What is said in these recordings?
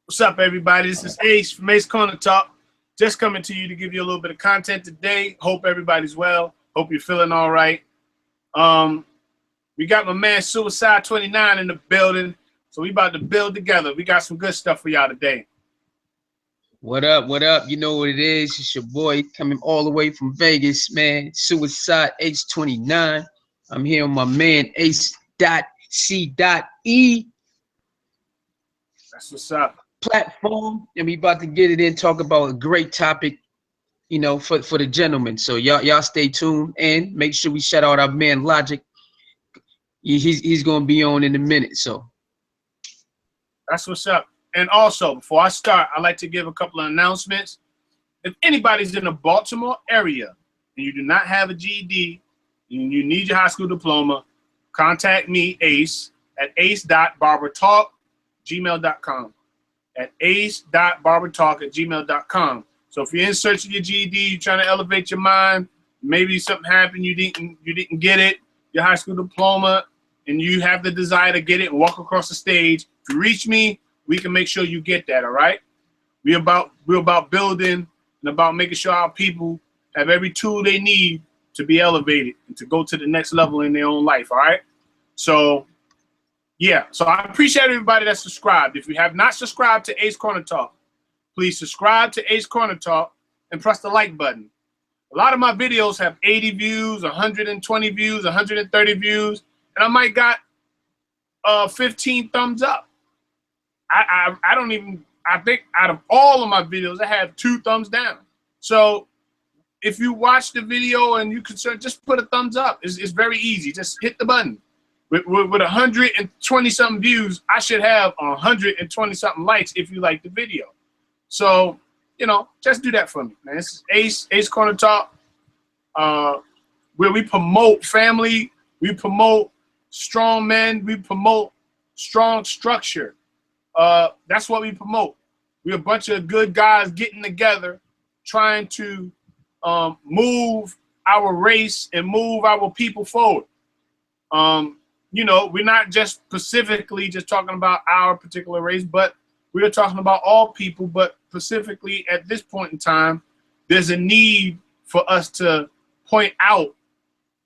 What's up, everybody? This is Ace from Ace Corner Talk. Just coming to you to give you a little bit of content today. Hope everybody's well. Hope you're feeling all right. We got my man Suicide 29 in the building, so we about to build together. We got some good stuff for y'all today. What up? What up? You know what it is. It's your boy coming all the way from Vegas, man. Suicide H29. I'm here with my man Ace.C.E That's what's up. platform, and we about to get it in, talk about a great topic, you know, for the gentlemen. So y'all stay tuned and make sure we shout out our man Logic. He's gonna be on in a minute. So That's what's up. And also, before I start, I'd like to give a couple of announcements. If anybody's in the Baltimore area and you do not have a GED and you need your high school diploma, contact me, Ace, at ace.barbertalk@gmail.com. At ace.barbertalk@gmail.com. So if you're in search of your GED, you're trying to elevate your mind, maybe something happened, you didn't get it, your high school diploma, and you have the desire to get it and walk across the stage, if you reach me, we can make sure you get that, all right? We're about building and about making sure our people have every tool they need to be elevated and to go to the next level in their own life, all right? So, yeah, so I appreciate everybody that's subscribed. If you have not subscribed to Ace Corner Talk, please subscribe to Ace Corner Talk and press the like button. A lot of my videos have 80 views, 120 views, 130 views, and I might got 15 thumbs up. I think out of all of my videos, I have 2 thumbs down. So if you watch the video and you concerned, just put a thumbs up. It's very easy. Just hit the button. With 120 something views, I should have 120 something likes if you like the video. So, you know, just do that for me, man. This is Ace Corner Talk, where we promote family, we promote strong men, we promote strong structure. That's what we promote. We're a bunch of good guys getting together, trying to move our race and move our people forward. You know, we're not just specifically just talking about our particular race, but we're talking about all people. But specifically at this point in time, there's a need for us to point out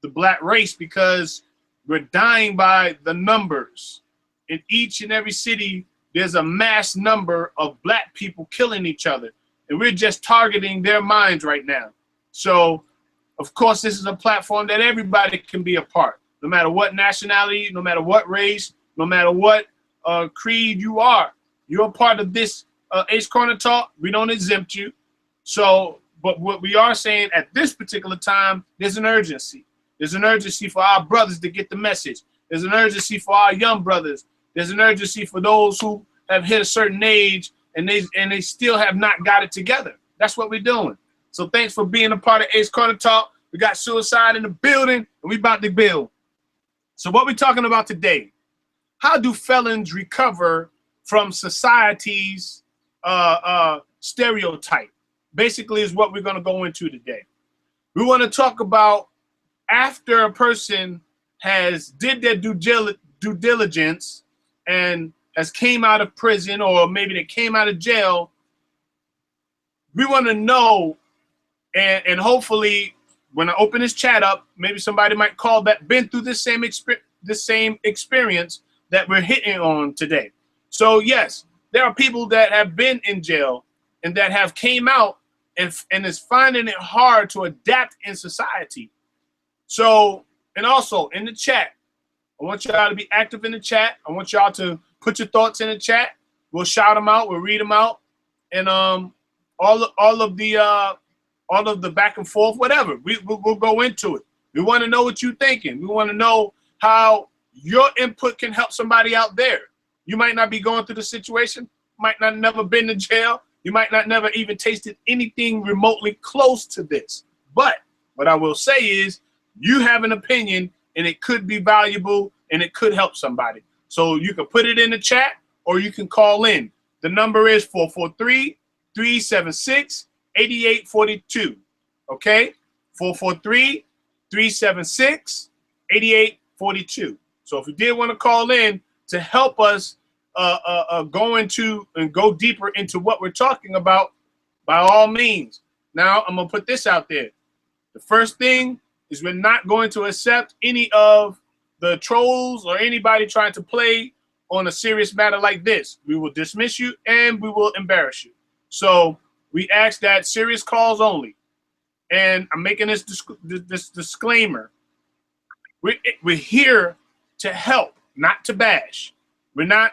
the black race because we're dying by the numbers. In each and every city, there's a mass number of black people killing each other, and we're just targeting their minds right now. So, of course, this is a platform that everybody can be a part. No matter what nationality, no matter what race, no matter what creed you are, you're a part of this Ace Corner Talk. We don't exempt you. So, but what we are saying at this particular time, there's an urgency. There's an urgency for our brothers to get the message. There's an urgency for our young brothers. There's an urgency for those who have hit a certain age and they still have not got it together. That's what we're doing. So thanks for being a part of Ace Corner Talk. We got Suicide in the building, and we about to build. So what we're talking about today, how do felons recover from society's stereotype? Basically is what we're going to go into today. We want to talk about after a person has did their due diligence and has came out of prison, or maybe they came out of jail. We want to know, and hopefully when I open this chat up, maybe somebody might call that been through the same experience that we're hitting on today. So yes, there are people that have been in jail and that have came out and is finding it hard to adapt in society. So, and also in the chat, I want y'all to be active in the chat. I want y'all to put your thoughts in the chat. We'll shout them out. We'll read them out, and all of the back and forth, whatever. We'll go into it. We want to know what you're thinking. We want to know how your input can help somebody out there. You might not be going through the situation. Might not never been to jail. You might not never even tasted anything remotely close to this. But what I will say is, you have an opinion, and it could be valuable, and it could help somebody. So you can put it in the chat, or you can call in. The number is 443-376-8842. Okay? 443-376-8842. So if you did want to call in to help us go into and go deeper into what we're talking about, by all means. Now, I'm going to put this out there. The first thing is we're not going to accept any of the trolls or anybody trying to play on a serious matter like this. We will dismiss you and we will embarrass you. So we ask that serious calls only. And I'm making this disclaimer. We're here to help, not to bash. We're not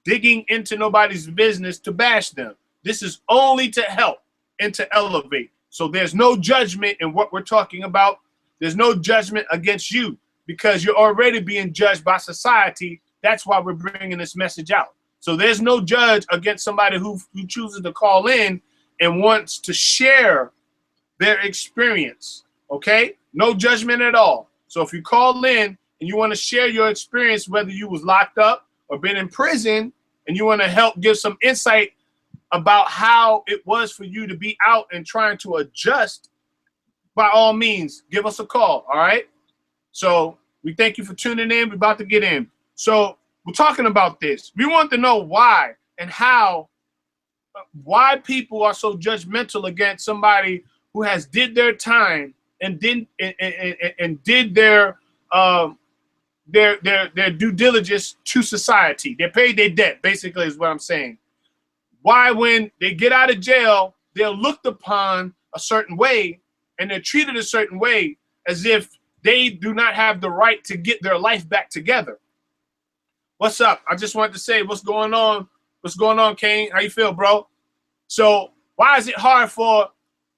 digging into nobody's business to bash them. This is only to help and to elevate. So there's no judgment in what we're talking about. There's no judgment against you because you're already being judged by society. That's why we're bringing this message out. So there's no judge against somebody who chooses to call in and wants to share their experience, okay? No judgment at all. So if you call in and you want to share your experience, whether you was locked up or been in prison, and you want to help give some insight about how it was for you to be out and trying to adjust, by all means, give us a call, all right? So we thank you for tuning in. We're about to get in. So we're talking about this. We want to know why and how, why people are so judgmental against somebody who has did their time and did their due diligence to society. They paid their debt, basically, is what I'm saying. Why, when they get out of jail, they're looked upon a certain way and they're treated a certain way as if they do not have the right to get their life back together. What's up? I just wanted to say, what's going on? What's going on, Kane? How you feel, bro? So why is it hard for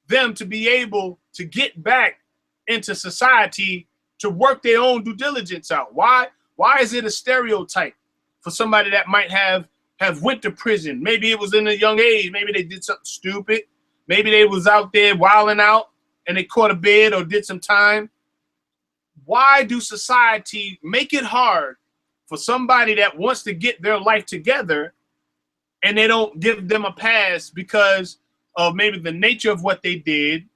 them to be able to get back into society to work their own due diligence out? Why is it a stereotype for somebody that might have went to prison? Maybe it was in a young age. Maybe they did something stupid. Maybe they was out there wilding out and they caught a bid or did some time. Why do society make it hard for somebody that wants to get their life together and they don't give them a pass because of maybe the nature of what they did?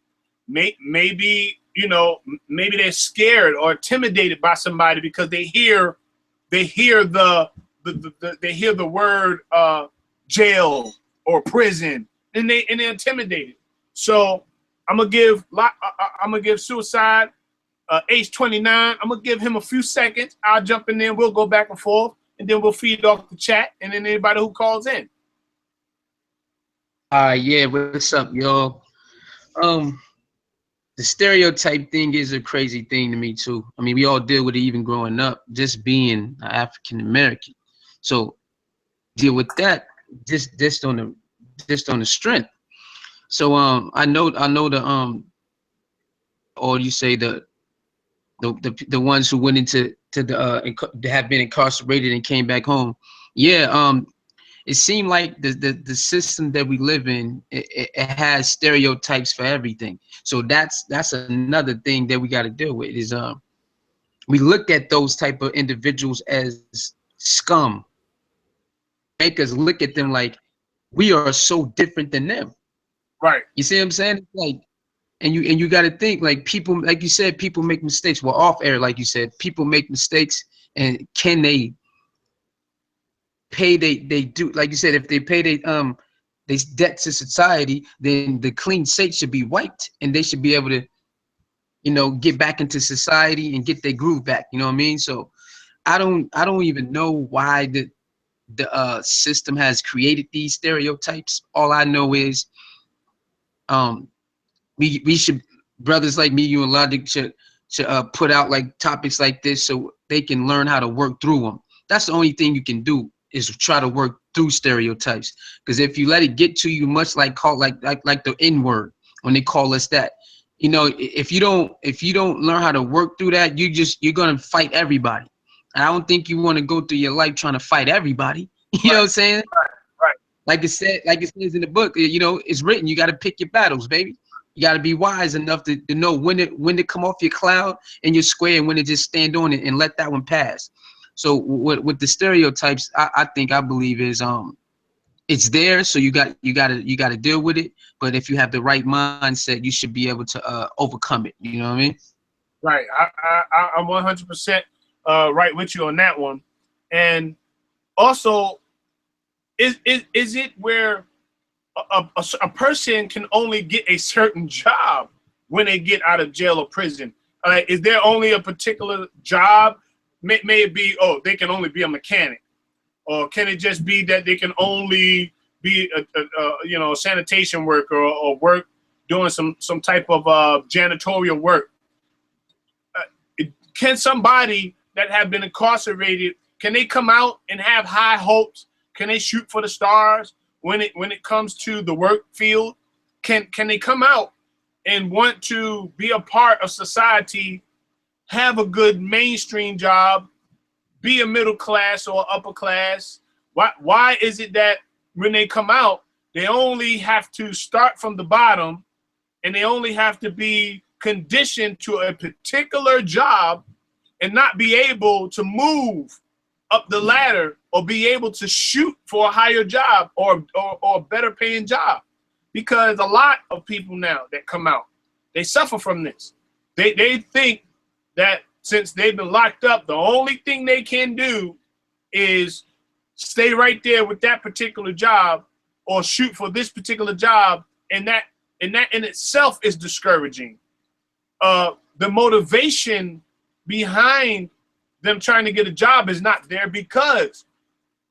Maybe, you know, maybe they're scared or intimidated by somebody because they hear the word jail or prison and they're intimidated. So I'm gonna give Suicide age 29. I'm gonna give him a few seconds. I'll jump in there. We'll go back and forth, and then we'll feed off the chat, and then anybody who calls in. Yeah, what's up, y'all? The stereotype thing is a crazy thing to me too. I mean, we all deal with it even growing up, just being African American. So deal with that just on the strength. So I know the or you say the ones who went into have been incarcerated and came back home. Yeah, it seemed like the system that we live in, it has stereotypes for everything. So that's another thing that we got to deal with is we look at those type of individuals as scum. Make us look at them like we are so different than them. Right. You see what I'm saying? It's like, and you got to think, like, people, like you said, people make mistakes. Well, off air, like you said, people make mistakes, and can they pay they do, like you said, if they pay they debt to society, then the clean slate should be wiped and they should be able to, you know, get back into society and get their groove back. You know what I mean? So I don't even know why the system has created these stereotypes. All I know is we should, brothers like me, you and Logic, should put out like topics like this so they can learn how to work through them. That's the only thing you can do, is try to work through stereotypes. Because if you let it get to you, much like the N-word, when they call us that, you know, if you don't learn how to work through that, you're gonna fight everybody. And I don't think you want to go through your life trying to fight everybody. You know what I'm saying? Right. Like it says in the book, you know, it's written, you got to pick your battles, baby. You got to be wise enough to know when to come off your cloud and your square, and when to just stand on it and let that one pass. So with the stereotypes, I believe is it's there, so you got to deal with it. But if you have the right mindset, you should be able to overcome it. You know what I mean? Right. I'm 100% right with you on that one. And also, is it where a person can only get a certain job when they get out of jail or prison? Is there only a particular job? May it be, oh, they can only be a mechanic, or can it just be that they can only be a sanitation worker, or work doing some type of janitorial work? Can somebody that have been incarcerated, can they come out and have high hopes? Can they shoot for the stars when it comes to the work field? Can they come out and want to be a part of society, have a good mainstream job, be a middle class or upper class? Why is it that when they come out, they only have to start from the bottom, and they only have to be conditioned to a particular job and not be able to move up the ladder or be able to shoot for a higher job or a better paying job? Because a lot of people now that come out, they suffer from this. They think that since they've been locked up, the only thing they can do is stay right there with that particular job or shoot for this particular job, and that in itself is discouraging. The motivation behind them trying to get a job is not there, because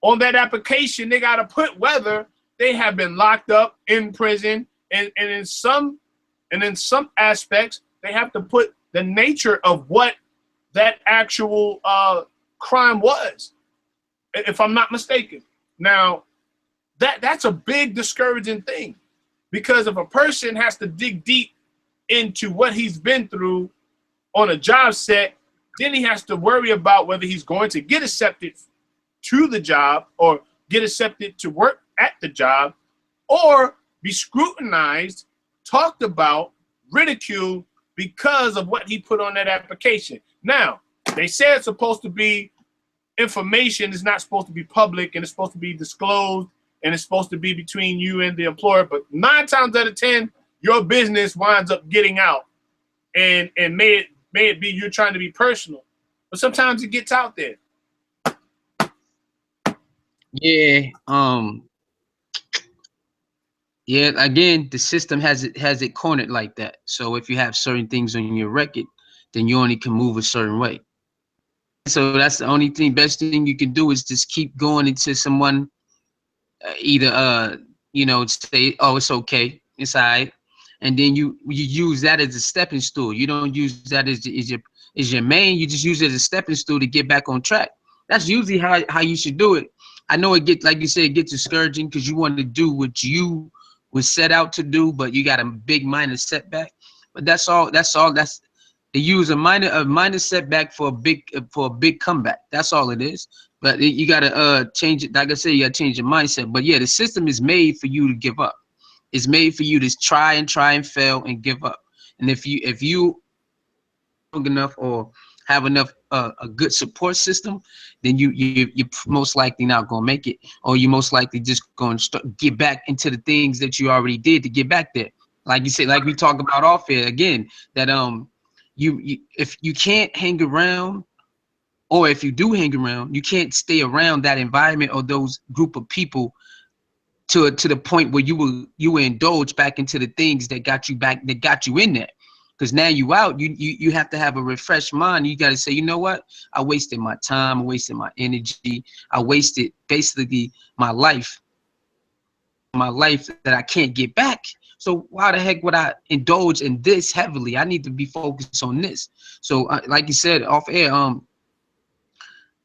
on that application they got to put whether they have been locked up in prison, and in some aspects they have to put the nature of what that actual crime was, if I'm not mistaken. Now that's a big discouraging thing, because if a person has to dig deep into what he's been through on a job set, then he has to worry about whether he's going to get accepted to the job or get accepted to work at the job, or be scrutinized, talked about, ridiculed because of what he put on that application. Now, they say it's supposed to be information, is not supposed to be public, and it's supposed to be disclosed, and it's supposed to be between you and the employer, but 9 times out of 10, your business winds up getting out. And may it be you're trying to be personal, but sometimes it gets out there. Yeah. Yeah. Again, the system has it cornered like that. So if you have certain things on your record, then you only can move a certain way. So that's the only best thing you can do is just keep going until someone either say, oh, it's okay, it's all right, and then you use that as a stepping stool. You don't use that as your main. You just use it as a stepping stool to get back on track. That's usually how you should do it. I know it gets, like you said, it gets discouraging because you want to do what you was set out to do, but you got a big minor setback. But that's all. They use a minor setback for a big comeback. That's all it is. But you gotta change it. Like I said, you gotta change your mindset. But yeah, the system is made for you to give up. It's made for you to try and fail and give up. And if you strong enough or have enough a good support system, then you're most likely not gonna make it, or you most likely just gonna get back into the things that you already did to get back there. Like you said, like we talk about off here again, that if you can't hang around, or if you do hang around, you can't stay around that environment or those group of people to the point where you will indulge back into the things that got you in there. Because now you out, you have to have a refreshed mind. You got to say, you know what? I wasted my time, I wasted my energy, I wasted basically my life that I can't get back. So why the heck would I indulge in this heavily? I need to be focused on this. So like you said off air,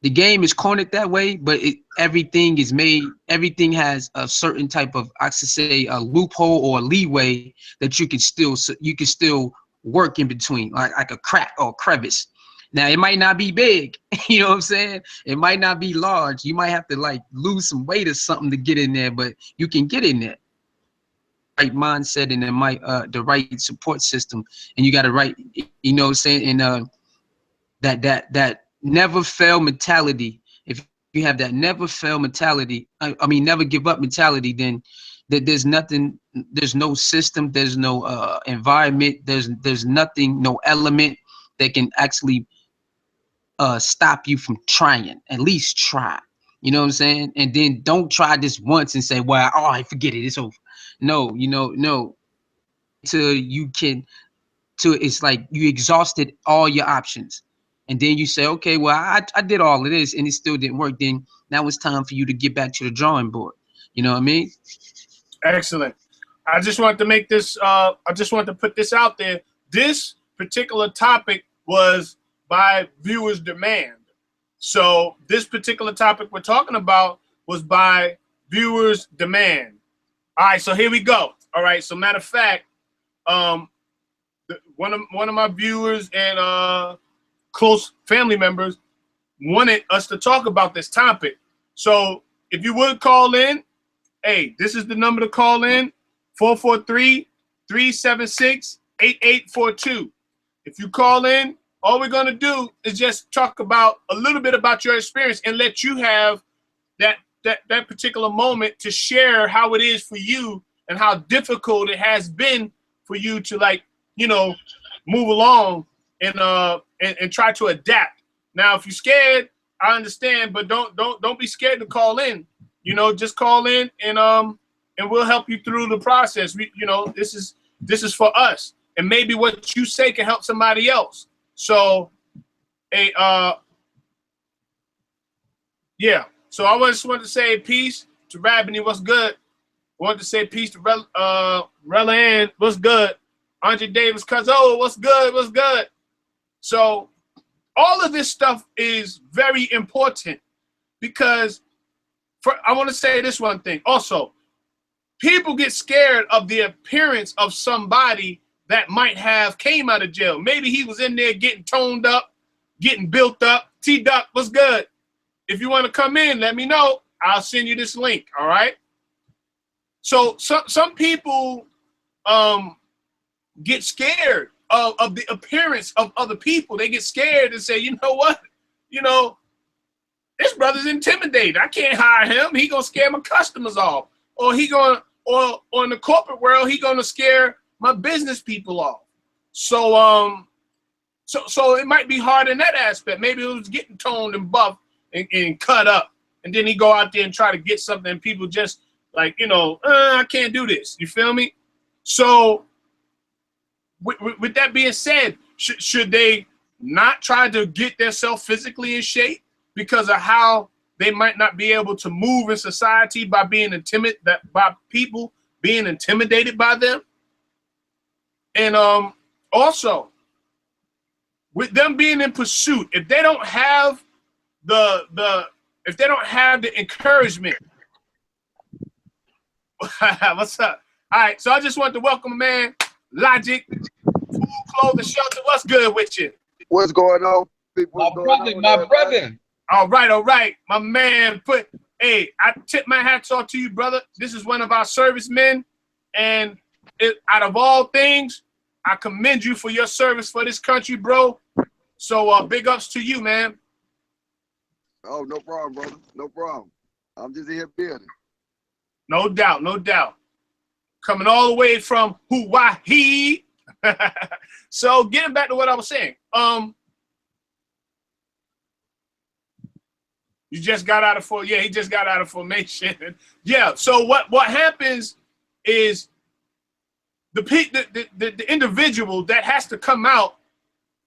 the game is cornered that way, but everything has a certain type of, I should say, a loophole or a leeway that you can still work in between, like a crack or a crevice. Now it might not be big, you know what I'm saying? It might not be large. You might have to like lose some weight or something to get in there, but you can get in there. Right mindset and the right support system, and you got to right, you know what I'm saying, and that never fail mentality. If you have that never fail mentality, I mean never give up mentality, then there's nothing, there's no system, there's no environment, there's nothing, no element that can actually stop you from trying. At least try. You know what I'm saying? And then don't try this once and say, well, oh, I forget it, it's over. No, no. Till you can, till it's like you exhausted all your options. And then you say, okay, well, I did all of this and it still didn't work. Then now it's time for you to get back to the drawing board. You know what I mean? Excellent. I just wanted to make this, I just wanted to put this out there. This particular topic was by viewers' demand. So this particular topic we're talking about was by viewers' demand. All right, so here we go. All right, so matter of fact, one of my viewers and close family members wanted us to talk about this topic. So if you would call in, hey, this is the number to call in, 443-376-8842. If you call in, all we're going to do is just talk about a little bit about your experience and let you have that particular moment to share how it is for you and how difficult it has been for you to, like, you know, move along and try to adapt. Now, if you're scared, I understand, but don't be scared to call in. You know, just call in and we'll help you through the process. You know, this is for us, and maybe what you say can help somebody else. So, yeah. So I just wanted to say peace to Rabini, what's good? I wanted to say peace to Rella Ann, what's good? Andre Davis, Cuzzo, what's good? What's good? So all of this stuff is very important because I want to say this one thing. Also, people get scared of the appearance of somebody that might have came out of jail. Maybe he was in there getting toned up, getting built up. T-Duck, what's good? If you want to come in, let me know. I'll send you this link, all right? So some people get scared of the appearance of other people. They get scared and say, you know what? You know, this brother's intimidated. I can't hire him. He gonna scare my customers off. Or in the corporate world, he gonna scare my business people off. So so it might be hard in that aspect. Maybe it was getting toned and buffed and cut up. And then he go out there and try to get something and people just like, you know, I can't do this. You feel me? So with that being said, should they not try to get themselves physically in shape because of how they might not be able to move in society by being by people being intimidated by them? And also, with them being in pursuit, if they don't have the encouragement, what's up? All right, so I just want to welcome man Logic, Food, Clothing, Shelter. What's good with you? What's going on, people? My brother. All right, my man. Hey, I tip my hats off to you, brother. This is one of our servicemen, and out of all things, I commend you for your service for this country, bro. So big ups to you, man. Oh, no problem, brother. No problem. I'm just here building. No doubt, no doubt. Coming all the way from Hawaii. So getting back to what I was saying. You just got out of he just got out of formation. Yeah. So what happens is the individual that has to come out,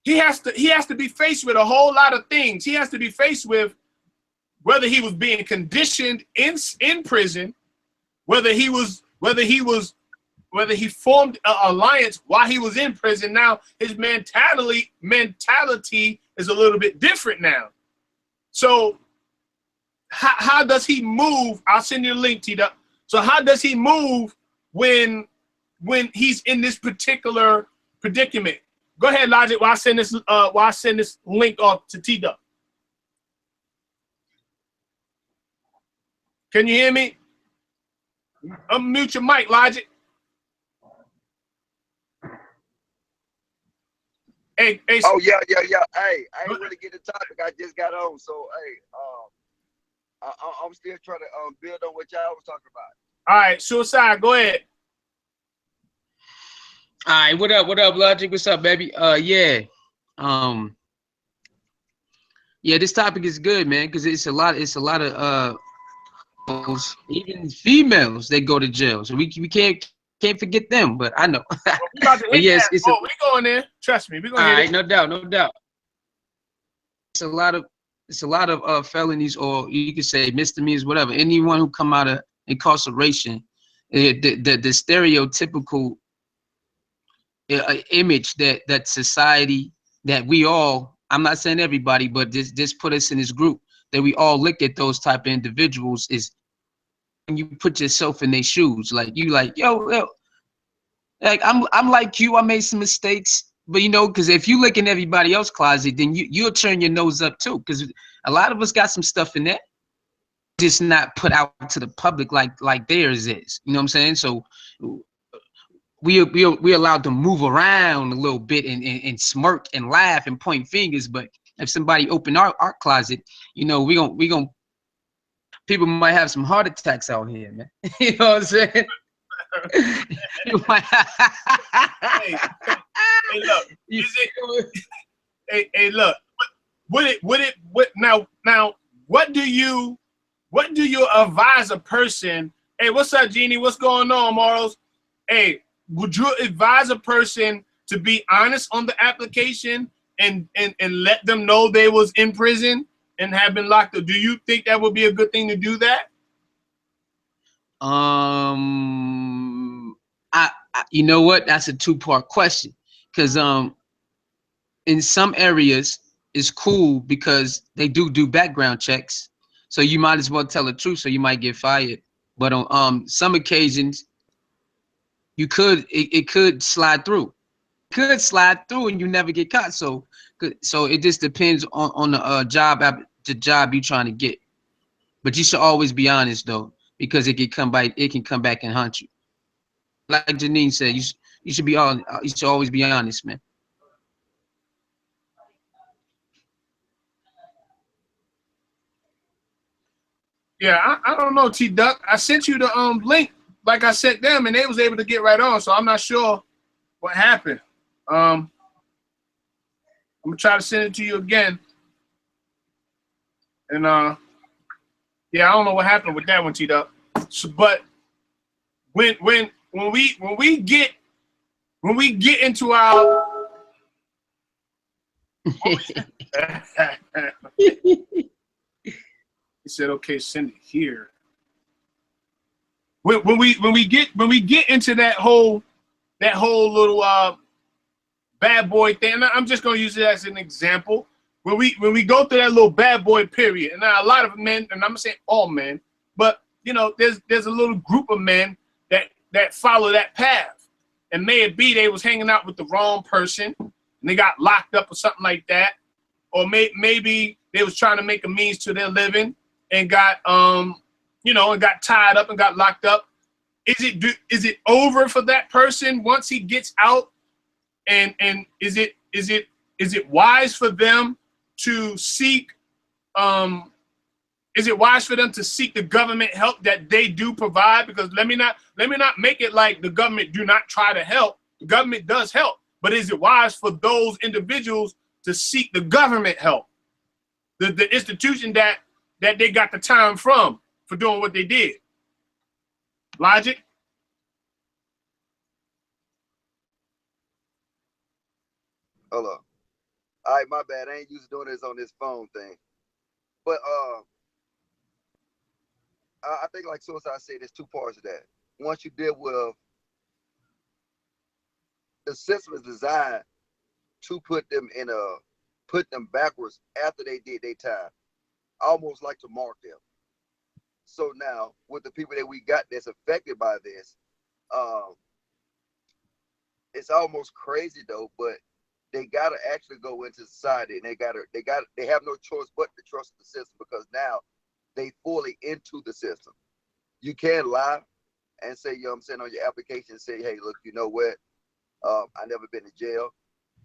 he has to be faced with a whole lot of things. He has to be faced with whether he was being conditioned in prison, whether he formed an alliance while he was in prison. Now his mentality is a little bit different now. So how does he move? I'll send you a link, T-Duck. So how does he move when he's in this particular predicament? Go ahead, Logic, while I send this link off to T-Duck. Can you hear me? Unmute your mic, Logic. Hey. Oh, yeah. Hey, I ain't really get the topic. I just got on. So, hey, I'm still trying to build on what y'all was talking about. All right, Suicide, go ahead. All right, what up, Logic? What's up, baby? Yeah. Yeah, this topic is good, man, because it's a lot of even females they go to jail. So we can't forget them, but I know. Well, we about to But hit yes, that. it's a Oh, we going there. Trust me, we all gonna hit right, it. no doubt, no doubt. It's a lot of felonies, or you could say misdemeanors, whatever. Anyone who come out of incarceration, the stereotypical image that society, that we all, I'm not saying everybody, but this put us in this group, that we all look at those type of individuals is, when you put yourself in their shoes, like you like, yo, like I'm like you, I made some mistakes, but because if you look in everybody else's closet, then you'll turn your nose up too, because a lot of us got some stuff in there, just not put out to the public like theirs is. You know what I'm saying? So we allowed to move around a little bit and smirk and laugh and point fingers, but if somebody open our closet, we gonna people might have some heart attacks out here, man. You know what I'm saying? You might Hey, hey, look. you Is it? Hey, look. What now? What do you advise a person? Hey, what's up, Jeannie? What's going on, Morals? Hey, would you advise a person to be honest on the application and let them know they was in prison and have been locked up? Do you think that would be a good thing to do that? You know what? That's a two-part question, because in some areas it's cool because they do background checks, so you might as well tell the truth, so you might get fired. But on some occasions, it could slide through. And you never get caught. So it just depends on the job you're trying to get. But you should always be honest though, because it can come back and haunt you. Like Janine said, you should always be honest, man. Yeah, I don't know, T Duck. I sent you the link like I sent them, and they was able to get right on. So I'm not sure what happened. I'm gonna try to send it to you again. And yeah, I don't know what happened with that one, T Duck. So, but when we get into our he said, okay, send it here. When we get into that whole little bad boy thing, and I'm just gonna use it as an example. When we go through that little bad boy period, and now a lot of men, and I'm not saying all men, but there's a little group of men that follow that path, and may it be they was hanging out with the wrong person and they got locked up or something like that, or maybe they was trying to make a means to their living and got and got tied up and got locked up. Is it over for that person once he gets out? And is it wise for them to seek is it wise for them to seek the government help that they do provide? Because let me not make it like the government do not try to help. The government does help, but is it wise for those individuals to seek the government help, the institution that they got the time from for doing what they did? Logic. Hold on. All right, my bad. I ain't used to doing this on this phone thing. But I think like Suicide said, there's two parts of that. Once you deal with the system is designed to put them backwards after they did their time, almost like to mark them. So now with the people that we got that's affected by this, um, it's almost crazy though, but they gotta actually go into society and they have no choice but to trust the system, because now they fully into the system. You can't lie and say, you know what I'm saying, on your application, say, hey, look, you know what? I never been to jail,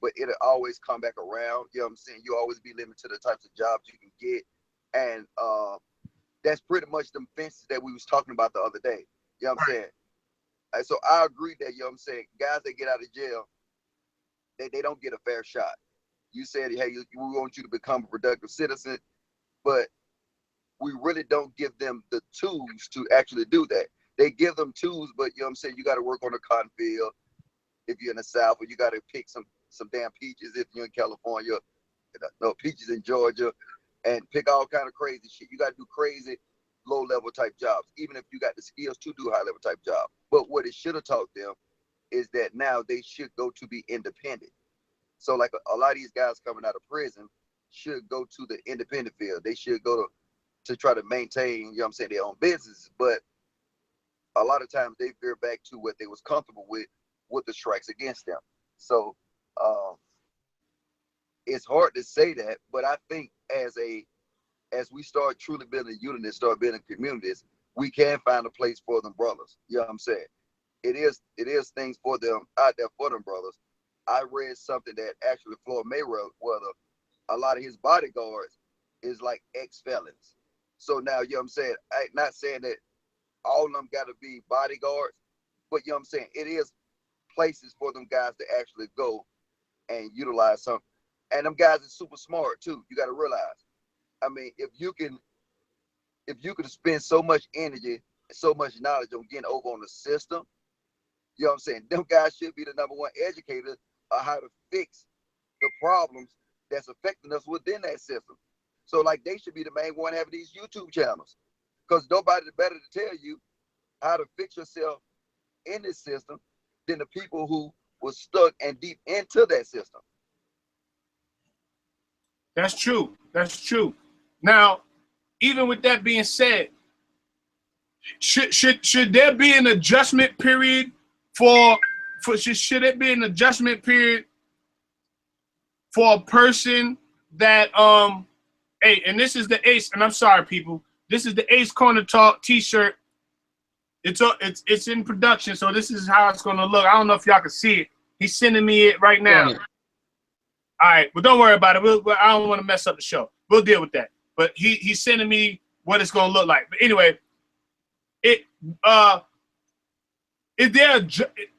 but it'll always come back around. You know what I'm saying? You always be limited to the types of jobs you can get. And that's pretty much them fences that we was talking about the other day. You know what I'm saying? And so I agree that, you know what I'm saying, guys that get out of jail, they don't get a fair shot. You said, hey, we want you to become a productive citizen, but we really don't give them the tools to actually do that. They give them tools, but you know what I'm saying, you got to work on a cotton field if you're in the South, or you got to pick some damn peaches if you're in California, no, peaches in Georgia, and pick all kind of crazy shit. You got to do crazy low-level type jobs, even if you got the skills to do high-level type jobs. But what it should have taught them is that now they should go to be independent. So like a lot of these guys coming out of prison should go to the independent field. They should go to try to maintain, you know what I'm saying, their own business. But a lot of times they veer back to what they was comfortable with the strikes against them. So it's hard to say that, but I think as we start truly building unity, start building communities, we can find a place for them brothers. You know what I'm saying? It is things for them out there for them brothers. I read something that actually Floyd Mayweather, a lot of his bodyguards is like ex-felons. So now, you know what I'm saying, I'm not saying that all of them got to be bodyguards, but you know what I'm saying, it is places for them guys to actually go and utilize something. And them guys are super smart too. You got to realize, I mean, if you can spend so much energy, so much knowledge on getting over on the system, you know what I'm saying, them guys should be the #1 educators of how to fix the problems that's affecting us within that system. So like they should be the main one having these YouTube channels, because nobody's better to tell you how to fix yourself in this system than the people who were stuck and deep into that system. That's true. That's true. Now, even with that being said, should there be an adjustment period should it be an adjustment period for a person that hey, and this is the Ace, and I'm sorry people, this is the Ace Corner Talk t-shirt. It's in production, so this is how it's gonna look. I don't know if y'all can see it. He's sending me it right now. All right, but don't worry about it. I don't want to mess up the show. We'll deal with that. But he's sending me what it's gonna look like. But anyway,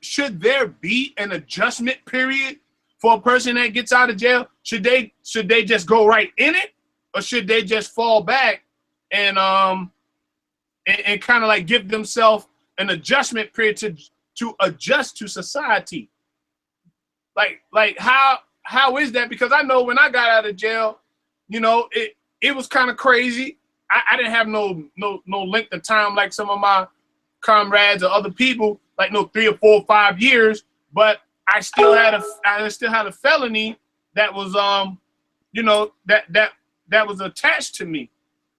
should there be an adjustment period for a person that gets out of jail? Should they just go right in it, or should they just fall back and kind of like give themselves an adjustment period to adjust to society? Like how is that? Because I know when I got out of jail, you know, it was kind of crazy. I didn't have no length of time like some of my comrades or other people, like no 3 or 4 or 5 years, but I still had a felony that was you know, that was attached to me,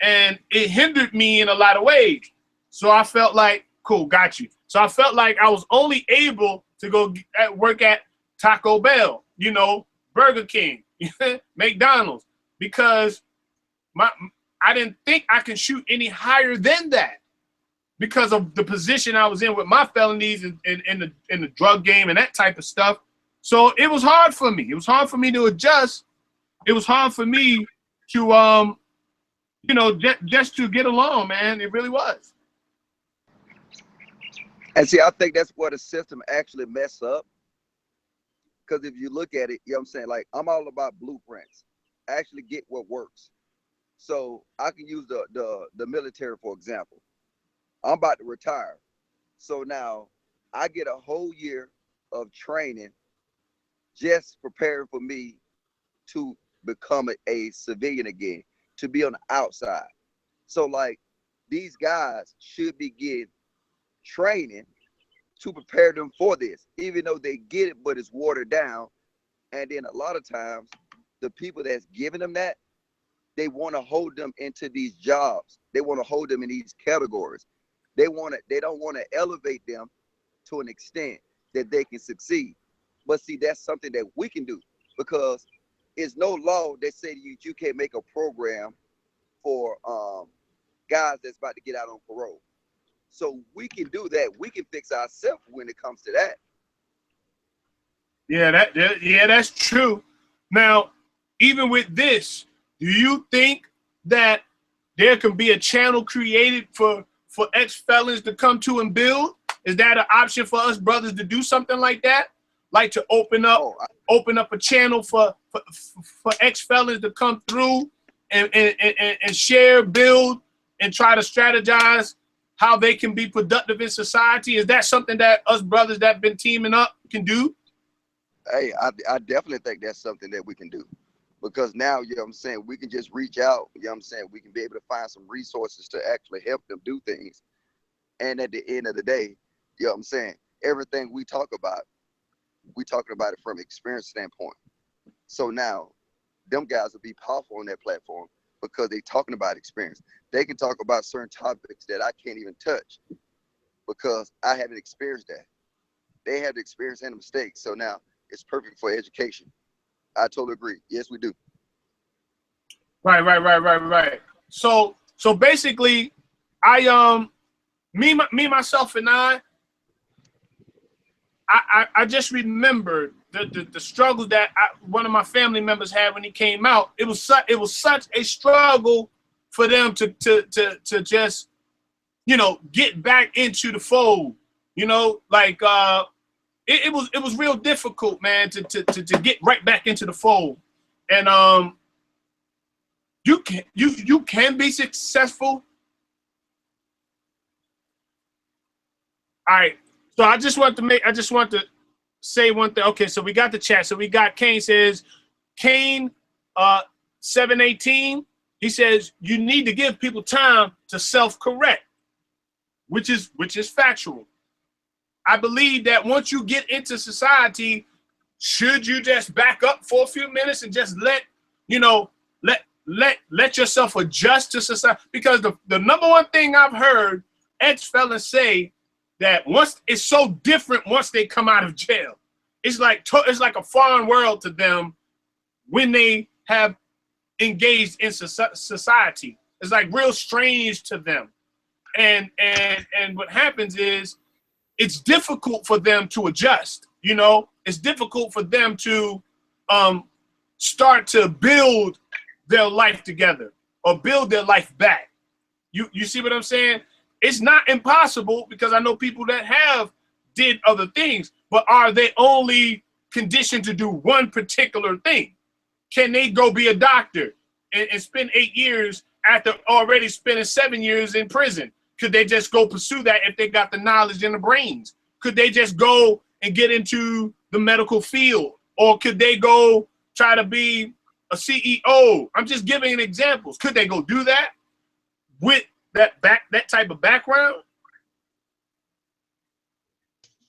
and it hindered me in a lot of ways. So I felt like, cool, got you. So I felt like I was only able to go work at Taco Bell, you know, Burger King, McDonald's, because I didn't think I could shoot any higher than that because of the position I was in with my felonies in the drug game and that type of stuff. So it was hard for me. It was hard for me to adjust. It was hard for me to you know, just to get along, man. It really was. And see, I think that's where the system actually messed up. Because if you look at it, you know what I'm saying? Like, I'm all about blueprints. Actually get what works. So I can use the military, for example. I'm about to retire. So now I get a whole year of training just preparing for me to become a civilian again, to be on the outside. So like, these guys should be getting training to prepare them for this, even though they get it, but it's watered down. And then a lot of times, the people that's giving them that, they want to hold them into these jobs. They want to hold them in these categories. They don't want to elevate them to an extent that they can succeed. But see, that's something that we can do, because it's no law that say to you can't make a program for guys that's about to get out on parole. So we can do that. We can fix ourselves when it comes to that. Yeah, that's true. Now, even with this, do you think that there can be a channel created for ex-felons to come to and build? Is that an option for us brothers to do something like that? like to open up Oh, a channel for ex-felons to come through and share, build, and try to strategize how they can be productive in society? Is that something that us brothers that been teaming up can do? hey, I definitely think that's something that we can do. Because now, you know what I'm saying, we can just reach out, you know what I'm saying, we can be able to find some resources to actually help them do things. And at the end of the day, you know what I'm saying, everything we talking about it from experience standpoint. So now, them guys will be powerful on that platform because they talking about experience. They can talk about certain topics that I can't even touch because I haven't experienced that. They have the experience and the mistakes. So now it's perfect for education. I totally agree. Yes, we do. Right. So basically, myself and I just remembered the struggle that one of my family members had when he came out. It was such a struggle for them to just, you know, get back into the fold. You know, like it was real difficult, man, to get right back into the fold. And you can be successful. All right. So I just want to say one thing. Okay, so we got the chat. So we got Kane says, Kane 718, he says you need to give people time to self-correct, which is factual. I believe that once you get into society, should you just back up for a few minutes and just let yourself adjust to society? Because the number one thing I've heard ex-felons say, that once it's so different once they come out of jail. It's like a foreign world to them when they have engaged in society. It's like real strange to them. And what happens is it's difficult for them to adjust. You know, it's difficult for them to start to build their life together or build their life back. You see what I'm saying? It's not impossible, because I know people that have did other things, but are they only conditioned to do one particular thing? Can they go be a doctor and spend 8 years after already spending 7 years in prison? Could they just go pursue that if they got the knowledge and the brains? Could they just go and get into the medical field? Or could they go try to be a CEO? I'm just giving examples. Could they go do that with that type of background?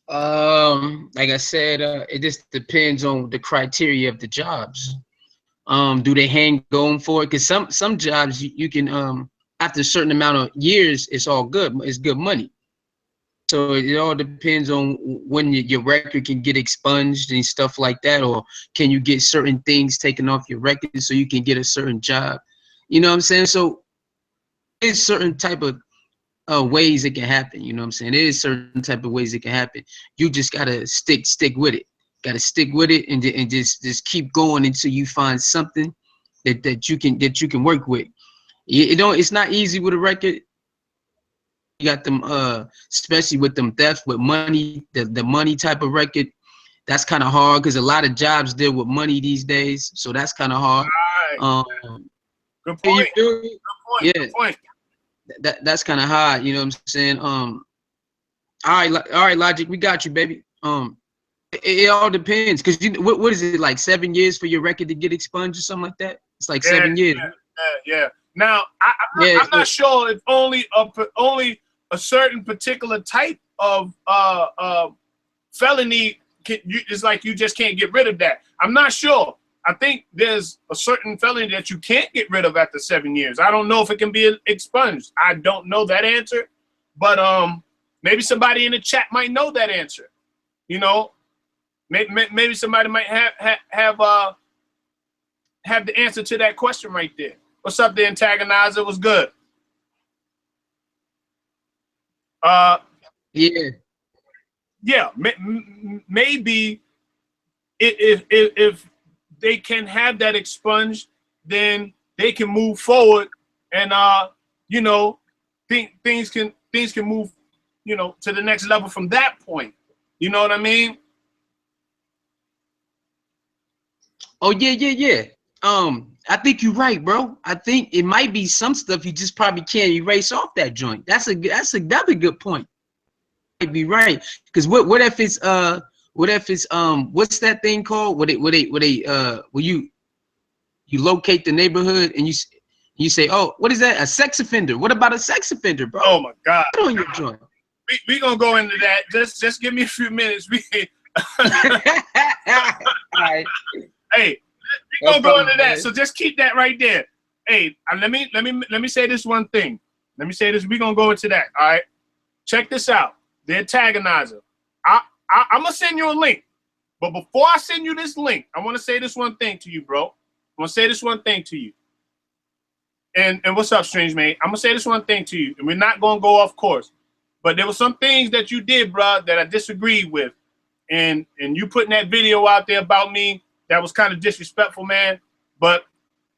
Like I said, it just depends on the criteria of the jobs. Do they hang on for it? Because some jobs you can after a certain amount of years, it's all good. It's good money. So it all depends on when your record can get expunged and stuff like that, or can you get certain things taken off your record so you can get a certain job. You know what I'm saying? So there's certain type of ways it can happen. You know what I'm saying? There is certain type of ways it can happen. You just gotta stick with it. Gotta stick with it and just keep going until you find something that you can work with. It's not easy with a record. You got them especially with them theft with money, the money type of record. That's kind of hard because a lot of jobs deal with money these days. So that's kind of hard. Right. Good point. Good point. That's kind of hard, you know what I'm saying? All right, Logic, we got you, baby. It all depends, because what is it, like 7 years for your record to get expunged or something like that? It's like 7 years. Yeah. Now I'm not sure if only a certain particular type of felony it's like you just can't get rid of that. I'm not sure. I think there's a certain felony that you can't get rid of after 7 years. I don't know if it can be expunged. I don't know that answer, but maybe somebody in the chat might know that answer. You know, maybe somebody might have the answer to that question right there. What's up, the antagonizer? Was good. Yeah. Maybe if they can have that expunged, then they can move forward, and you know, things can move, you know, to the next level from that point. You know what I mean? Oh yeah. I think you're right, bro. I think it might be some stuff you just probably can't erase off that joint. That's another good point. Might be right. Because what if it's what's that thing called? Where you locate the neighborhood and you say, oh, what is that? A sex offender. What about a sex offender, bro? Oh my God. Put on your joint. We gonna go into that. Just give me a few minutes. All right. Hey, we gonna go into that. So just keep that right there. Hey, let me say this one thing. Let me say this. We gonna go into that. All right. Check this out. The antagonizer. I'm gonna send you a link. But before I send you this link, I want to say this one thing to you, bro. I want to say this one thing to you. And what's up, strange mate? I'm gonna say this one thing to you, and we're not gonna go off course. But there were some things that you did, bro, that I disagreed with. And you putting that video out there about me, that was kind of disrespectful, man. But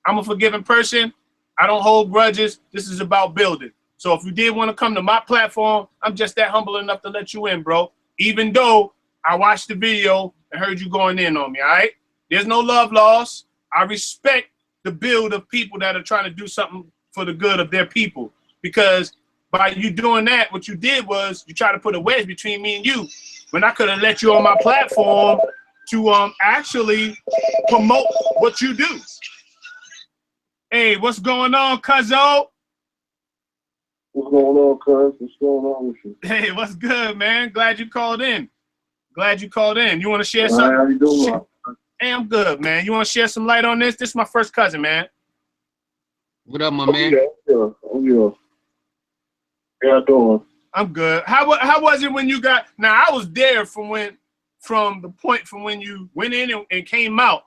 I'm a forgiving person. I don't hold grudges. This is about building. So if you did want to come to my platform, I'm just that humble enough to let you in, bro. Even though I watched the video and heard you going in on me, all right? There's no love lost. I respect the build of people that are trying to do something for the good of their people. Because by you doing that, what you did was you tried to put a wedge between me and you. When I could have let you on my platform to actually promote what you do. Hey, what's going on, cuzzo? What's going on, cuz? What's going on with you? Hey, what's good, man? Glad you called in. Glad you called in. You want to share something? How you doing? Hey, I'm good, man. You want to share some light on this? This is my first cousin, man. What up, my man? Yeah. How you doing? I'm good. How was it when you got? Now I was there from the point from when you went in and came out,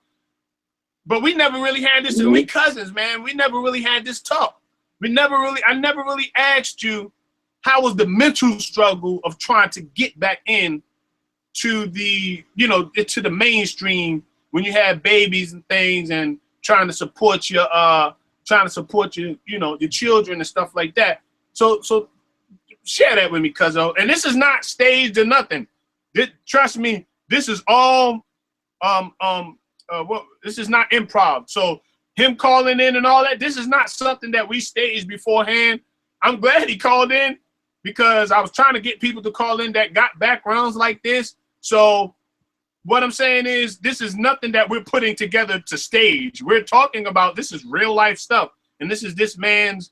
but we never really had this. We cousins, man. We never really had this talk. I never really asked you how was the mental struggle of trying to get back in to the to the mainstream when you had babies and things and trying to support your your children and stuff like that. So share that with me, cuzzo. And this is not staged or nothing. Trust me, this is all this is not improv. So him calling in and all that, this is not something that we staged beforehand. I'm glad he called in because I was trying to get people to call in that got backgrounds like this. So what I'm saying is this is nothing that we're putting together to stage. We're talking about this is real life stuff. And this is this man's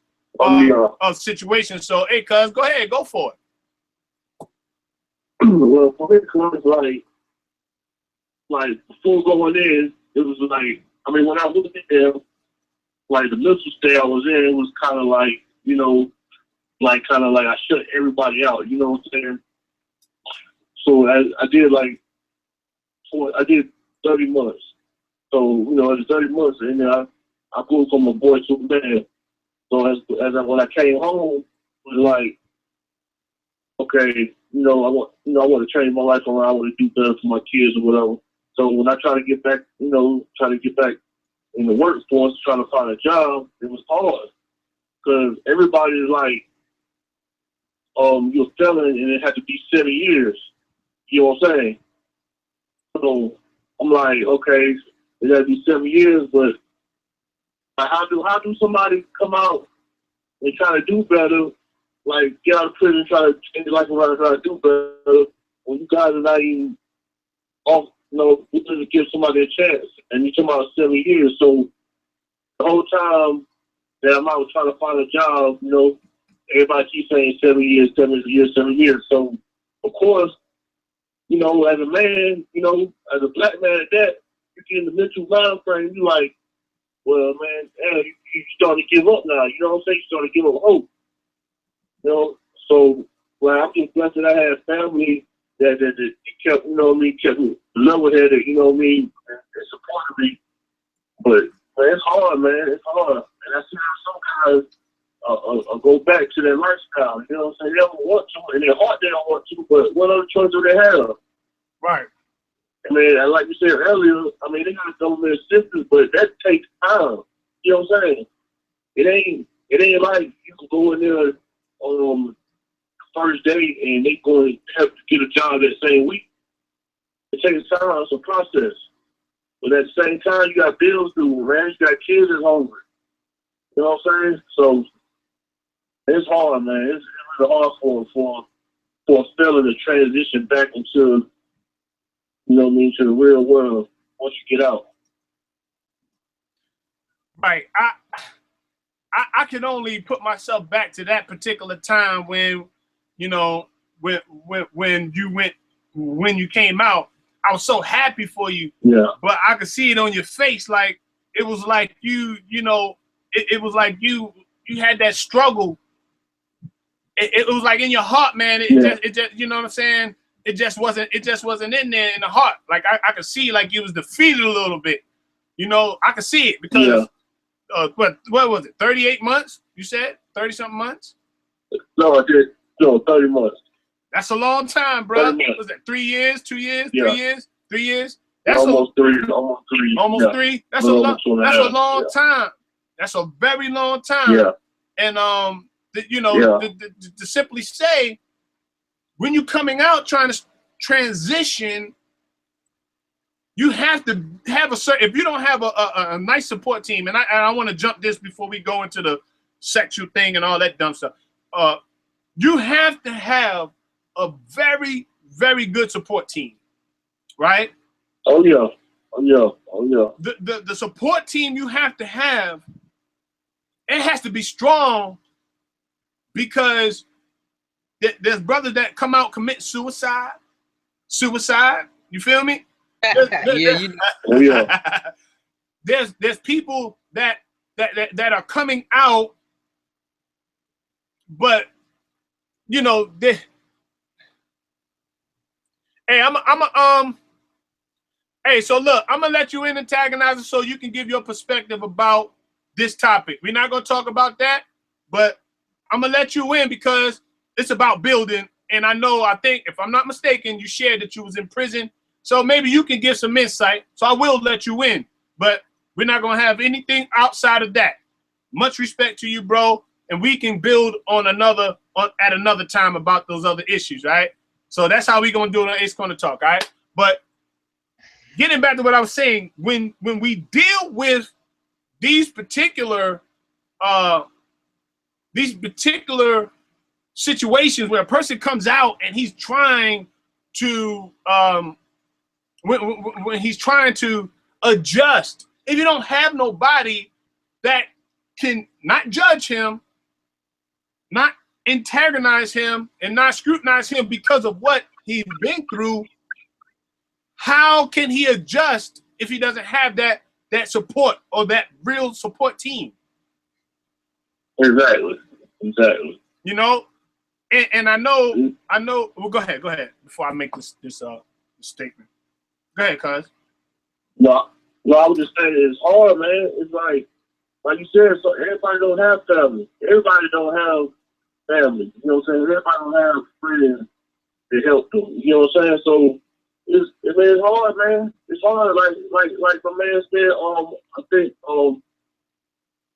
situation. So, hey, cuz, go ahead, go for it. Well, for me, cuz, like before going in, it was like, I mean, when I was there, like the mental state I was in, it was kind of like, I shut everybody out. You know what I'm saying? So I did 30 months. So it was 30 months, and then I grew from a boy to a man. So when I came home, it was like, okay, I want to change my life around. I want to do better for my kids or whatever. So when I try to get back, in the workforce, trying to find a job, it was hard because everybody's like, you're a felon and it had to be 7 years. You know what I'm saying? So I'm like, okay, it got to be 7 years, but how do somebody come out and try to do better, like get out of prison, try to change their life around, try to do better, when you guys are not even off, we just give somebody a chance, and you're talking about 7 years. So the whole time that I'm out trying to find a job, everybody keeps saying 7 years, 7 years, 7 years. So of course, as a man, as a black man at that, you get in the mental mind frame, you like, well, man, you starting to give up now. You know what I'm saying? You starting to give up hope. So I'm just blessed that I had family that kept, kept me level-headed, and supported me. But man, it's hard, man. It's hard. And I see how some guys go back to their lifestyle. You know what I'm saying? They don't want to, and their heart they don't want to, but what other choice do they have? Right. I mean, like you said earlier, I mean, they got government assistance, but that takes time. You know what I'm saying? It ain't like you can go in there first day and they going to have to get a job that same week. It takes time. It's a process. But at the same time, you got bills due, man. You got kids that's hungry. You know what I'm saying? So it's hard, man. It's really hard for a fella to transition back into, you know what I mean, to the real world once you get out. Right. I can only put myself back to that particular time when, you know, when you came out. I was so happy for you. Yeah. But I could see it on your face, like it was like you know, it was like you had that struggle. It was like in your heart, man. It just, you know what I'm saying? It just wasn't in there in the heart. Like I could see like you was defeated a little bit. You know, I could see it because what was it? 38 months? You said 30 something months? No, I did. No, 30 months. That's a long time, bro. Was that 3 years, 2 years, 3 years, 3 years? That's almost three. Almost three. That's a long time. That's a very long time. Yeah. And to simply say, when you're coming out trying to transition, you have to have a certain. If you don't have a nice support team, and I want to jump this before we go into the sexual thing and all that dumb stuff. You have to have a very, very good support team, right? Oh yeah. The support team you have to have, it has to be strong, because there's brothers that come out commit suicide. You feel me? There's people that are coming out, but you know they. Hey, so look, I'm gonna let you in, antagonizer, so you can give your perspective about this topic. We're not gonna talk about that, but I'm gonna let you in because it's about building. And I think, if I'm not mistaken, you shared that you was in prison, so maybe you can give some insight. So I will let you in, but we're not gonna have anything outside of that. Much respect to you, bro, and we can build on at another time about those other issues, right? So that's how we're gonna do it on Ace Corner Talk, all right? But getting back to what I was saying, when we deal with these particular situations where a person comes out and he's trying to when he's trying to adjust, if you don't have nobody that can not judge him, not antagonize him, and not scrutinize him because of what he's been through, how can he adjust if he doesn't have that support or that real support team? Exactly. You know, and I know. Well, go ahead. Before I make this statement, go ahead, cuz. No, I was just saying it's hard, man. It's like you said, so everybody don't have family. Everybody don't have family. You know what I'm saying? Everybody don't have friends to help them. You know what I'm saying? So it's hard, man. It's hard. Like my man said. I think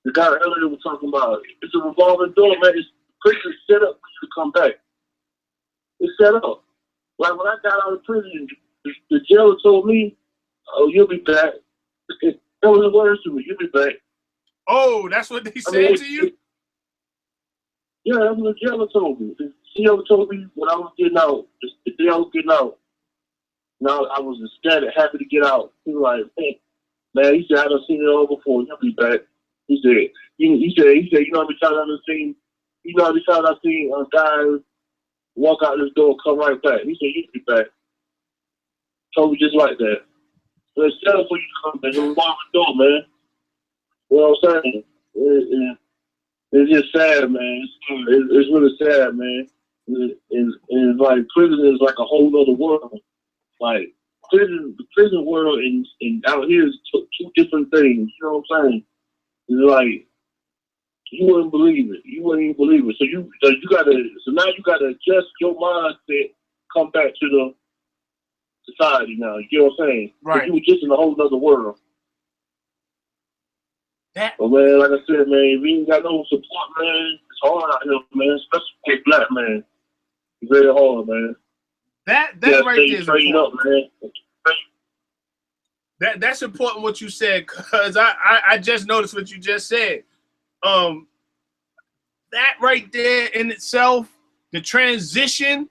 the guy earlier was talking about it. It's a revolving door, man. It's prison set up for you to come back. It's set up. Like when I got out of prison, the jailer told me, "Oh, you'll be back." That was the words to me. You'll be back. Oh, that's what they said to you? Yeah, that's what the jailer told me. She ever told me when I was getting out, the day I was getting out. Now I was ecstatic, happy to get out. He was like, "Hey, man," he said, "I done seen it all before. You'll be back." He said, you know how many times I've seen a guy walk out this door and come right back. He said, "You'll be back." Told me just like that. So it's set up for you to come back. It's a revolving door, man. You know what I'm saying? It's just sad, man. It's really sad, man. And it's like prison is like a whole other world. Like the prison world and out here is two different things. You know what I'm saying? It's like you wouldn't believe it. You wouldn't even believe it. So now you gotta adjust your mindset, come back to the society now. You know what I'm saying? Right. You were just in a whole other world. But man, like I said, man, if you ain't got no support, man, it's hard out here, man. Especially for a black man. It's very hard, man. That right there is straight up, man. That's important what you said, because I just noticed what you just said. That right there in itself, the transition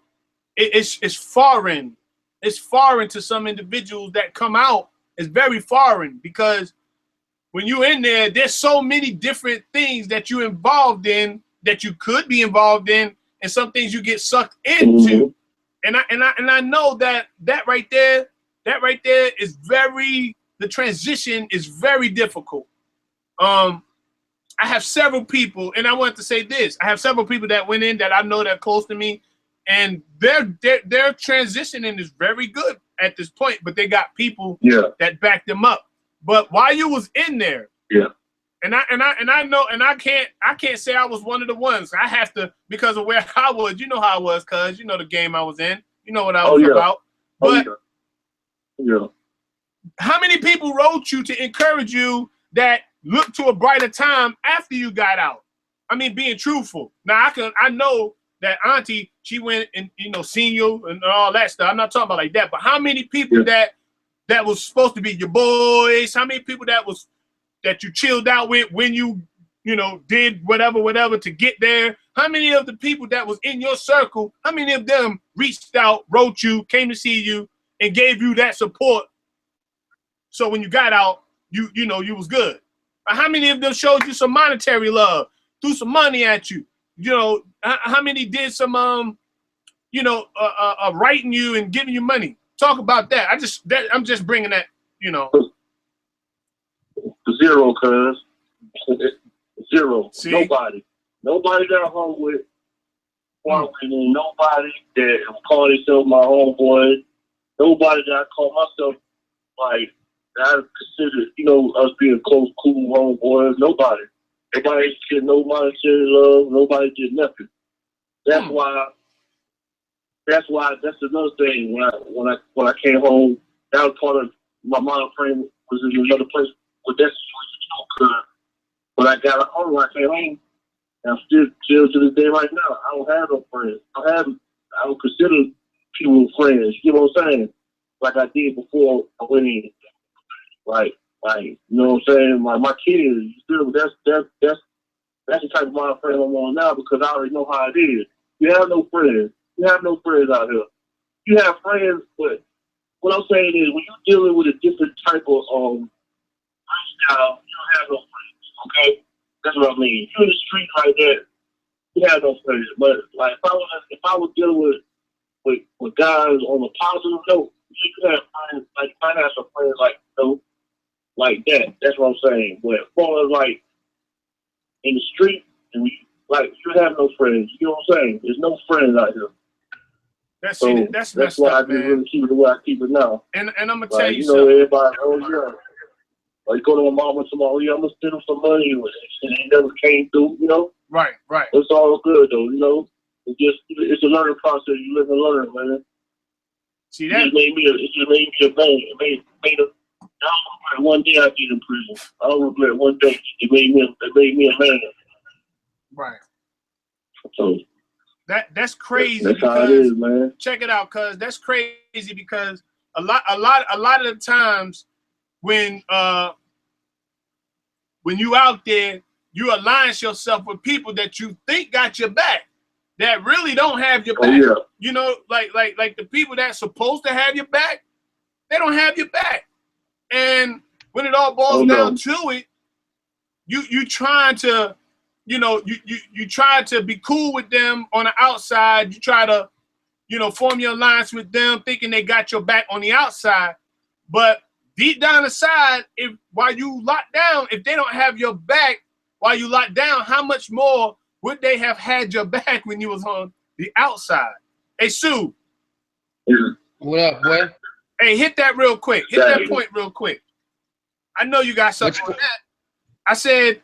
is foreign. It's foreign to some individuals that come out. It's very foreign because when you're in there, there's so many different things that you're involved in that you could be involved in, and some things you get sucked into. And I know that right there is very, the transition is very difficult. I have several people, and I want to say this. I have several people that went in that I know that are close to me, and their transitioning is very good at this point, but they got people that back them up. But while you was in there, and I know, and I can't say I was one of the ones. I have to, because of where I was. You know how I was, cuz you know the game I was in. You know what I was about. But how many people wrote you to encourage you that look to a brighter time after you got out? I mean, being truthful. Now I know that Auntie, she went and seen you and all that stuff. I'm not talking about like that, but how many people that was supposed to be your boys? How many people that you chilled out with when you did whatever to get there? How many of the people that was in your circle, how many of them reached out, wrote you, came to see you, and gave you that support? So when you got out, you was good. How many of them showed you some monetary love, threw some money at you? How many did some writing you and giving you money? Talk about that. I'm just bringing that. Zero, cuz. Zero. See? Nobody that I hung with. Nobody that called themselves my homeboy. Nobody that I call myself like that I consider, us being close, cool homeboys. Nobody. Nobody get no monetary love. Nobody get nothing. That's why. That's another thing. When I came home, that was part of my mind frame was in another place with that situation. Because when I got home, when I came home, and I'm still to this day right now, I don't have no friends. I don't consider people friends. You know what I'm saying? Like I did before I went in. Like you know what I'm saying? Like my kids, that's the type of mind frame I'm on now because I already know how it is. You have no friends. You have no friends out here. You have friends, but what I'm saying is when you're dealing with a different type of lifestyle, you don't have no friends, okay? That's what I mean. You're in the street like that, you have no friends. But like if I was dealing with guys on a positive note, you have friends, like you might have some friends like that. That's what I'm saying. But as far as like in the street, and you have no friends. You know what I'm saying? There's no friends out here. That's why I just really keep it the way I keep it now. And I'm gonna tell you something. Everybody, like go to my mom and tomorrow, I'm gonna send them some money, and it never came through. Right. It's all good though. It's a learning process. You live and learn, man. See that? It just made me a man. It made I don't regret one day I get in prison. I don't regret one day. It made me a man. Right. So that's crazy. That's how it is, man. Check it out, cuz that's crazy because a lot of the times when you out there, you align yourself with people that you think got your back that really don't have your back. Oh, yeah. Like the people that's supposed to have your back, they don't have your back. And when it all boils down to it, you trying to you try to be cool with them on the outside. You try to, form your alliance with them thinking they got your back on the outside. But deep down inside, while you locked down, if they don't have your back while you locked down, how much more would they have had your back when you was on the outside? Hey, Sue. What up, boy? Hey, hit that real quick. Hit that point real quick. I know you got something on that. I said,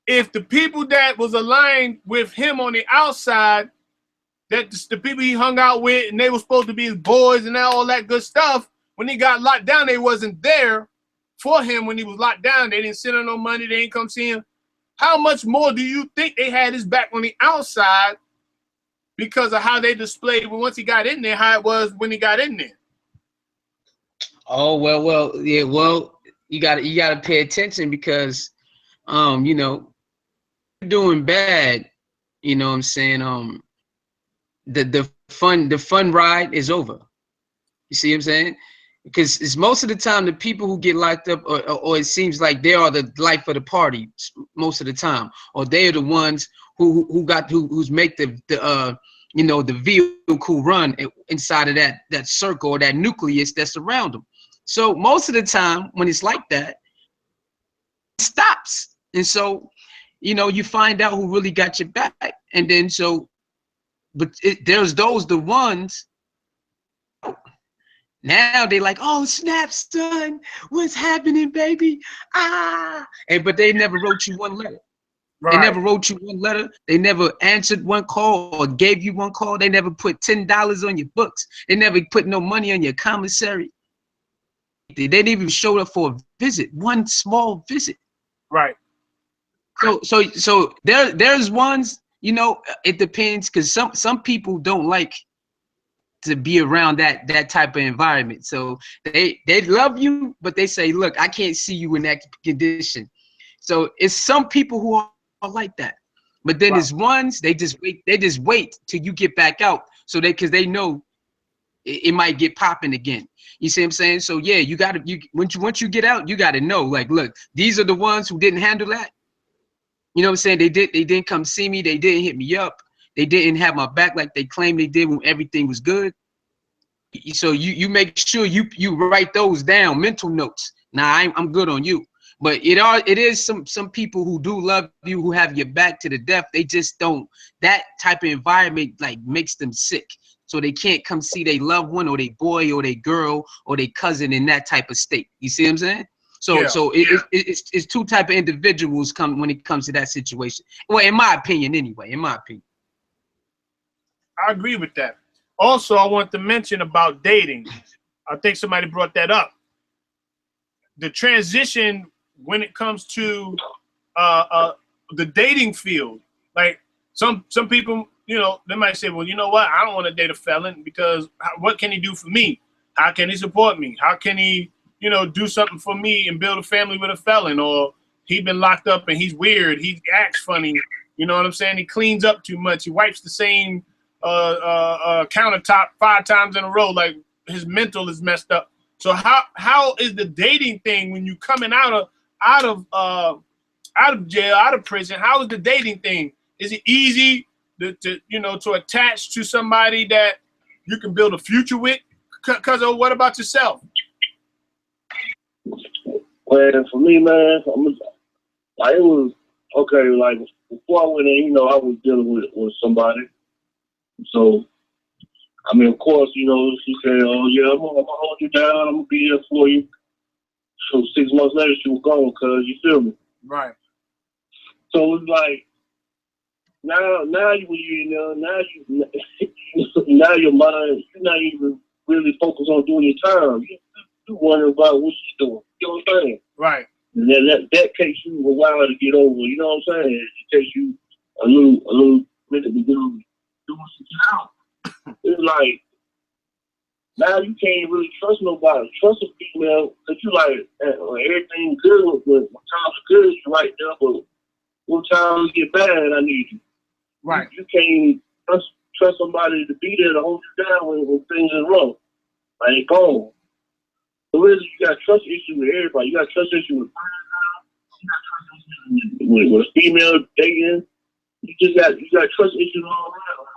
if the people that was aligned with him on the outside, that the people he hung out with and they were supposed to be his boys and all that good stuff, when he got locked down, they wasn't there for him when he was locked down. They didn't send him no money. They didn't come see him. How much more do you think they had his back on the outside because of how they displayed once he got in there, how it was when he got in there? Oh yeah, well, you gotta pay attention because you know, you're doing bad, you know what I'm saying? The fun ride is over. You see what I'm saying? Because it's most of the time the people who get locked up, or it seems like they are the life of the party most of the time, or they are the ones who's make the you know, the vehicle run inside of that circle or that nucleus that's around them. So most of the time when it's like that, it stops, and so you know you find out who really got your back, and then so but there's those the ones. Now they like, oh snap, son, what's happening, baby? Ah, and but they never wrote you one letter. They Right. never wrote you one letter. They never answered one call or gave you one call. They never put $10 on your books. They never put no money on your commissary. They didn't even show up for a visit, one small visit. Right. So there's ones, you know, it depends because some people don't like to be around that type of environment. So they love you, but they say, look, I can't see you in that condition. So it's some people who are like that. But then Right. there's ones they just wait till you get back out. So because they know it might get popping again. You see what I'm saying? So yeah, once you get out, you gotta know, like, look, these are the ones who didn't handle that. You know what I'm saying? They didn't come see me, they didn't hit me up, they didn't have my back like they claimed they did when everything was good. So you make sure you write those down, mental notes. Now I'm good on you. But it is some people who do love you, who have your back to the death. They just don't, that type of environment like makes them sick. So they can't come see their loved one or their boy or their girl or their cousin in that type of state. You see what I'm saying? So Yeah. it's two type of individuals come when it comes to that situation. Well, in my opinion, anyway. In my opinion. I agree with that. Also, I want to mention about dating. I think somebody brought that up. The transition when it comes to the dating field. Like some people, you know, they might say, well, you know what? I don't want to date a felon because what can he do for me? How can he support me? How can he, you know, do something for me and build a family with a felon? Or he been locked up and he's weird. He acts funny. You know what I'm saying? He cleans up too much. He wipes the same countertop 5 times in a row. Like his mental is messed up. So how is the dating thing when you coming out of jail, out of prison? How is the dating thing? Is it easy to attach to somebody that you can build a future with? Cause of what about yourself? Well, for me, man, like it was okay. Like before I went in, you know, I was dealing with somebody. So I mean, of course, you know, she said, "Oh yeah, I'm gonna hold you down. I'm gonna be here for you." So 6 months later, she was gone. Cause you feel me? Right. So it's like now when you're in there, now your mind, you're not even really focused on doing your time. You wondering about what she's doing. You know what I'm saying? Right. And then that takes you a while to get over. You know what I'm saying? It takes you a little minute to doing something out. It's like now you can't really trust nobody. Trust a female because you like everything good when times are good, you right there, but when times get bad, I need you. Right. You can't trust somebody to be there to hold you down when things are wrong. Like it's gone. So really, you got trust issues with everybody. You got trust issues with with female dating. You got trust issues all around.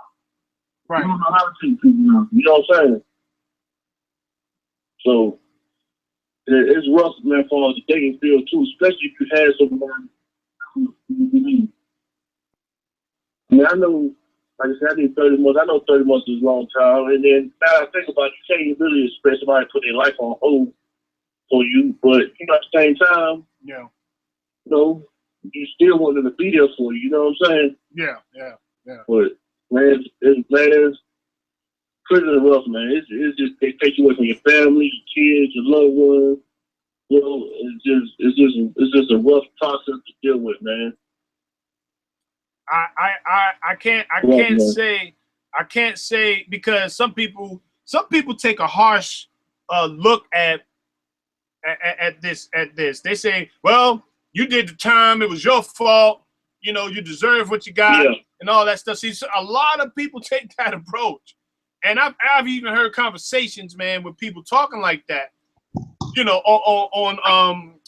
Right. You don't know how to treat people now. You know what I'm saying? So it's rough, man, for the dating field too, especially if you had somebody who you believe. I mean, I know, like I said, I did 30 months. I know 30 months is a long time. And then now I think about it, you can't really expect somebody to put their life on hold for you. But, you know, at the same time, Yeah. you know, you still want them to be there for you. You know what I'm saying? Yeah. But, man, it's prison is rough, man. It's just, they take you away from your family, your kids, your loved ones. You know, it's just a rough process to deal with, man. I can't say because some people take a harsh look at at this. They say, well, you did the time. It was your fault. You know, you deserve what you got and all that stuff. See, so a lot of people take that approach. And I've even heard conversations, man, with people talking like that, you know, on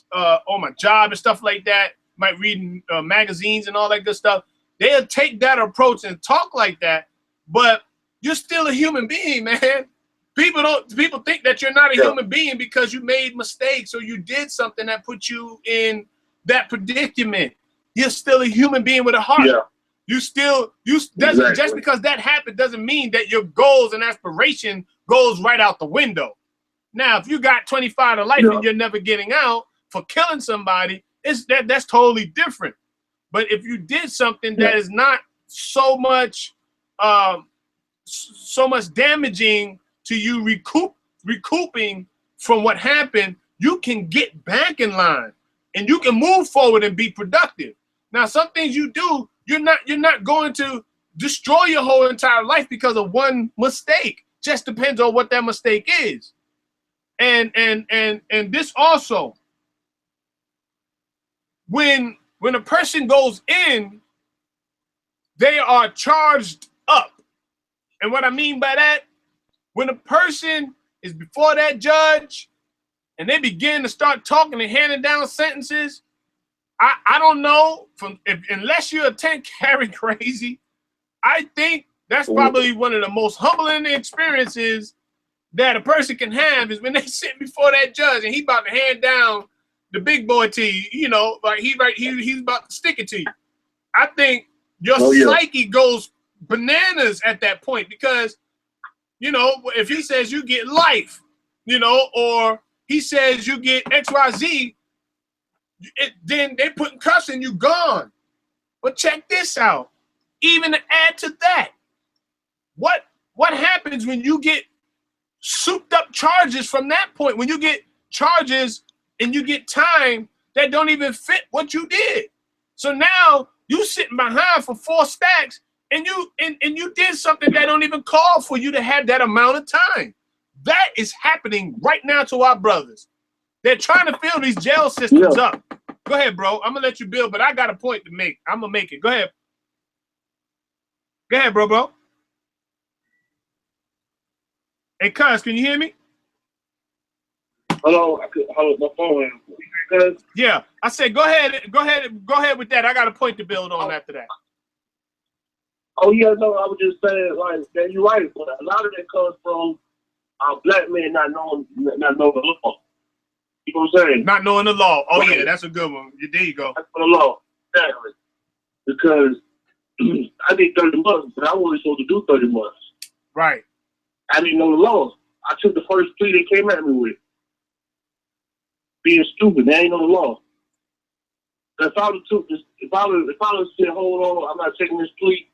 my job and stuff like that. Might read magazines and all that good stuff. They'll take that approach and talk like that, but you're still a human being, man. People think that you're not a human being because you made mistakes or you did something that put you in that predicament. You're still a human being with a heart. Yeah. Just because that happened doesn't mean that your goals and aspiration goes right out the window. Now, if you got 25 to life and you're never getting out for killing somebody, that's totally different. But if you did something that is not so much damaging to you recouping from what happened, you can get back in line and you can move forward and be productive. Now, some things you do, you're not going to destroy your whole entire life because of one mistake. Just depends on what that mistake is. And this also, when a person goes in, they are charged up. And what I mean by that, when a person is before that judge and they begin to start talking and handing down sentences, I don't know, unless you're a 10-carry crazy, I think that's probably one of the most humbling experiences that a person can have is when they sit before that judge and he about to hand down the big boy to you, you know, like he's about to stick it to you. I think your psyche goes bananas at that point because, you know, if he says you get life, you know, or he says you get XYZ, then they putting cuffs and you gone. But check this out. Even to add to that, what happens when you get souped up charges from that point? When you get charges and you get time that don't even fit what you did. So now you sitting behind for 4 stacks and you did something that don't even call for you to have that amount of time. That is happening right now to our brothers. They're trying to fill these jail systems up. Go ahead, bro. I'm gonna let you build, but I got a point to make. I'm gonna make it. Go ahead. Go ahead, bro. Hey, Cuz, can you hear me? Hello, my phone. Yeah, I said go ahead with that. I got a point to build on after that. Oh yeah, no, I was just saying like that. You're right, but a lot of that comes from black men not knowing the law. You know what I'm saying? Not knowing the law. Oh right. Yeah, that's a good one. There you go. That's for the law, exactly. Because I did 30 months, but I wasn't supposed to do 30 months. Right. I didn't know the law. I took the first plea they came at me with. Being stupid, they ain't know the law. If I would have said, hold on, I'm not taking this plea,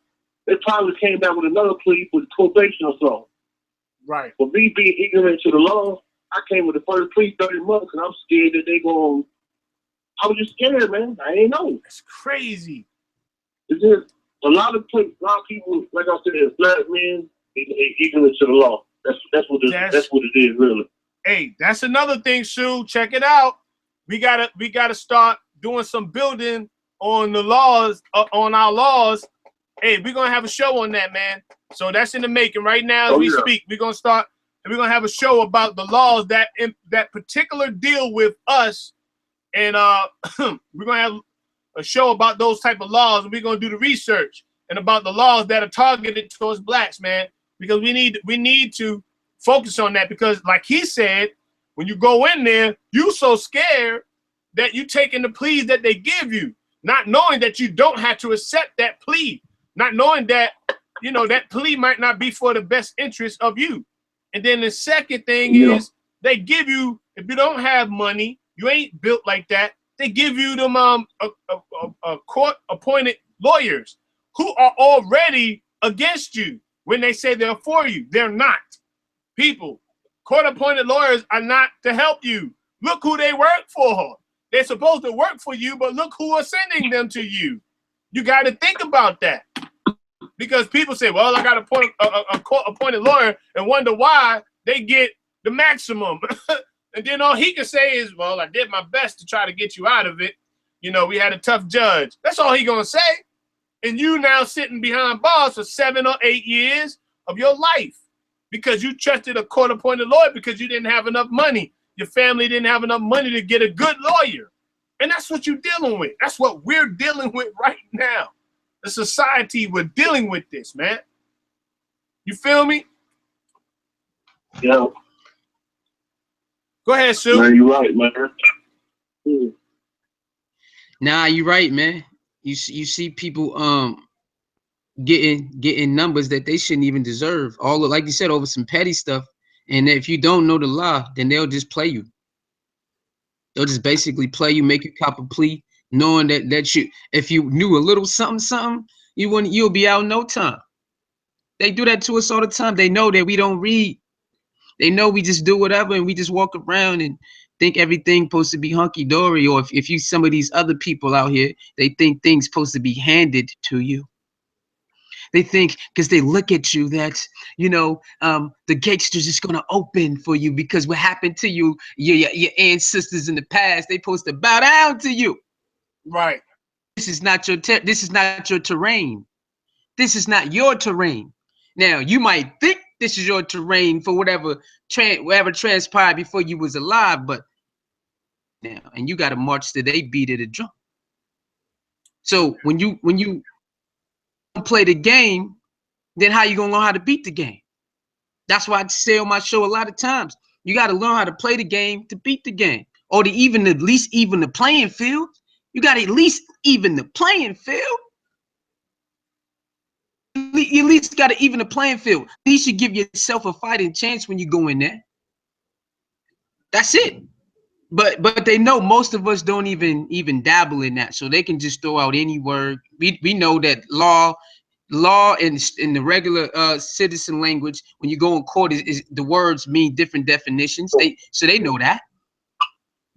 they probably came back with another plea with probation or something. Right. But me being ignorant to the law, I came with the first plea 30 months, and I'm scared that they going. I was just scared, man. I ain't know. That's crazy. It's just a lot of people, like I said, black men, they ignorant to the law. That's what it is, really. Hey, that's another thing, Sue. Check it out. We gotta start doing some building on the laws, on our laws. Hey, we're gonna have a show on that, man. So that's in the making right now as we speak. We're gonna have a show about the laws that particular deal with us, and we're gonna have a show about those type of laws, and we're gonna do the research and about the laws that are targeted towards blacks, man. Because we need to focus on that, because like he said, when you go in there, you so scared that you taking the pleas that they give you, not knowing that you don't have to accept that plea, not knowing that, you know, that plea might not be for the best interest of you. And then the second thing is they give you, if you don't have money, you ain't built like that, they give you them court-appointed lawyers who are already against you when they say they're for you. They're not. People, court-appointed lawyers are not to help you. Look who they work for. They're supposed to work for you, but look who are sending them to you. You got to think about that. Because people say, well, I got a court-appointed lawyer and wonder why they get the maximum. And then all he can say is, well, I did my best to try to get you out of it. You know, we had a tough judge. That's all he gonna say. And you now sitting behind bars for 7 or 8 years of your life because you trusted a court-appointed lawyer because you didn't have enough money. Your family didn't have enough money to get a good lawyer. And that's what you're dealing with. That's what we're dealing with right now. The society, we're dealing with this, man. You feel me? Yeah. Go ahead, Sue. Man, you're right, man. Nah, you're right, man. You see people getting numbers that they shouldn't even deserve. All like you said, over some petty stuff. And if you don't know the law, then they'll just play you. They'll just basically play you, make you cop a plea, knowing that you, if you knew a little something, you'll be out in no time. They do that to us all the time. They know that we don't read. They know we just do whatever and we just walk around and think everything supposed to be hunky-dory. Or if you some of these other people out here, they think things supposed to be handed to you. They think because they look at you that, you know, the gates are just going to open for you because what happened to you, your ancestors in the past, they supposed to bow down to you. Right. This is not your terrain. This is not your terrain. Now, you might think this is your terrain for whatever transpired before you was alive, but now, and you got to march to they beat of the drum. So when you play the game, then how you gonna learn how to beat the game? That's why I say on my show a lot of times, you got to learn how to play the game to beat the game, or to at least even the playing field. You got to at least even the playing field. You at least got to even the playing field. At least you give yourself a fighting chance when you go in there. That's it. But they know most of us don't even dabble in that, so they can just throw out any word. We know that law in the regular citizen language, when you go in court, is the words mean different definitions. They know that.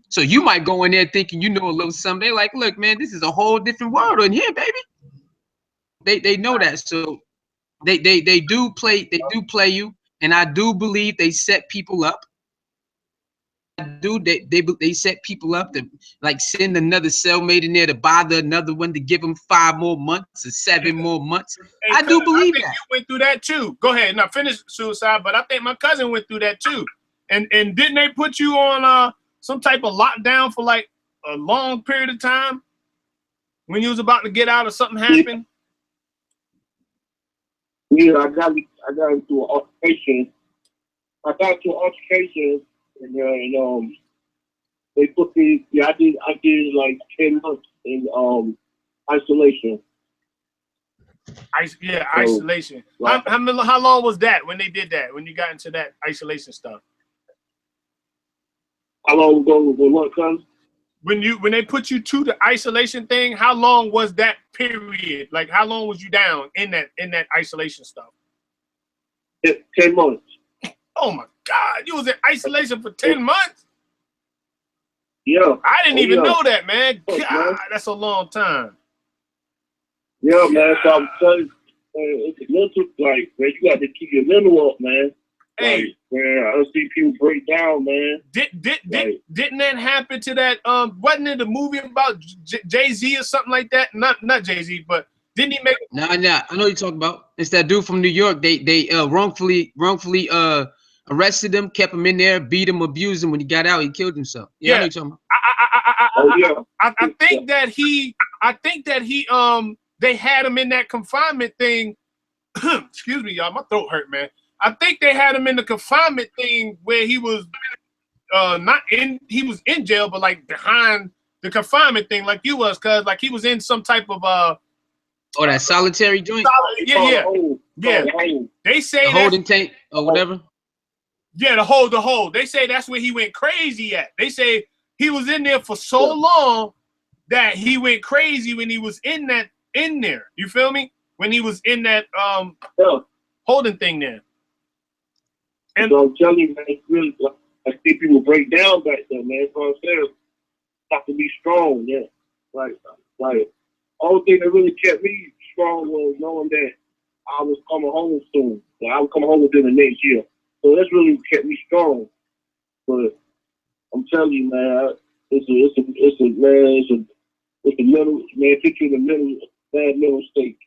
So you might go in there thinking you know a little something. They're like, look, man, this is a whole different world in here, baby. They know that. So they do play you, and I do believe they set people up. They set people up to like send another cellmate in there to bother another one to give them 5 more months or 7 more months. Hey, I do believe that. You went through that too. Go ahead. Now finish suicide, but I think my cousin went through that too. And didn't they put you on some type of lockdown for like a long period of time when you was about to get out or something happened? Yeah, I got into an altercation. And they put me. Yeah, I did like 10 months in isolation. Isolation. Right. How long was that when they did that? When you got into that isolation stuff? How long ago was what comes? When they put you to the isolation thing, how long was that period? Like how long was you down in that isolation stuff? 10 months. Oh my God, you was in isolation for 10 months? Yeah. I didn't even know that, man. God, that's a long time. Yeah, man. So I'm telling you, it's a mental, like, man, you got to keep your mental up, man. Hey, like, man, I see people break down, man. Didn't that happen to that? Wasn't it a movie about Jay-Z or something like that? Not Jay-Z, but didn't he make? Nah. I know what you're talking about. It's that dude from New York. They wrongfully arrested him, kept him in there, beat him, abused him. When he got out, he killed himself. Yeah, I know what you're talking about. I think that he they had him in that confinement thing. Excuse me, y'all. My throat hurt, man. I think they had him in the confinement thing where he was he was in jail, but like behind the confinement thing, like you was, cause like he was in some type of that solitary joint. Yeah. They say the holding tank or whatever. Yeah, the hold. They say that's where he went crazy at. They say he was in there for so long that he went crazy when he was in there. You feel me? When he was in that holding thing there. And so I'm telling you, man, it's really, I see people break down back there, man. That's what I'm saying. Have to be strong, yeah. Like, only thing that really kept me strong was knowing that I was coming home soon. Like, I was coming home within the next year. So that's really kept me strong. But I'm telling you, man, it's a mental, man, put you in a bad mental state.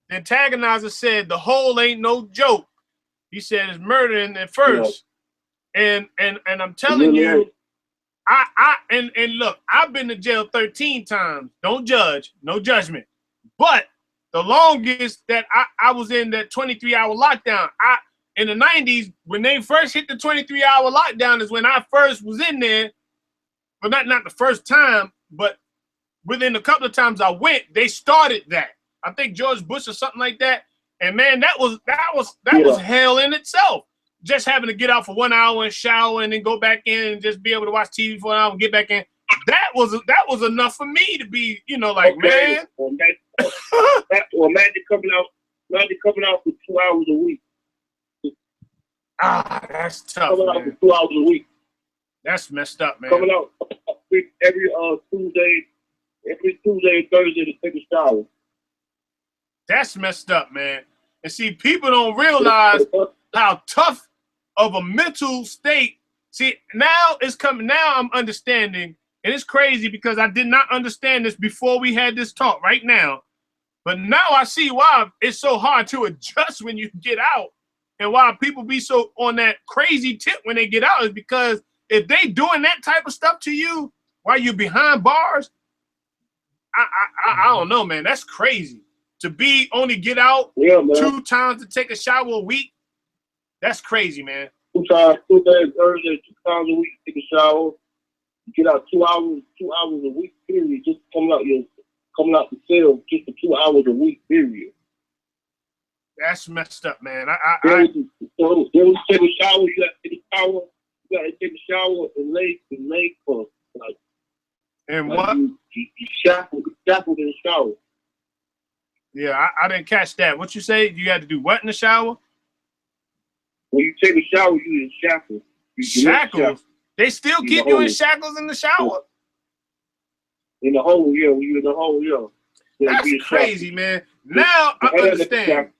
The antagonizer said the whole ain't no joke. He said it's murdering at first. Yeah. And I'm telling you, and look, I've been to jail 13 times. Don't judge, no judgment. But the longest that I was in that 23-hour lockdown, in the 90s, when they first hit the 23-hour lockdown is when I first was in there. But not the first time, but within a couple of times I went, they started that. I think George Bush or something like that. And man, that was hell in itself. Just having to get out for 1 hour and shower and then go back in and just be able to watch TV for an hour and get back in. That was enough for me to be, like, okay, man. Well, imagine coming out for 2 hours a week. That's tough. Coming out for 2 hours a week. That's messed up, man. Coming out every Tuesday and Thursday to take a shower. That's messed up, man. And see, people don't realize how tough of a mental state. See, now it's coming. Now I'm understanding, and it's crazy because I did not understand this before we had this talk right now. But now I see why it's so hard to adjust when you get out, and why people be so on that crazy tip when they get out is because if they doing that type of stuff to you while you're behind bars, I don't know, man. That's crazy. To only get out 2 times to take a shower a week, that's crazy, man. 2 times, Tuesday, Thursday, 2 times a week, take a shower. You get out 2 hours a week, period. Just coming out the cell just for 2 hours a week, period. That's messed up, man. Then when you take a shower, you got to take a shower. You got to take a shower and lay for like. And like what? You shackled in the shower. Yeah, I didn't catch that. What you say? You had to do what in the shower? When you take a shower, you in shackles. Shackles? They still keep you in shackles in the shower? In the hole, yeah. When you in the hole, yeah. That's crazy, man. Now I understand.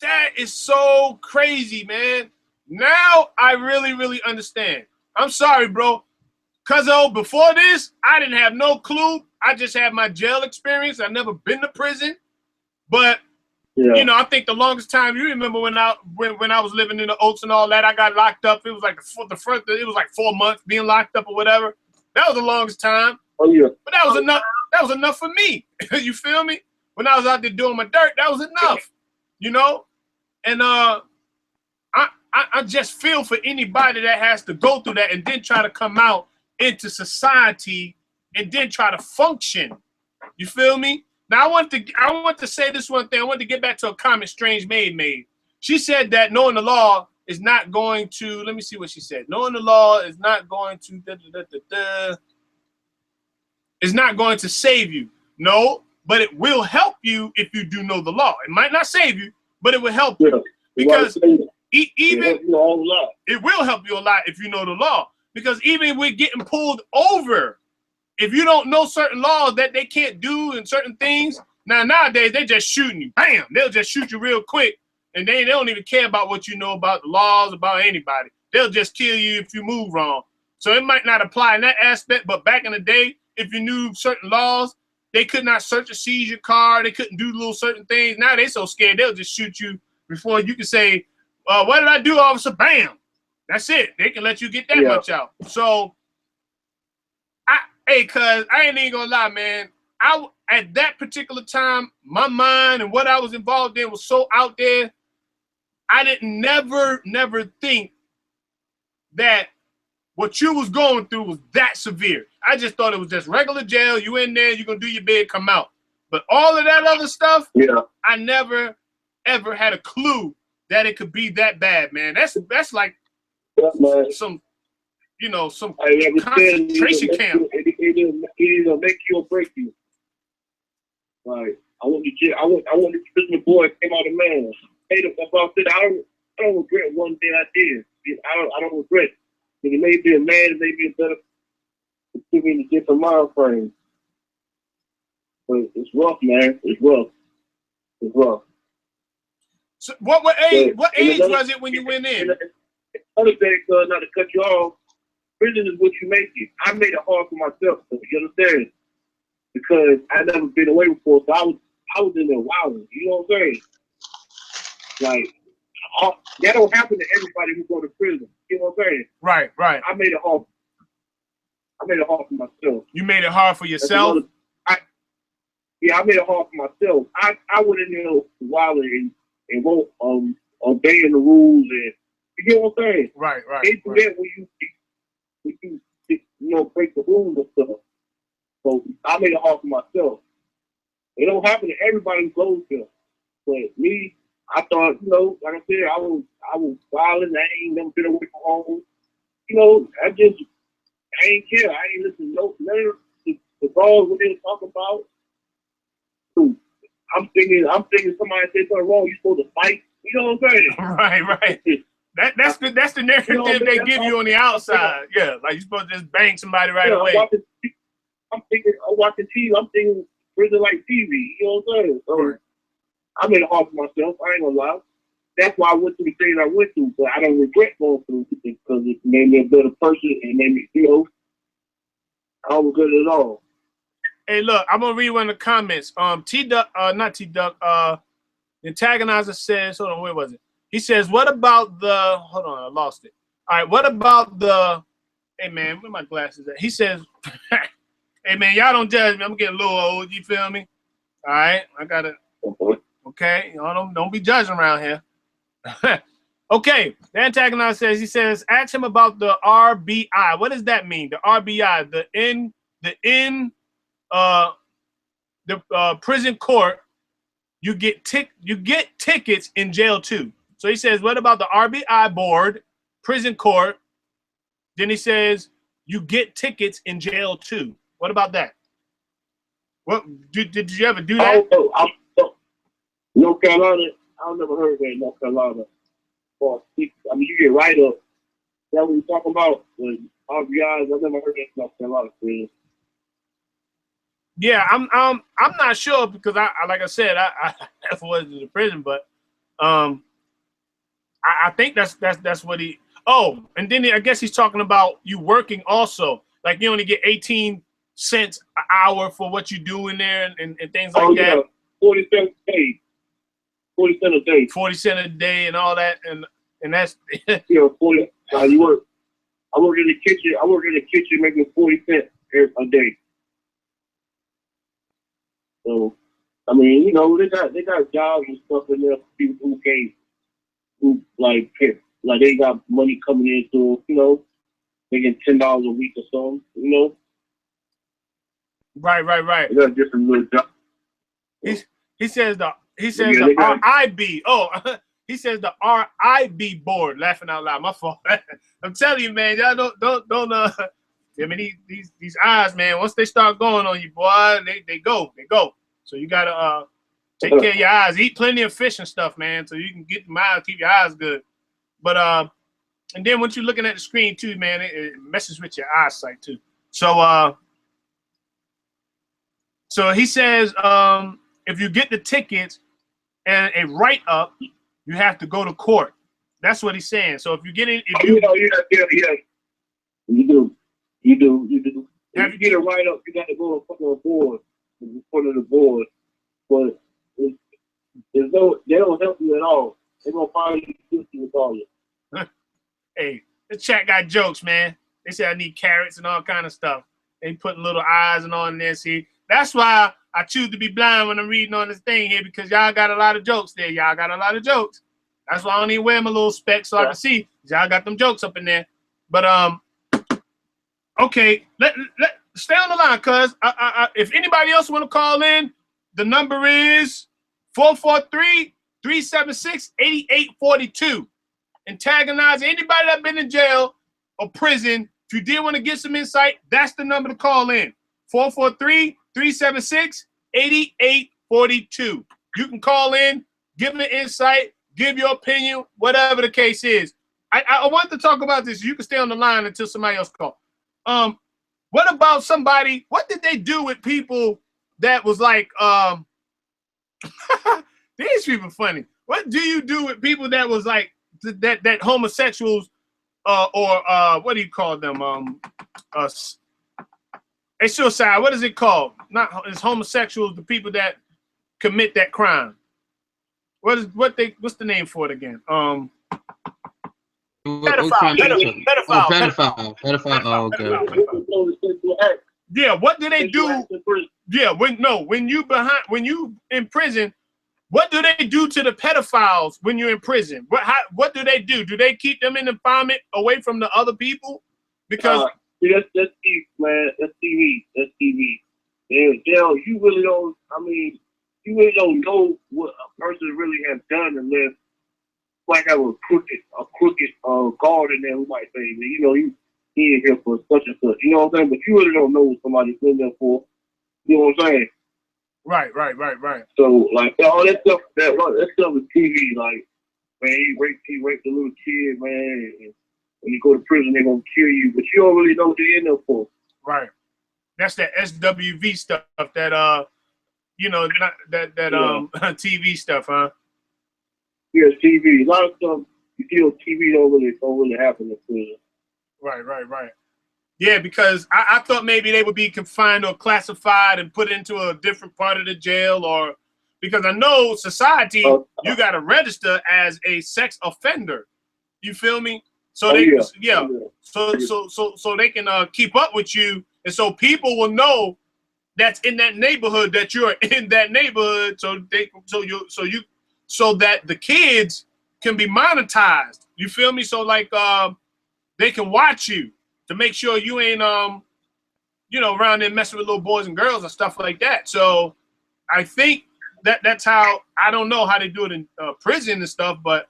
That is so crazy, man. Now I really, really understand. I'm sorry, bro. Cuzzo, before this, I didn't have no clue. I just had my jail experience. I've never been to prison. But, I think the longest time, you remember when I was living in the Oaks and all that, I got locked up. It was like it was like 4 months being locked up or whatever. That was the longest time. Oh, yeah. But that was enough. That was enough for me. You feel me? When I was out there doing my dirt, that was enough. And I just feel for anybody that has to go through that and then try to come out into society and then try to function. You feel me? Now I want to say this one thing. I want to get back to a comment Strange Maid made. She said that knowing the law is not going to, let me see what she said. Knowing the law is not going to is not going to save you. No, but it will help you if you do know the law. It might not save you, but it will help you. Because it will help you a lot if you know the law. Because even with getting pulled over, if you don't know certain laws that they can't do and certain things, nowadays they just shooting you. Bam! They'll just shoot you real quick. And they don't even care about what you know about the laws, about anybody. They'll just kill you if you move wrong. So it might not apply in that aspect, but back in the day, if you knew certain laws, they could not search or seize your car. They couldn't do little certain things. Now they're so scared, they'll just shoot you before you can say, what did I do, officer? Bam! That's it. They can let you get that much out. So, cuz I ain't even gonna lie, man. At that particular time, my mind and what I was involved in was so out there. I didn't never think that what you was going through was that severe. I just thought it was just regular jail. You in there, you're gonna do your bid, come out. But all of that other stuff, I never ever had a clue that it could be that bad, man. That's like some concentration camp. It either make you or break you. Like I went to prison. Boy came out a man. I don't regret one thing I did. I don't regret. It may be a man, it may be a better, it could be in a different mind frame. But it's rough, man. It's rough. So what age was it when you went in? other thing, not to cut you off, prison is what you make it. I made it hard for myself, so you understand? Because I never been away before, so I was in there wilding. You know what I'm saying? Like, that don't happen to everybody who go to prison. You know what I'm saying? Right, right. I made it hard. I made it hard for myself. You made it hard for yourself? I made it hard for myself. I went in there wilding and won't obeying the rules, and you know what I'm saying? Right, right. They do that when you break the rules and stuff. So I made it hard for myself. It don't happen to everybody who goes there. But me, I thought, like I said, I was violent. I ain't never been away from home. I ain't care. I ain't listen to none of the calls what they were talking about. So I'm thinking somebody said something wrong, you supposed to fight. You know what I'm saying? Right, right. That's the narrative they give you on the outside. Yeah, like you're supposed to just bang somebody right away. I'm watching TV. I'm thinking prison like TV. You know what I'm saying? So right. I made it hard for myself. I ain't gonna lie. That's why I went through the things I went through, but I don't regret going through it because it made me a better person and made me, I don't regret it at all. Hey, look, I'm gonna read one of the comments. Not T-Duck, the antagonizer says, hold on, where was it? He says, what about the, hold on, I lost it. All right, what about the, hey man, where my glasses at? He says, hey man, y'all don't judge me. I'm getting a little old, you feel me? All right, I gotta, okay, y'all don't be judging around here. Okay, the antagonizer says, he says, ask him about the RBI. What does that mean? The RBI, the prison court, you get tickets in jail too. So he says, what about the RBI board, prison court? Then he says, you get tickets in jail too. What about that? What did you ever do that? North Carolina, I've never heard that in North Carolina. I mean, you get right up. That's what we're talking about. The RBIs, I've never heard that in North Carolina. Yeah, I'm not sure because I like I said, I never was in the prison, but I think that's what he. Oh, and then I guess he's talking about you working also. Like you only get 18 cents an hour for what you do in there and things like that. 40 cents a day. 40 cents a day. 40 cents a day and all that, and that's 40. You work. I work in the kitchen. I work in the kitchen making 40 cents a day. So, I mean, they got jobs and stuff in there for people who they got money coming in, so making $10 a week or something, Right. They got different little jobs. He says the RIB. Oh, he says the RIB board. Laughing out loud. My fault. I'm telling you, man. Y'all don't. I mean, these eyes, man. Once they start going on you, boy, they go. So you gotta take care of your eyes. Eat plenty of fish and stuff, man, so you can get them eyes, keep your eyes good. But and then once you're looking at the screen too, man, it messes with your eyesight too. So so he says, if you get the tickets and a write-up, you have to go to court. That's what he's saying. So if you get it, yeah. You do. If you get a write-up, you got to go in front of the board. But they don't help you at all. They're gonna find you guilty with all you. Hey, this chat got jokes, man. They say I need carrots and all kind of stuff. They putting little eyes and all in there. See, that's why I choose to be blind when I'm reading on this thing here, because y'all got a lot of jokes there. Y'all got a lot of jokes. That's why I don't even wear my little specs so I can see. Y'all got them jokes up in there. But okay, let stay on the line, cuz if anybody else want to call in, the number is 443-376-8842. Antagonize anybody that's been in jail or prison. If you did want to get some insight, that's the number to call in. 443-376-8842. You can call in, give an insight, give your opinion, whatever the case is. I want to talk about this. You can stay on the line until somebody else calls. What about somebody? What did they do with people that was like, these people funny. What do you do with people that was like that homosexuals what do you call them? A suicide. What is it called? Not it's homosexuals. The people that commit that crime. What's the name for it again? Pedophile. Yeah. What do they do? Yeah. When you in prison, what do they do to the pedophiles when you're in prison? What do they do? Do they keep them in confinement away from the other people? Because that's TV, man. That's TV. That's TV. Dale, you really don't. I mean, you really don't know what a person really has done unless, like, have a crooked guard in there who might say, you know, he in here for such and such. You know what I'm saying? But you really don't know what somebody's in there for. You know what I'm saying? Right. So, like, all that stuff is TV. Like, man, he raped a little kid, man. And when you go to prison, they're gonna kill you, but you don't really know what they're in there for. Right. That's that SWV stuff. That not that TV stuff, huh? Yeah, TV. A lot of stuff you feel TV don't really happen in prison. Right. Yeah, because I thought maybe they would be confined or classified and put into a different part of the jail, or because I know society, you got to register as a sex offender. You feel me? So so they can keep up with you, and so people will know that's in that neighborhood that you're in that neighborhood. So that the kids can be monetized. You feel me? So like they can watch you to make sure you ain't around there messing with little boys and girls and stuff like that. So I think that's how, I don't know how they do it in prison and stuff, but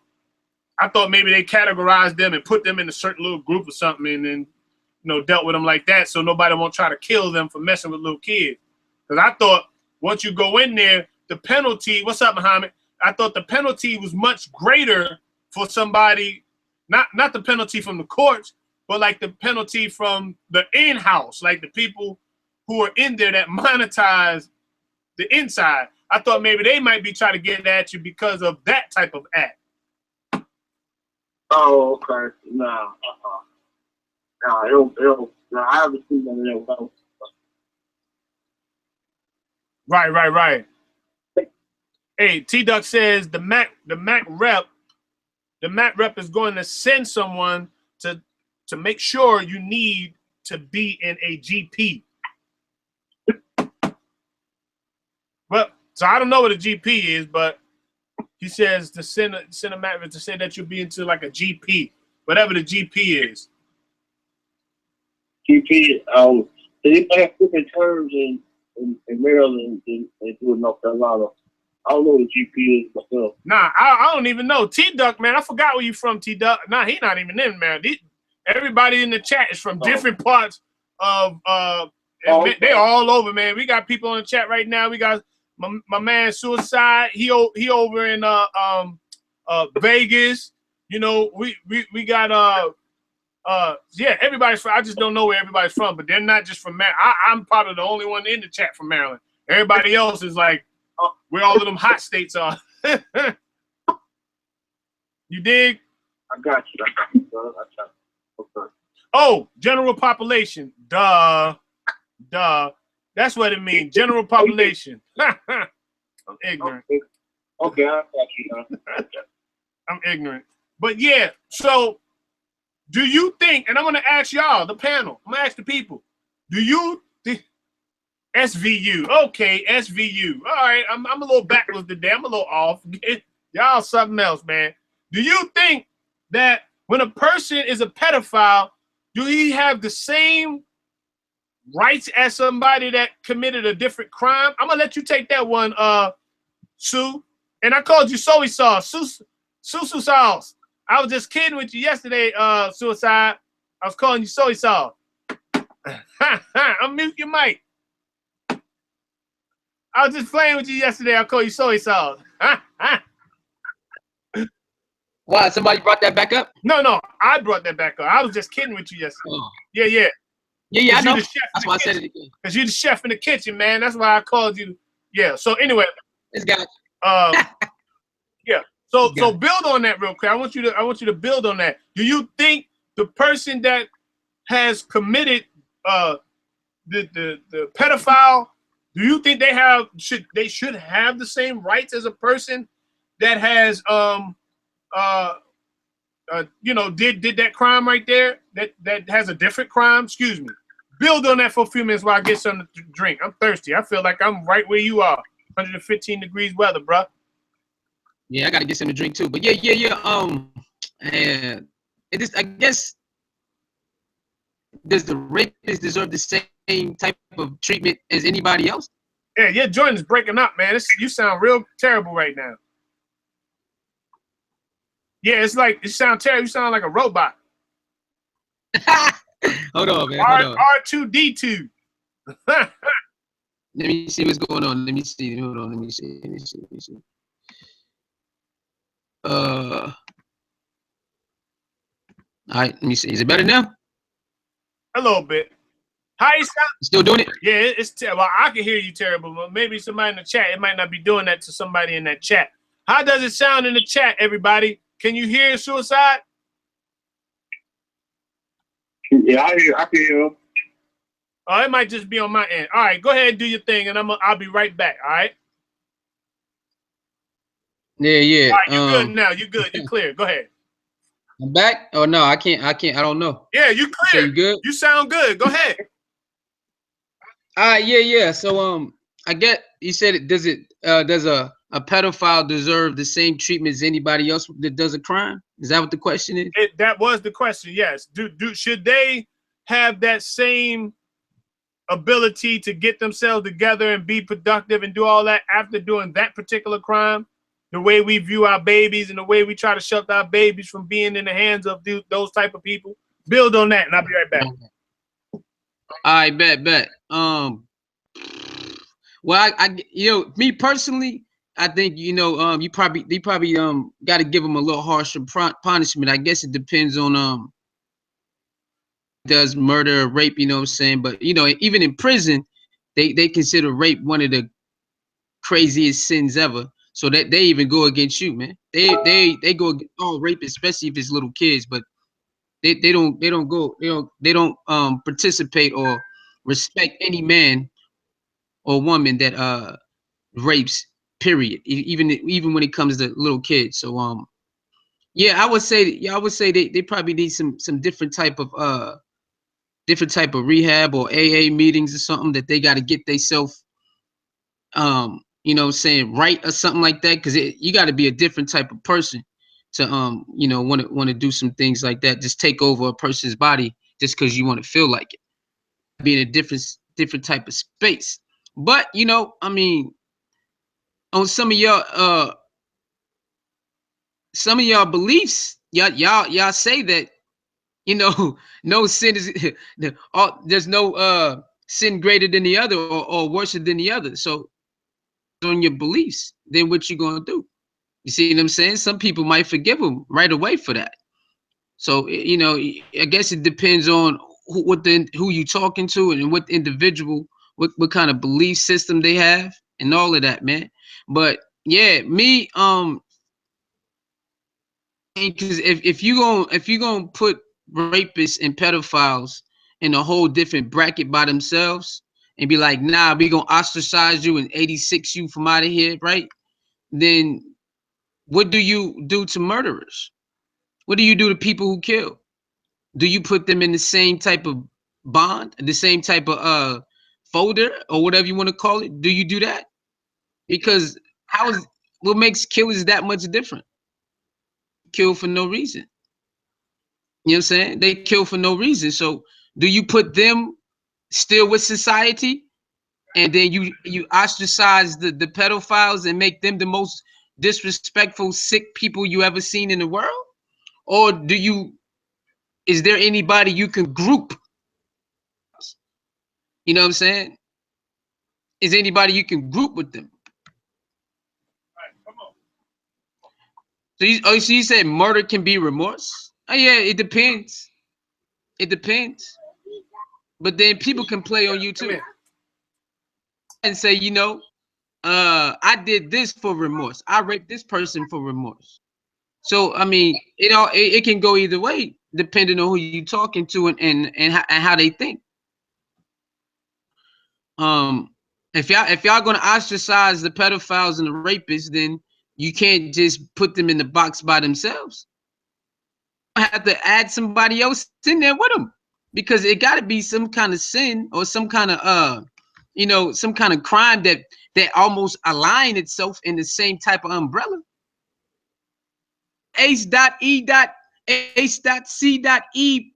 I thought maybe they categorized them and put them in a certain little group or something, and then dealt with them like that, so nobody won't try to kill them for messing with little kids. Because I thought once you go in there, the penalty. What's up, Muhammad? I thought the penalty was much greater for somebody, not the penalty from the courts, but like the penalty from the in-house, like the people who are in there that monetize the inside. I thought maybe they might be trying to get at you because of that type of act. Oh, okay. No, I haven't seen none of that. Right. Hey, T-Duck says the Mac rep is going to send someone to make sure you need to be in a GP. Well, so I don't know what a GP is, but he says to send a Mac rep to say that you'll be into like a GP, whatever the GP is. GP, they have different terms in Maryland and do in North Carolina. I don't know what GP is myself. Nah, I don't even know. T-Duck, man, I forgot where you from, T-Duck. Nah, he not even in, man. Everybody in the chat is from different parts of okay. They all over, man. We got people in the chat right now. We got my man Suicide. He over in Vegas. We got everybody's from. I just don't know where everybody's from, but they're not just from Maryland. I'm probably the only one in the chat from Maryland. Everybody else is like where all of them hot states are. You dig? I got you, brother. Okay. Oh, general population. Duh. That's what it means. General population. I'm ignorant. Okay, I got you. I'm ignorant. But yeah, so do you think, and I'm going to ask y'all, the panel, I'm going to ask the people, do you think SVU? Okay, SVU. All right, I'm a little backwards today. I'm a little off. Y'all something else, man. Do you think that when a person is a pedophile, do he have the same rights as somebody that committed a different crime? I'm going to let you take that one, Sue. And I called you soy sauce. Sue sauce. I was just kidding with you yesterday, Suicide. I was calling you soy sauce. Unmute your mic. I was just playing with you yesterday. I called you soy sauce. Why? Somebody brought that back up? No, I brought that back up. I was just kidding with you yesterday. Oh. Yeah. Yeah, I know. That's why I said it again. Because you're the chef in the kitchen, man. That's why I called you. Yeah. So anyway, this guy. Yeah. So build on that real quick. I want you to build on that. Do you think the person that has committed the pedophile, do you think they should have the same rights as a person that has did that crime right there, that has a different crime? Excuse me. Build on that for a few minutes while I get something to drink. I'm thirsty. I feel like I'm right where you are. 115 degrees weather, bro. Yeah, I gotta get something to drink too. But yeah. And it is, I guess, does the rapist deserve the same type of treatment as anybody else? Yeah, your joint is breaking up, man. You sound real terrible right now. Yeah, it's like, you sound terrible. You sound like a robot. Hold on, man. Hold on. R2D2. Let me see what's going on. Let me see. Hold on. Let me see. All right. Let me see. Is it better now? A little bit. How you sound? Still doing it? Yeah, it's terrible. I can hear you terrible, but maybe somebody in the chat, it might not be doing that to somebody in that chat. How does it sound in the chat, everybody? Can you hear Suicide? Yeah, I can hear him. Oh, it might just be on my end. All right, go ahead and do your thing, and I'll be right back. All right. Yeah. All right, you're good now. You're good. You're clear. Go ahead. I'm back. Oh no, I can't. I don't know. Yeah, you clear. You good? You sound good. Go ahead. All right. Yeah. So I get you said does a pedophile deserve the same treatment as anybody else that does a crime? Is that what the question is? That was the question. Yes. Should they have that same ability to get themselves together and be productive and do all that after doing that particular crime? The way we view our babies and the way we try to shelter our babies from being in the hands of those type of people. Build on that, and I'll be right back. All right, bet. Well, me personally, I think they probably got to give them a little harsher punishment. I guess it depends on does murder or rape, you know what I'm saying? But even in prison, they consider rape one of the craziest sins ever. So that they even go against you, man. They go against all rape, especially if it's little kids, but they don't participate or respect any man or woman that rapes, period. Even when it comes to little kids. So I would say they probably need some different type of rehab or AA meetings or something that they got to get themselves right or something like that, because you got to be a different type of person to want to do some things like that, just take over a person's body just because you want to feel like it, be in a different type of space. But I mean, on some of y'all beliefs, y'all say that no sin is there's no sin greater than the other or worse than the other. So on your beliefs, then what you gonna do? You see what I'm saying? Some people might forgive them right away for that. So I guess it depends on who you talking to and what individual, what kind of belief system they have and all of that, man. But yeah, me because if you gonna put rapists and pedophiles in a whole different bracket by themselves and be like, nah, we gonna ostracize you and 86 you from out of here, right? Then what do you do to murderers? What do you do to people who kill? Do you put them in the same type of bond, the same type of folder or whatever you want to call it? Do you do that? Because what makes killers that much different? Kill for no reason. You know what I'm saying? They kill for no reason. So do you put them still with society and then you ostracize the pedophiles and make them the most disrespectful, sick people you ever seen in the world? Or is there anybody you can group? You know what I'm saying? Is anybody you can group with them? All right, come on. So you said murder can be remorse? Oh yeah, it depends. It depends. But then people can play on you too and say, I did this for remorse. I raped this person for remorse. So I mean, it can go either way depending on who you talking to and how they think. If y'all gonna ostracize the pedophiles and the rapists, then you can't just put them in the box by themselves. You have to add somebody else in there with them, because it got to be some kind of sin or some kind of some kind of crime that almost align itself in the same type of umbrella. Ace.E.C.E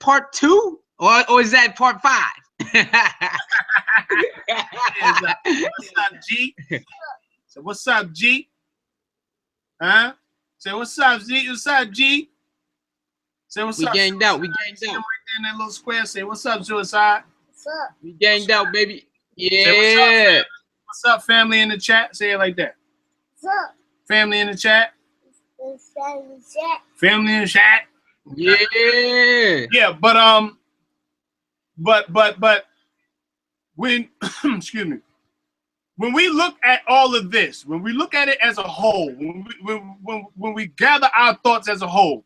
part 2, or is that part 5? What's up, G? So what's up, G? Huh? Say what's up, G? What's up, G? Say what's we up. Ganged out. We ganged Right out. there in that little square. Say what's up, Suicide? What's up? We ganged out, baby. Yeah. Say what's up, family in the chat? Say it like that. What's up? Family in the chat. What's up? What's up? Family in the chat. Yeah. Yeah, but when excuse me, when we look at all of this, when we look at it as a whole, when we gather our thoughts as a whole,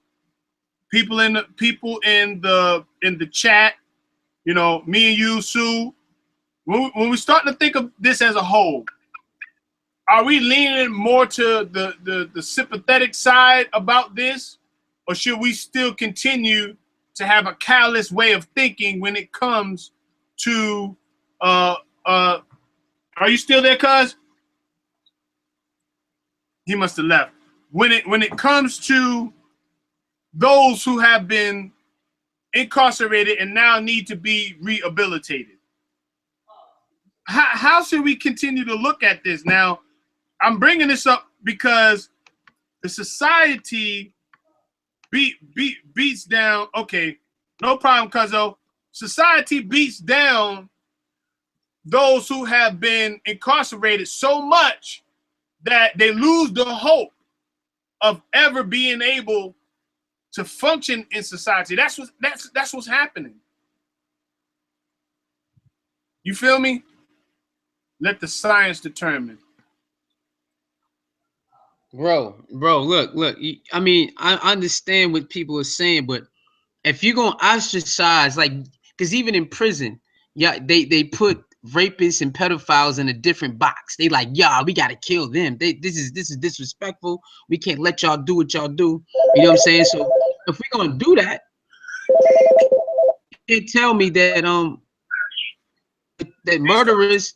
people in the chat, you know, me and you, Sue, when we start to think of this as a whole, are we leaning more to the sympathetic side about this, or should we still continue to have a callous way of thinking when it comes to are you still there, cuz? He must have left. When it comes to those who have been incarcerated and now need to be rehabilitated, how should we continue to look at this? Now, I'm bringing this up because the society beats down. Okay, no problem, cuzzo. Society beats down those who have been incarcerated so much that they lose the hope of ever being able to function in society. That's what's happening. You feel me? Let the science determine. Bro, look. I mean, I understand what people are saying, but if you're gonna ostracize, like, because even in prison, yeah, they put rapists and pedophiles in a different box. They like, yeah, we gotta kill them. This is disrespectful. We can't let y'all do what y'all do. You know what I'm saying? So if we're gonna do that, you can't tell me that that murderers,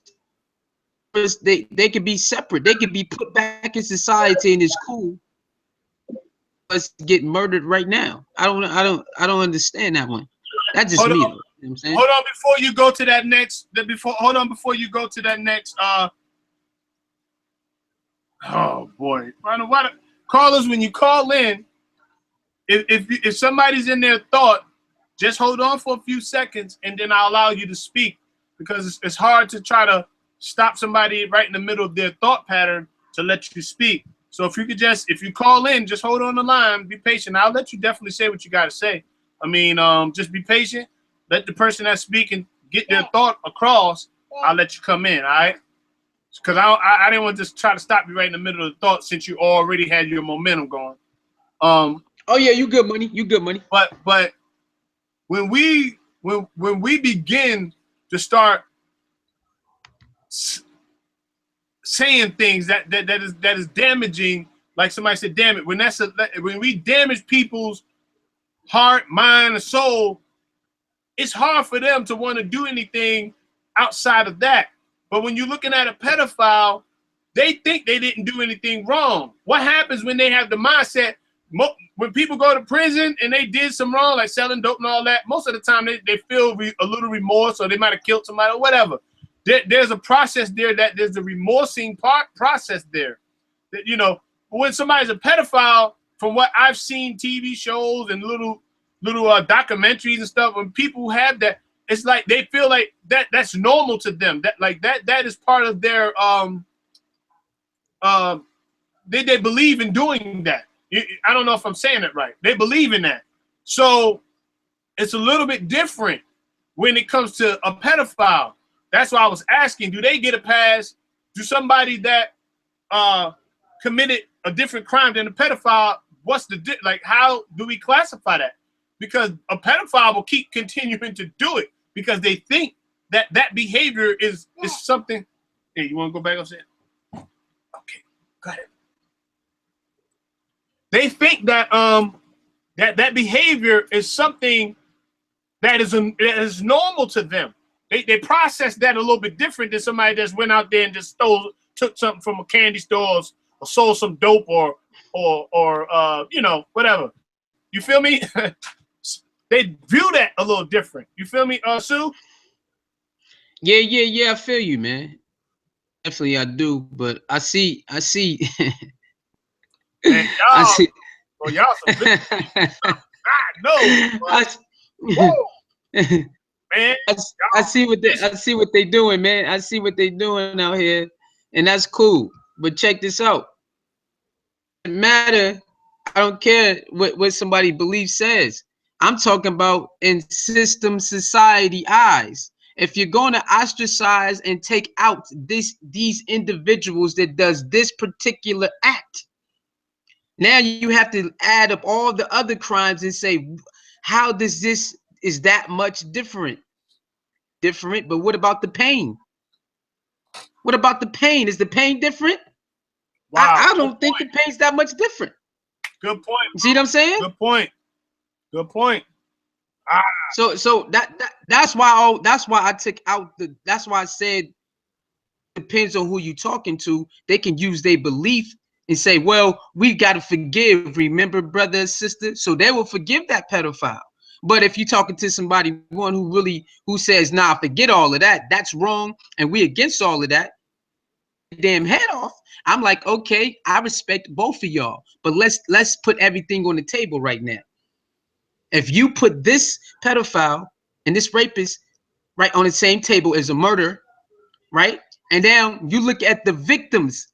they could be separate. They could be put back in society and it's cool. Us get murdered right now. I don't understand that one. That's just me. You know what I'm saying? Hold on before you go to that next. Before you go to that next. Oh boy, callers, when you call in, if somebody's in their thought, just hold on for a few seconds and then I'll allow you to speak, because it's hard to try to stop somebody right in the middle of their thought pattern to let you speak. So if you call in, just hold on the line, be patient. I'll let you definitely say what you got to say. I mean, just be patient. Let the person that's speaking get their thought across. I'll let you come in, all right? Because I didn't want to just try to stop you right in the middle of the thought since you already had your momentum going. Oh yeah, you good money. You good money. But when we begin to start saying things that is damaging, like somebody said, damn it, when we damage people's heart, mind, and soul, it's hard for them to want to do anything outside of that. But when you're looking at a pedophile, they think they didn't do anything wrong. What happens when they have the mindset? When people go to prison and they did some wrong, like selling dope and all that, most of the time they feel a little remorse, or they might have killed somebody or whatever. There's a process there, that there's a remorsing process there. That, you know, when somebody's a pedophile, from what I've seen TV shows and little documentaries and stuff, when people have that, it's like they feel like that's normal to them. That is part of their they believe in doing that. I don't know if I'm saying it right. They believe in that. So it's a little bit different when it comes to a pedophile. That's why I was asking, do they get a pass? Do somebody that committed a different crime than a pedophile, what's the like? How do we classify that? Because a pedophile will keep continuing to do it because they think that that behavior is something. Hey, you want to go back upstairs? Okay, go ahead. They think that that behavior is something that is normal to them. They process that a little bit different than somebody just went out there and just took something from a candy store or sold some dope or you know, whatever. You feel me? They view that a little different. You feel me, Sue? Yeah. I feel you, man. Definitely, I do. But I see. Man, I see. well, y'all some good God knows, woo, man. I see what they doing, man. I see what they doing out here, and that's cool. But check this out. It doesn't matter. I don't care what somebody believes says. I'm talking about in system society eyes. If you're going to ostracize and take out these individuals that does this particular act, now you have to add up all the other crimes and say, how does this is that much different? But what about the pain? What about the pain? Is the pain different? Wow. I don't think the pain's that much different. Good point. See what I'm saying? Good point. Good point. So that's why I took out that's why I said depends on who you talking to. They can use their belief and say, well, we got to forgive, remember, brother and sister. So they will forgive that pedophile. But if you're talking to somebody, one who says, nah, forget all of that, that's wrong, and we against all of that, damn head off. I'm like, okay, I respect both of y'all, but let's put everything on the table right now. If you put this pedophile and this rapist right on the same table as a murder, right? And now you look at the victims,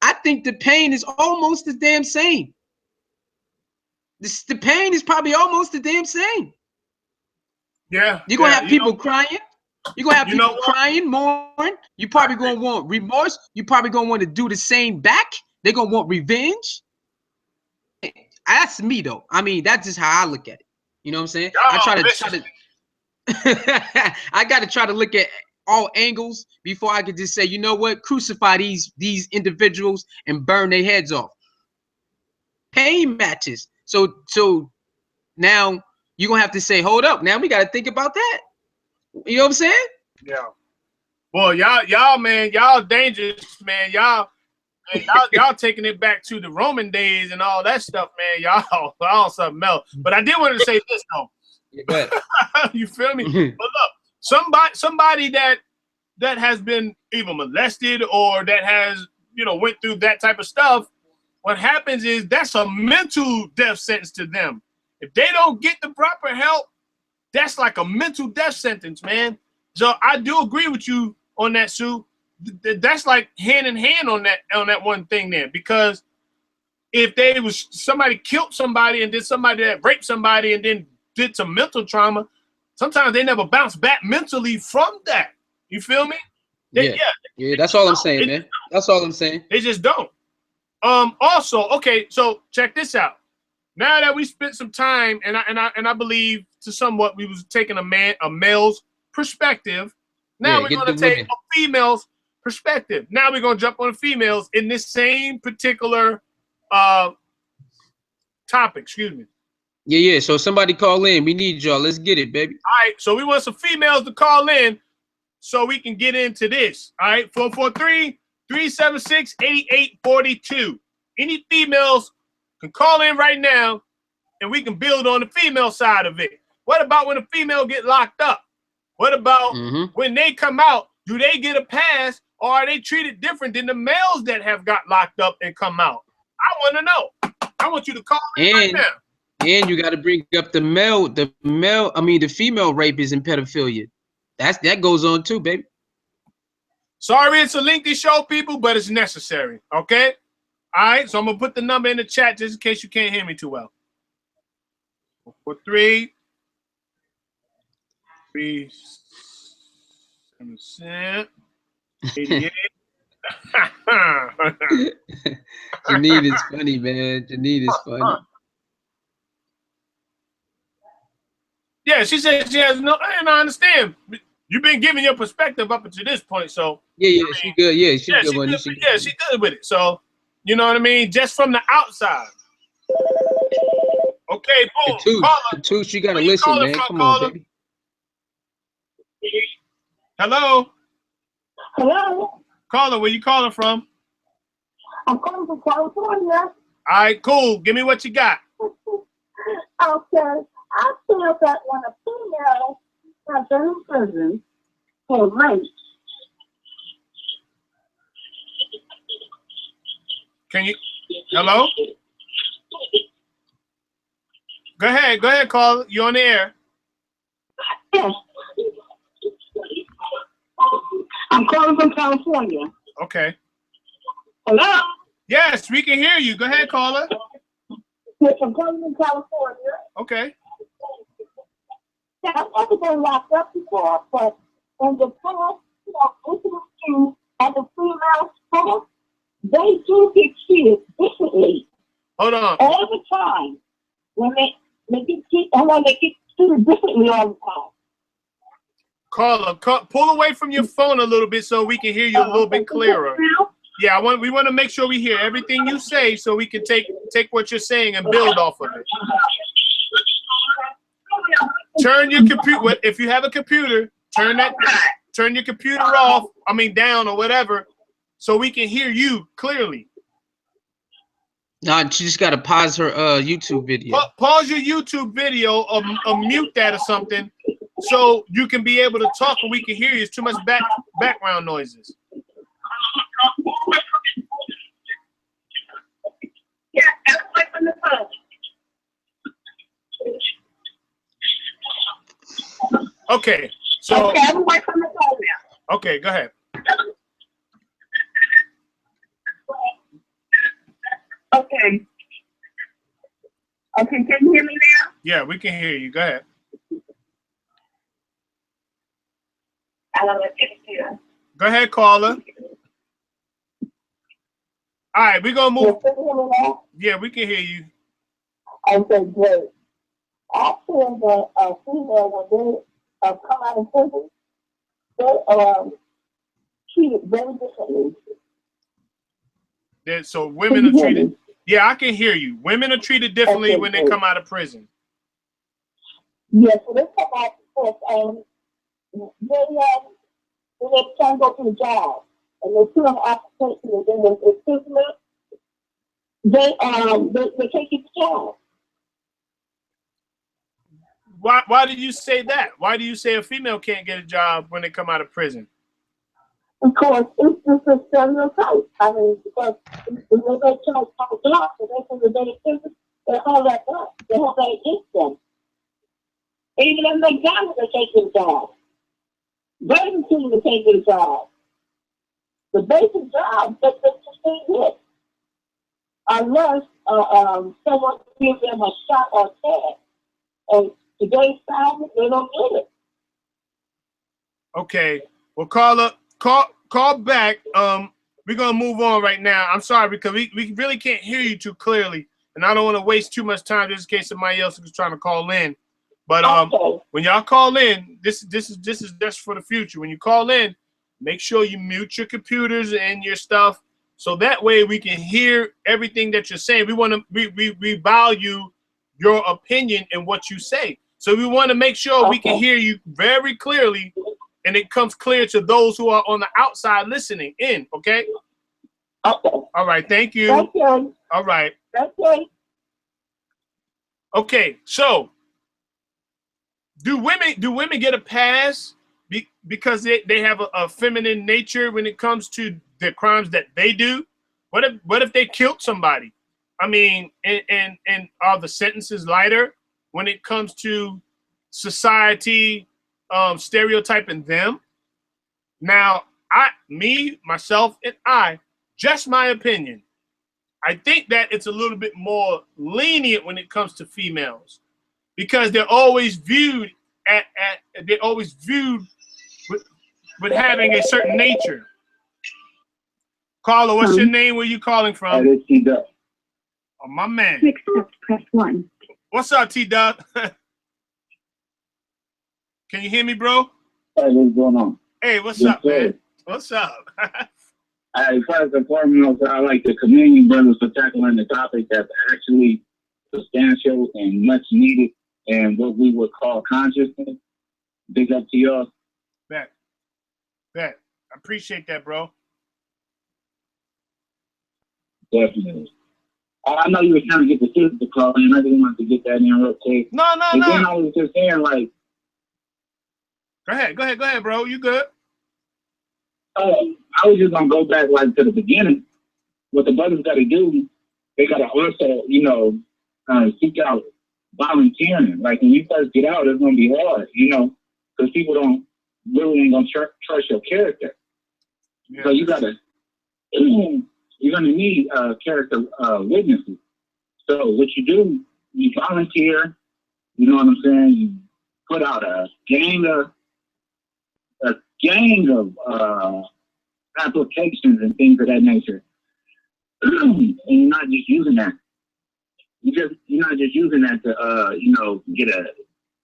I think the pain is almost the damn same. The pain is probably almost the damn same. Yeah. You're gonna have people crying. You're gonna have people crying, mourn. You probably gonna want remorse. You probably gonna want to do the same back. They're gonna want revenge. That's me though. I mean, that's just how I look at it. You know what I'm saying? I try to I gotta try to look at all angles before I could just say, you know what, crucify these individuals and burn their heads off. Pain matches. So now you're gonna have to say, hold up, now we gotta think about that. You know what I'm saying? Yeah. Well, y'all, man, y'all dangerous, man. Y'all taking it back to the Roman days and all that stuff, man. Y'all all something else. But I did want to say this though. You feel me? But look, somebody that has been either molested or that has, you know, went through that type of stuff, what happens is that's a mental death sentence to them. If they don't get the proper help, that's like a mental death sentence, man. So I do agree with you on that, Sue. That's like hand in hand on that one thing there. Because if they was somebody killed somebody and then somebody that raped somebody and then did some mental trauma, sometimes they never bounce back mentally from that. You feel me? Yeah, that's all I'm saying, man. That's all I'm saying. They just don't. Also, okay, so check this out. Now that we spent some time, and I believe to somewhat we was taking a male's perspective. Now we're gonna take a female's perspective. Now we're gonna jump on the females in this same particular topic. Excuse me. Yeah. So somebody call in. We need y'all. Let's get it, baby. All right. So we want some females to call in so we can get into this. All right. 443-376-8842. Any females can call in right now and we can build on the female side of it. What about when a female get locked up? What about when they come out? Do they get a pass or are they treated different than the males that have got locked up and come out? I want to know. I want you to call in right now. And you got to bring up the female rapists and pedophilia. That goes on too, baby. Sorry, it's a lengthy show, people, but it's necessary. Okay. All right. So I'm gonna put the number in the chat just in case you can't hear me too well. 443-377-88. Janine is funny, man. Janine is funny. Yeah, she said she has no, and I understand. You've been giving your perspective up until this point, so Yeah, she good. Yeah, she yeah, good one. she good with it. So you know what I mean? Just from the outside. Okay, boom. Katouche, you gotta Where you listen, calling man. from, Come on, caller? baby. Hello, Hello, caller. Where you calling from? I'm calling from California. All right, cool. Give me what you got. Okay, I feel that when a female has been in prison for rape, Can you? Hello. Go ahead, caller. You on the air? yes, I'm calling from California. Okay. Hello, Yes, we can hear you. Go ahead, caller. yes, I'm calling from California. Okay. Yeah, I've never been locked up before, but in the past, listening to other females talk, they do get treated differently Hold on. all the time. When they get treated differently all the time. Caller, pull away from your phone a little bit so we can hear you a little bit clearer. Yeah, we want to make sure we hear everything you say so we can take what you're saying and build off of it. Turn your computer. If you have a computer, turn your computer off. I mean down or whatever, so we can hear you clearly. Nah, she just gotta pause her YouTube video. Pause your YouTube video or mute that or something, so you can be able to talk and we can hear you. It's too much background noises. Yeah, away from the phone. Okay, so Okay, I'm away from the phone now. okay, go ahead. Okay. Okay, can you hear me now? Yeah, we can hear you. Go ahead. I don't know if it's here. Go ahead, caller. All right, we're gonna move. Can you hear me now? Yeah, we can hear you. Okay, great. I feel that a female, when they come out of prison, they are treated very differently. So women are treated. Yeah, I can hear you. Women are treated differently when they come out of prison. Yes, so they come out because they can't go to the job, and they put on application, and then they imprisonment. They take you to job. Why did you say that? Why do you say a female can't get a job when they come out of prison? Because it's just a stereotype. I mean, because when they try to talk blocks, and they say that they prison, they hold that up. They hold that against them. Even if McDonald's, they take their job. Burger King, they take their job. The basic job that they just get. Unless someone gives them a shot or tag. And today's time, they don't get it. Okay. Well, call back. We're gonna move on right now. I'm sorry because we really can't hear you too clearly, and I don't want to waste too much time just in case somebody else is trying to call in. But Okay. when y'all call in, this is just for the future. When you call in, make sure you mute your computers and your stuff, so that way we can hear everything that you're saying. We value your opinion and what you say, so we want to make sure we can hear you very clearly, and it comes clear to those who are on the outside listening in. Okay. Okay. All right. Thank you. Thank you. All right. Okay. Okay. So, do women get a pass because they have a feminine nature when it comes to the crimes that they do? What if they killed somebody? I mean, and are the sentences lighter when it comes to society stereotyping them? Now, myself, and I, just my opinion, I think that it's a little bit more lenient when it comes to females, because they're always viewed with having a certain nature. Caller, what's your name? Where you calling from? It's T-Duck. Oh, my man. To accept, press 1. What's up, T-Duck? Can you hear me, bro? Hey, what's going on? Hey, what's Yes, up, man? sir. What's up? First and foremost, I'd like to commend you brothers for tackling the topic that's actually substantial and much needed and what we would call consciousness. Big up to y'all. Bet. I appreciate that, bro. Definitely. I know you were trying to get the sister call in. I didn't want to get that in real quick. No. And then I was just saying, like, Go ahead, bro. You good? I was just gonna go back like to the beginning. What the brothers got to do, they got to also, seek out volunteering. Like when you first get out, it's gonna be hard, because people ain't gonna trust your character. Yeah. So you're gonna need character witnesses. So what you do, you volunteer. You know what I'm saying? You put out a gang of applications and things of that nature. And you're not just using that. You're not just using that to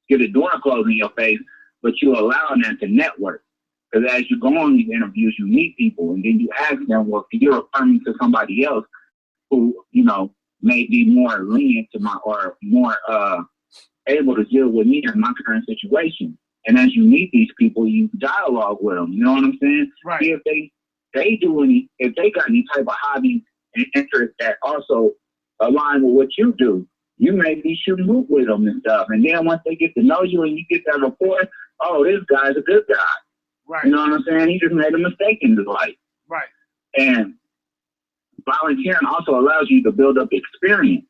get a door closed in your face, but you're allowing that to network. Because as you go on these interviews, you meet people, and then you ask them, well, you're referring to somebody else who, may be more lenient to or more able to deal with me in my current situation. And as you meet these people, you dialogue with them. You know what I'm saying? Right. See if they if they got any type of hobby and interest that also align with what you do. You may be shooting hoop with them and stuff. And then once they get to know you and you get that rapport, oh, this guy's a good guy. Right. You know what I'm saying? He just made a mistake in his life. Right. And volunteering also allows you to build up experience.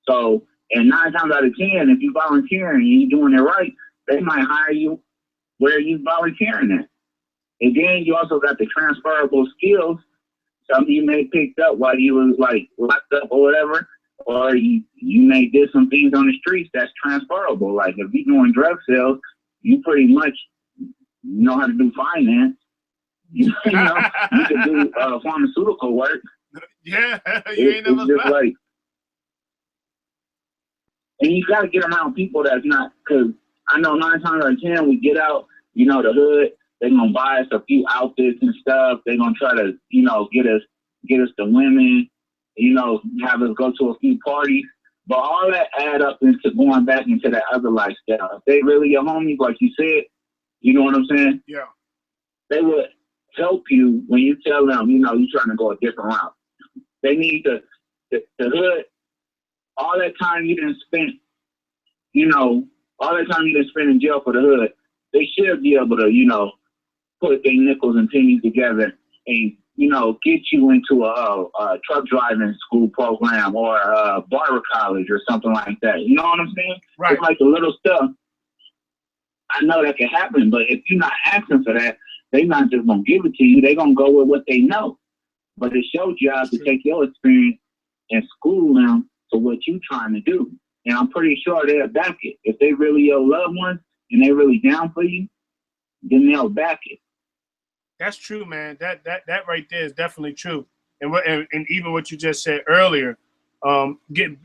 So, and 9 times out of 10, if you're volunteering and you're doing it right, they might hire you where you're volunteering at. And then you also got the transferable skills. Something you may picked up while you was like locked up or whatever, or you may did some things on the streets that's transferable. Like if you're doing drug sales, you pretty much know how to do finance. You can do pharmaceutical work. Yeah, you ain't never just like, and you got to get around people that's not, because I know 9 times out of 10 we get out, the hood, they're gonna buy us a few outfits and stuff. They're gonna try to, get us the women, have us go to a few parties. But all that add up into going back into that other lifestyle. If they really your homies, like you said, you know what I'm saying? Yeah. They would help you when you tell them, you're trying to go a different route. They need the hood, all that time you didn't spend, all that time you didn't spend in jail for the hood, they should be able to, put their nickels and pennies together and, get you into a truck driving school program or a barber college or something like that. You know what I'm saying? Right. It's like the little stuff. I know that can happen, but if you're not asking for that, they're not just going to give it to you. They're going to go with what they know. But it's your job to take your experience and school them to what you're trying to do. And I'm pretty sure they'll back it. If they really your loved ones and they really down for you, then they'll back it. That's true, man. That right there is definitely true. And even what you just said earlier,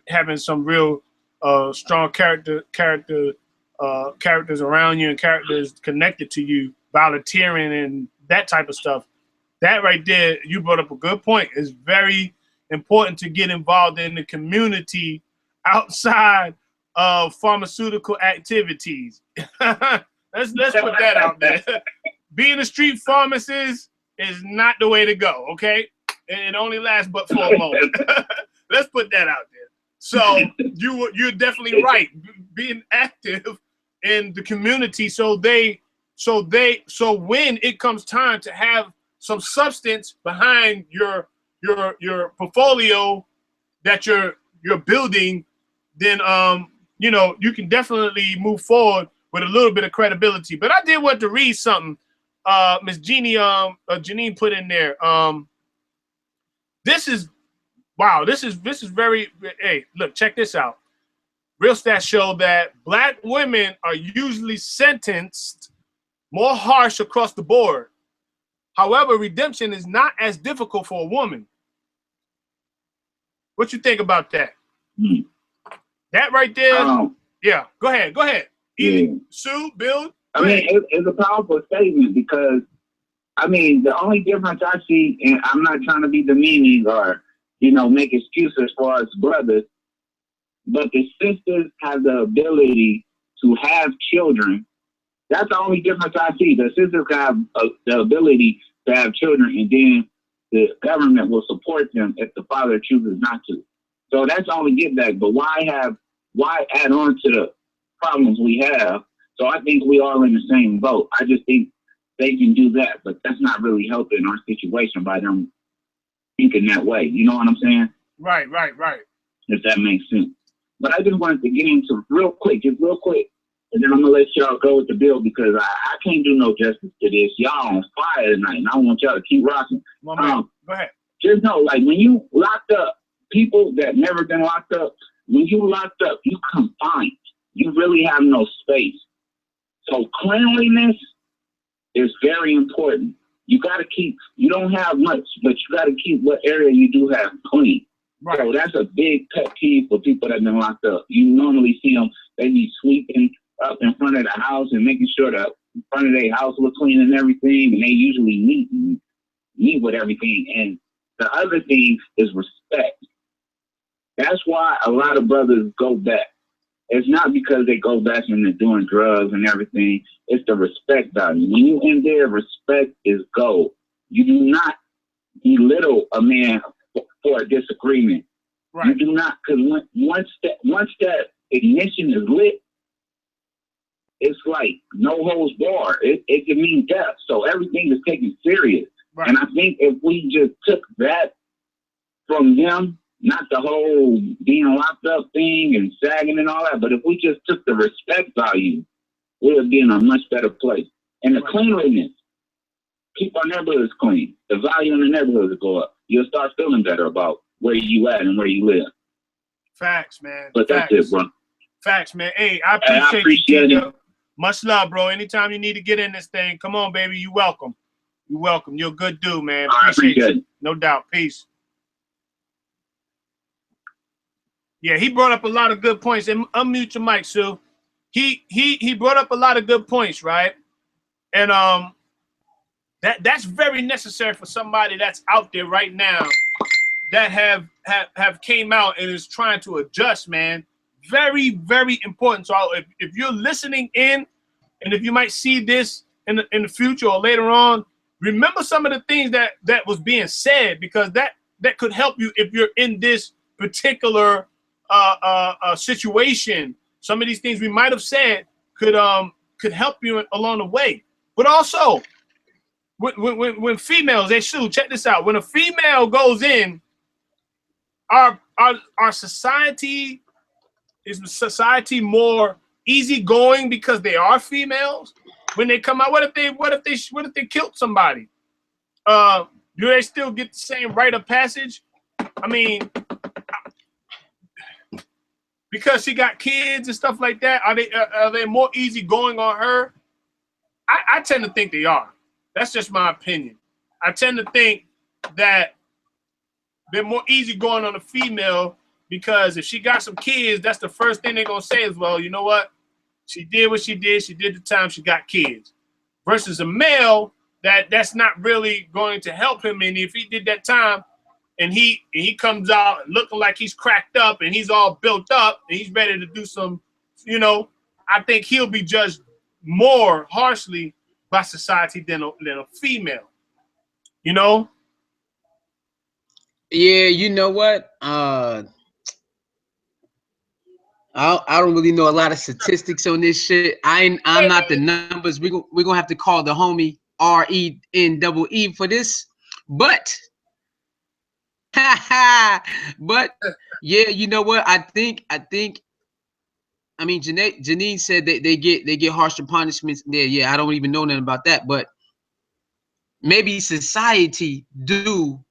having some real strong characters around you and characters connected to you, volunteering and that type of stuff. That right there, you brought up a good point. It's very important to get involved in the community outside of pharmaceutical activities. Let's put that out there. Being a street pharmacist is not the way to go, okay? It only lasts but for a moment. Let's put that out there. So you're definitely right. Being active in the community so when it comes time to have some substance behind your portfolio that you're building, then you can definitely move forward with a little bit of credibility. But I did want to read something Miss Jeannie Janine put in there. This is very, hey, look, check this out. Real stats show that Black women are usually sentenced more harsh across the board However, redemption is not as difficult for a woman. What you think about that? That right there. Yeah, go ahead. Go ahead. Yeah. Sue, Bill. I mean, it's a powerful statement because, I mean, the only difference I see, and I'm not trying to be demeaning or, you know, make excuses for us brothers, but the sisters have the ability to have children. That's the only difference I see. The sisters have the ability to have children, and then the government will support them if the father chooses not to. So that's the only get back. But why add on to the problems we have? So I think we all in the same boat. I just think they can do that, but that's not really helping our situation by them thinking that way. You know what I'm saying? Right. If that makes sense. But I just wanted to get into real quick, and then I'm gonna let y'all go with the bill because I can't do no justice to this. Y'all on fire tonight, and I want y'all to keep rocking. Well, go ahead. Just know, like when you locked up, people that never been locked up, when you locked up, you confined. You really have no space. So cleanliness is very important. You don't have much, but you got to keep what area you do have clean. Right. So that's a big pet peeve for people that have been locked up. You normally see them, they be sweeping up in front of the house and making sure the front of their house look clean and everything, and they usually meet with everything. And the other thing is respect. That's why a lot of brothers go back. It's not because they go back and they're doing drugs and everything. It's the respect value. When you in there, respect is gold. You do not belittle a man for a disagreement. Right. You do not, because once that ignition is lit, it's like no holds barred. It can mean death. So everything is taken serious. Right. And I think if we just took that from them, not the whole being locked up thing and sagging and all that, but if we just took the respect value, we would be in a much better place. And the cleanliness, keep our neighborhoods clean. The value in the neighborhoods will go up. You'll start feeling better about where you at and where you live. Facts, man. But Facts. that's it, bro. Facts, man. Hey, I appreciate you. Much love, bro. Anytime you need to get in this thing, come on, baby. You welcome. You welcome. You're a good dude, man. I appreciate it. No doubt. Peace. Yeah, he brought up a lot of good points. And unmute your mic, Sue. He brought up a lot of good points, right? And that's very necessary for somebody that's out there right now that have came out and is trying to adjust, man. Very, very important. So if you're listening in, and if you might see this in the future or later on, remember some of the things that was being said, because that could help you if you're in this particular situation. Some of these things we might have said could help you along the way. But also, when females, Sue, check this out. When a female goes in, our society is more easygoing because they are females. When they come out, what if they killed somebody? Do they still get the same rite of passage? I mean, because she got kids and stuff like that, are they more easygoing on her? I tend to think they are. That's just my opinion. I tend to think that they're more easygoing on a female, because if she got some kids, that's the first thing they're gonna say is, well, you know what? She did what she did. She did the time. She got kids. Versus a male, that's not really going to help him. And if he did that time, and he comes out looking like he's cracked up and he's all built up and he's ready to do some, I think he'll be judged more harshly by society than a female. Yeah, you know what? I don't really know a lot of statistics on this shit. I'm not the numbers. We're gonna have to call the homie RENEE for this. But but yeah, you know what? I mean, Janine said that they get harsher punishments there. Yeah, I don't even know nothing about that, but maybe society do,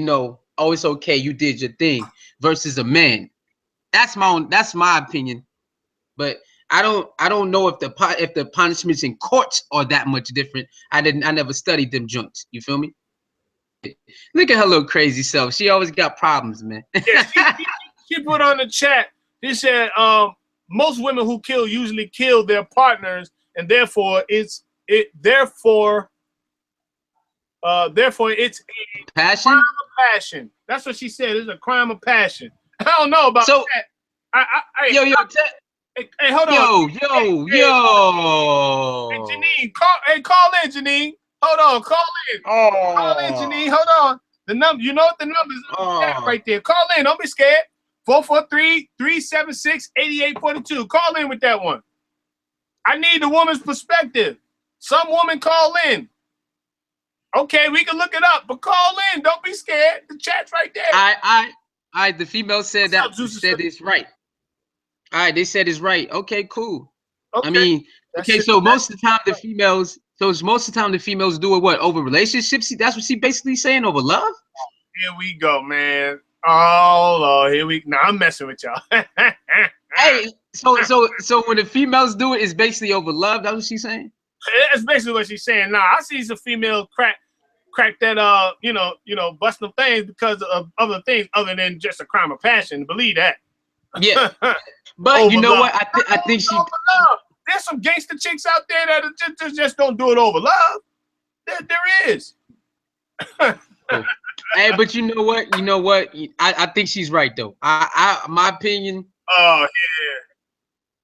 oh, it's okay, you did your thing, versus a man. That's my opinion. But I don't know if the punishments in courts are that much different. I never studied them joints. You feel me? Look at her little crazy self. She always got problems, man. Yeah, she put on the chat. She said, most women who kill usually kill their partners, and therefore it's a Passion? crime of passion. That's what she said. It's a crime of passion. I don't know about that. Yo, hey, hold on. Hey, Janine, call in, Janine. Hold on, call in. Call in, Janine. Hold on. The number, you know what the number is right there. Call in. Don't be scared. 443-376-8842. Call in with that one. I need the woman's perspective. Some woman call in. Okay, we can look it up, but call in. Don't be scared. The chat's right there. The female said said it's right. All right, they said it's right. Okay, cool. Okay. I mean, so most of the time the females do it what, over relationships? That's what she basically saying, over love? Here we go, man. Oh Lord, now I'm messing with y'all. Hey, so when the females do it, it's basically over love. That's what she's saying? That's basically what she's saying. Nah, I see some female crack that bust them things because of other things other than just a crime of passion. Believe that. Yeah. But you know what? I think she. There's some gangster chicks out there that just don't do it over love. There is. Hey, but you know what? I think she's right though. My opinion. Oh yeah.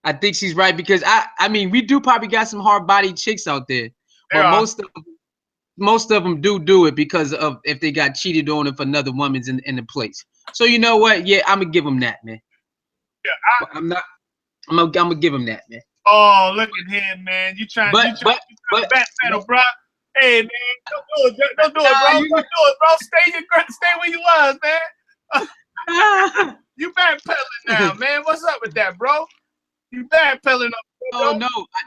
I think she's right because I mean we do probably got some hard-bodied chicks out there, but most of them do it because of if they got cheated on if another woman's in the place. So you know what? Yeah, I'm gonna give them that, man. Yeah, I'm gonna give him that, man. Oh, look at him, man! You trying to backpedal, bro? Hey, man, don't do it, bro! Don't do it, bro! Stay where you was, man. You backpedaling now, man. What's up with that, bro? You backpedaling up. Oh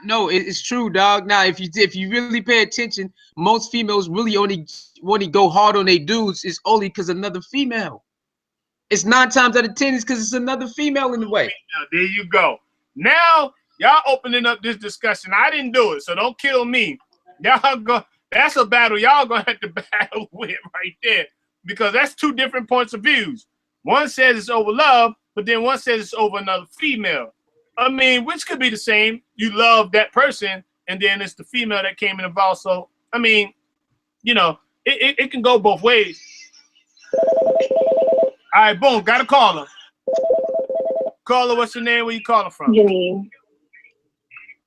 no, it's true, dog. Now, if you really pay attention, most females really only go hard on their dudes is only because another female. It's 9 times out of 10 is because it's another female in the way. There you go. Now y'all opening up this discussion. I didn't do it, so don't kill me. Y'all go. That's a battle y'all gonna have to battle with right there because that's 2 different points of views. One says it's over love, but then one says it's over another female. I mean, which could be the same. You love that person, and then it's the female that came involved. So, I mean, it can go both ways. All right, boom, got a caller. Caller, what's your name? Where you calling from? Janine.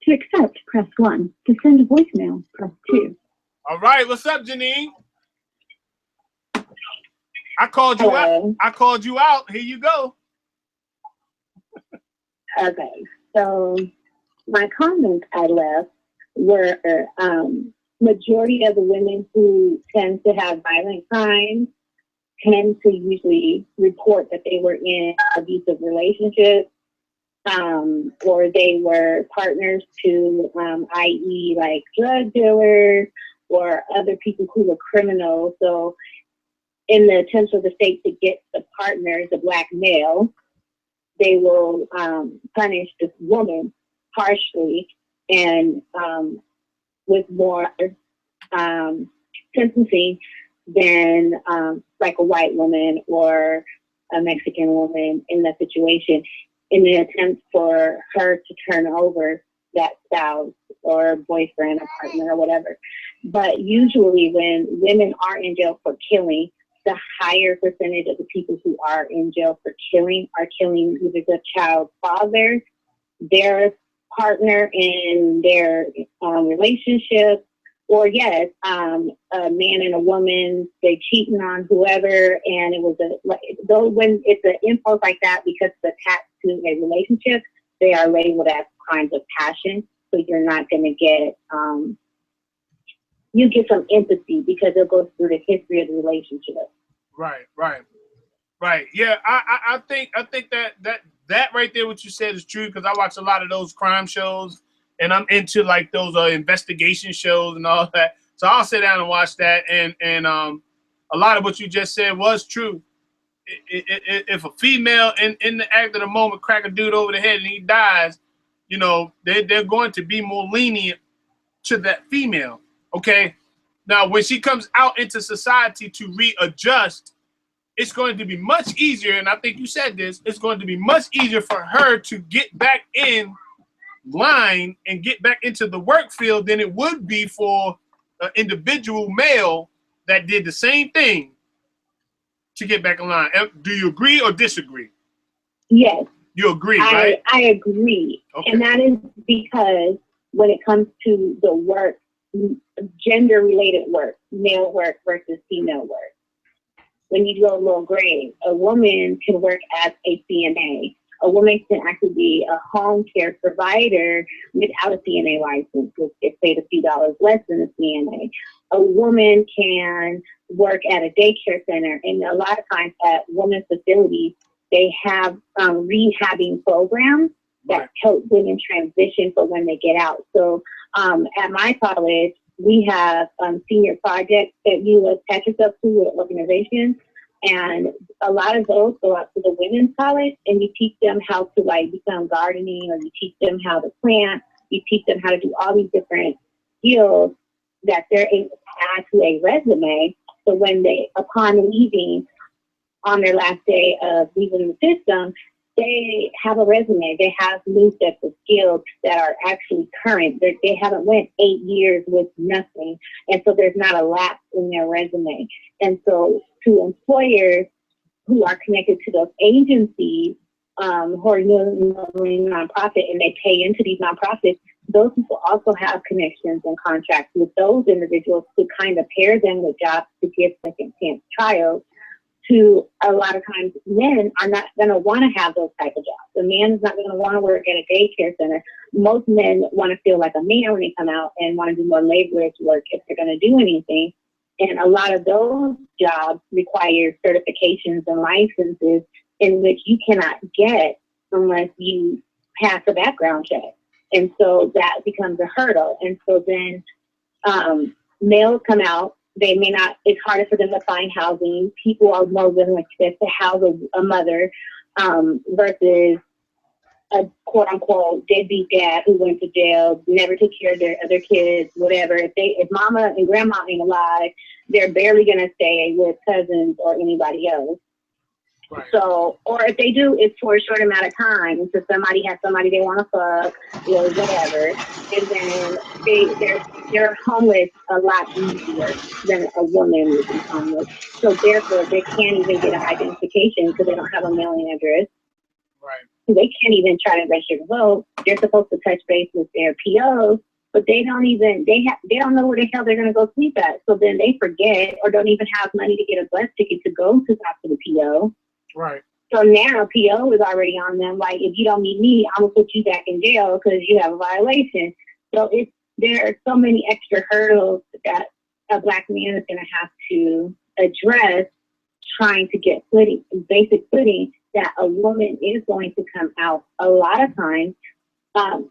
To accept, press 1. To send a voicemail, press 2. All right, what's up, Janine? I called you out. I called you out. Here you go. Okay, so my comments I left were majority of the women who tend to have violent crimes tend to usually report that they were in abusive relationships or they were partners to, i.e. like drug dealers or other people who were criminals. So in the attempts of the state to get the partner, the black male, they will punish this woman harshly and with more sentencing than like a white woman or a Mexican woman in that situation in an attempt for her to turn over that spouse or boyfriend or partner or whatever. But usually when women are in jail for killing, the higher percentage of the people who are in jail for killing are killing either the child's father, their partner in their relationship, or yes, a man and a woman, they cheating on whoever, and it was when it's an impulse like that because it's attached to a relationship, they are labeled as crimes of passion. So you're not going to get you get some empathy because it goes through the history of the relationship. Right. Yeah, I think that right there, what you said is true because I watch a lot of those crime shows and I'm into like those investigation shows and all that. So I'll sit down and watch that. And a lot of what you just said was true. If a female in the act of the moment crack a dude over the head and he dies, you know, they're going to be more lenient to that female. Okay. Now, when she comes out into society to readjust, it's going to be much easier. And I think you said this, it's going to be much easier for her to get back in line and get back into the work field than it would be for an individual male that did the same thing to get back in line. Do you agree or disagree? Yes. You agree, right? I agree. Okay. And that is because when it comes to the work, gender-related work, male work versus female work, when you go a little gray, a woman can work as a CNA. A woman can actually be a home care provider without a CNA license, which is paid a few dollars less than a CNA. A woman can work at a daycare center, and a lot of times at women's facilities, they have rehabbing programs that help women transition for when they get out. So at my college, we have senior projects that you attach yourself to with organizations. And a lot of those go out to the women's college, and you teach them how to like become gardening, or you teach them how to plant, you teach them how to do all these different skills that they're able to add to a resume. So when they, upon leaving on their last day of leaving the system, they have a resume. They have new sets of skills that are actually current. They haven't went 8 years with nothing. And so there's not a lapse in their resume. And so to employers who are connected to those agencies, who are nonprofit, and they pay into these nonprofits, those people also have connections and contracts with those individuals to kind of pair them with jobs to give second chance trials. To a lot of times, men are not going to want to have those type of jobs. The man is not going to want to work at a daycare center. Most men want to feel like a man when they come out and want to do more laborious work if they're going to do anything. And a lot of those jobs require certifications and licenses in which you cannot get unless you pass a background check. And so that becomes a hurdle. And so then males come out. They may not, it's harder for them to find housing. People are more willing to house a mother versus a quote unquote deadbeat dad who went to jail, never took care of their other kids, whatever. If mama and grandma ain't alive, they're barely going to stay with cousins or anybody else. Right. So, or if they do, it's for a short amount of time. So somebody has somebody they want to fuck, or whatever, and then they're homeless a lot easier than a woman would be homeless. So therefore, they can't even get an identification because they don't have a mailing address. Right. They can't even try to register to vote. They're supposed to touch base with their POs, but they don't even they don't know where the hell they're gonna go sleep at. So then they forget or don't even have money to get a bus ticket to go to talk to the PO. Right. So now PO is already on them. Like, if you don't meet me, I'm gonna put you back in jail because you have a violation. So there are so many extra hurdles that a Black man is gonna have to address trying to get footing, basic footing, that a woman is going to come out a lot of times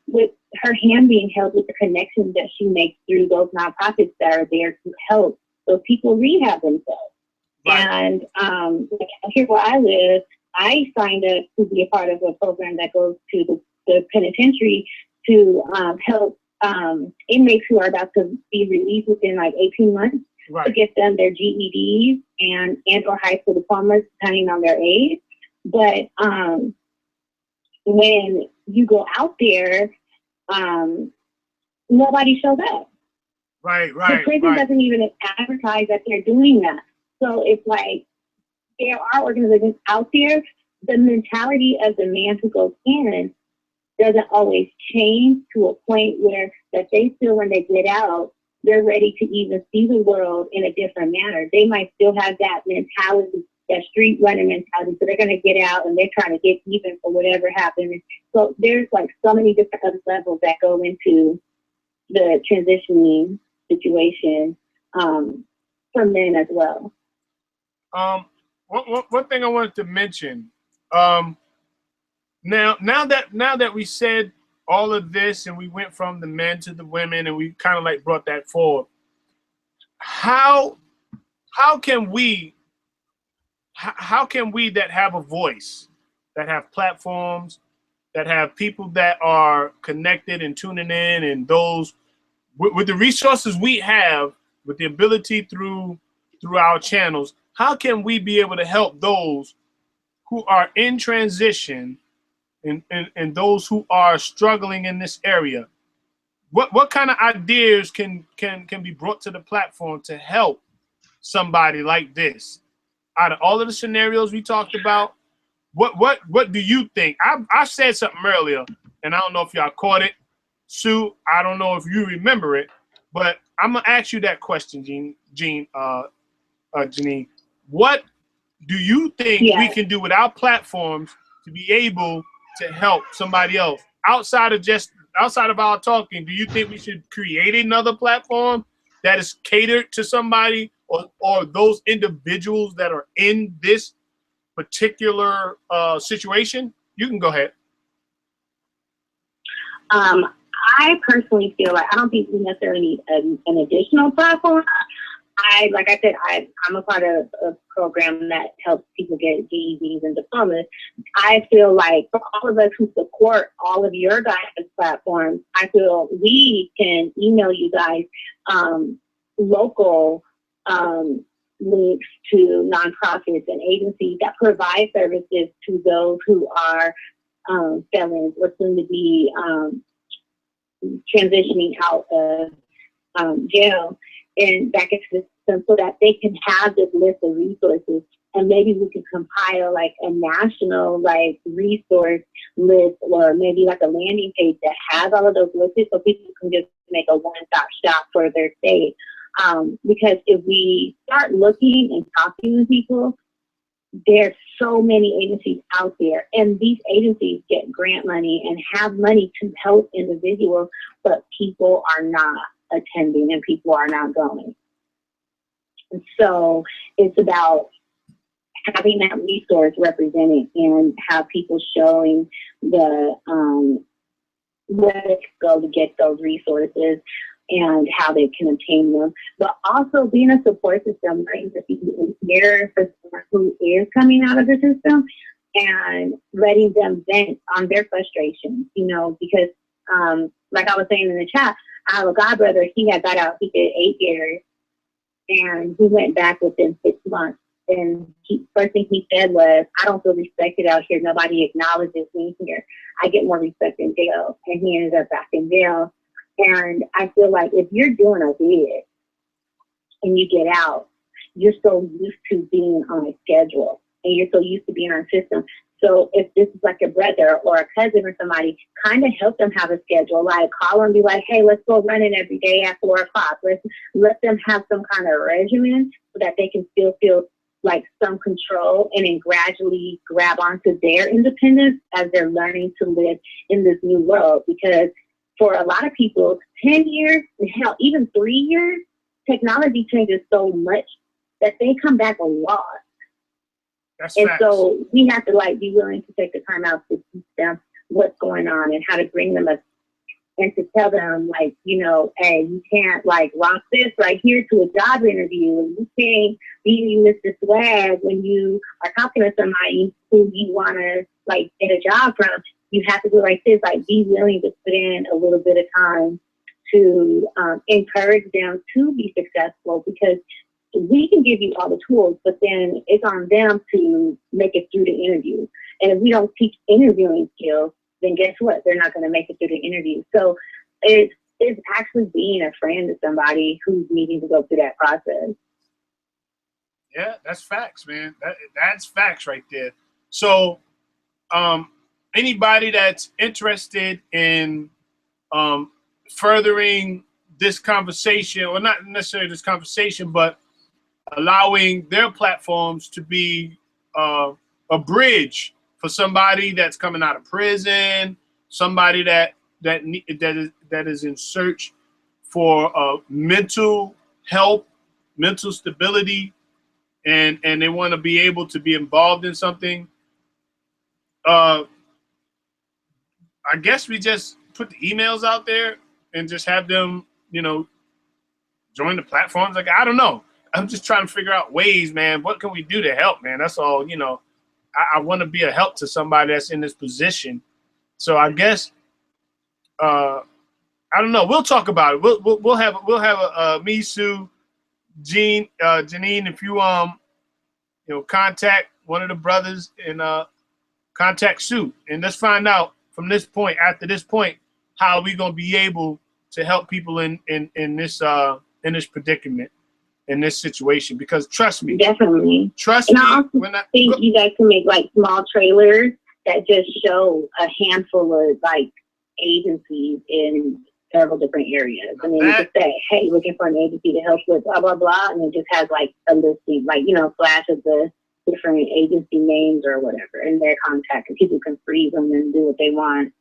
with her hand being held with the connections that she makes through those nonprofits that are there to help those people rehab themselves. Right. And here where I live, I signed up to be a part of a program that goes to the penitentiary to help inmates who are about to be released within like 18 months, right, to get them their GEDs and or high school diplomas, depending on their age. But when you go out there, nobody shows up. Right. The prison doesn't even advertise that they're doing that. So it's like there are organizations out there. The mentality of the man who goes in doesn't always change to a point where that they feel when they get out, they're ready to even see the world in a different manner. They might still have that mentality, that street running mentality. So they're going to get out and they're trying to get even for whatever happened. So there's like so many different other levels that go into the transitioning situation for men as well. One thing I wanted to mention, now that we said all of this and we went from the men to the women and we kind of like brought that forward, how can we that have a voice, that have platforms, that have people that are connected and tuning in, and those with the resources we have, with the ability through our channels, how can we be able to help those who are in transition and those who are struggling in this area? What kind of ideas can be brought to the platform to help somebody like this? Out of all of the scenarios we talked about, what do you think? I said something earlier, and I don't know if y'all caught it. Sue, I don't know if you remember it, but I'm gonna ask you that question, Janine. What do you think we can do with our platforms to be able to help somebody else outside of our talking? Do you think we should create another platform that is catered to somebody or those individuals that are in this particular situation? You can go ahead. I personally feel like I don't think we necessarily need an additional platform. Like I said, I'm a part of a program that helps people get GEDs and diplomas. I feel like for all of us who support all of your guys' platforms, I feel we can email you guys local links to nonprofits and agencies that provide services to those who are felons or soon to be transitioning out of jail and back into the system, so that they can have this list of resources, and maybe we can compile like a national like resource list, or maybe like a landing page that has all of those listed, so people can just make a one-stop shop for their state. Because if we start looking and talking to people, there's so many agencies out there, and these agencies get grant money and have money to help individuals, but people are not attending and people are not going. And so it's about having that resource represented and have people showing the where to go to get those resources and how they can obtain them, but also being a support system, right? For people who care for someone who is coming out of the system and letting them vent on their frustrations, you know, because like I was saying in the chat, I have a godbrother, he had got out, he did 8 years, and he went back within 6 months. And first thing he said was, I don't feel respected out here. Nobody acknowledges me here. I get more respect in jail. And he ended up back in jail. And I feel like if you're doing a bid and you get out, you're so used to being on a schedule and you're so used to being on a system. So if this is like a brother or a cousin or somebody, kind of help them have a schedule. Like call and be like, hey, let's go running every day at 4 o'clock. Let them have some kind of regimen so that they can still feel like some control and then gradually grab onto their independence as they're learning to live in this new world. Because for a lot of people, 10 years, hell, even 3 years, technology changes so much that they come back lost. That's and facts. So we have to like be willing to take the time out to teach them what's going on and how to bring them up and to tell them like, you know, hey, you can't like rock this right here to a job interview, and you can't be Mr. Swag when you are talking to somebody who you want to like get a job from. You have to do like this, like be willing to put in a little bit of time to encourage them to be successful, because we can give you all the tools, but then it's on them to make it through the interview. And if we don't teach interviewing skills, then guess what? They're not going to make it through the interview. So it's actually being a friend to somebody who's needing to go through that process. Yeah, that's facts, man. That's facts right there. So anybody that's interested in furthering this conversation, or not necessarily this conversation, but allowing their platforms to be a bridge for somebody that's coming out of prison, somebody that is in search for mental health, mental stability, and they want to be able to be involved in something. I guess we just put the emails out there and just have them, you know, join the platforms. Like, I don't know. I'm just trying to figure out ways, man. What can we do to help, man? That's all, you know. I want to be a help to somebody that's in this position. So I guess I don't know. We'll talk about it. We'll have a me, Sue, Jean, Janine. If you contact one of the brothers and contact Sue, and let's find out from this point, after this point, how we gonna be able to help people in this predicament, in this situation. Because trust me, Definitely. trust And me. I also think you guys can make like small trailers that just show a handful of like agencies in several different areas. And then you just say, hey, looking for an agency to help with blah, blah, blah. And it just has like a listing, like, flash of the different agency names or whatever and their contact, and people can freeze them and do what they want.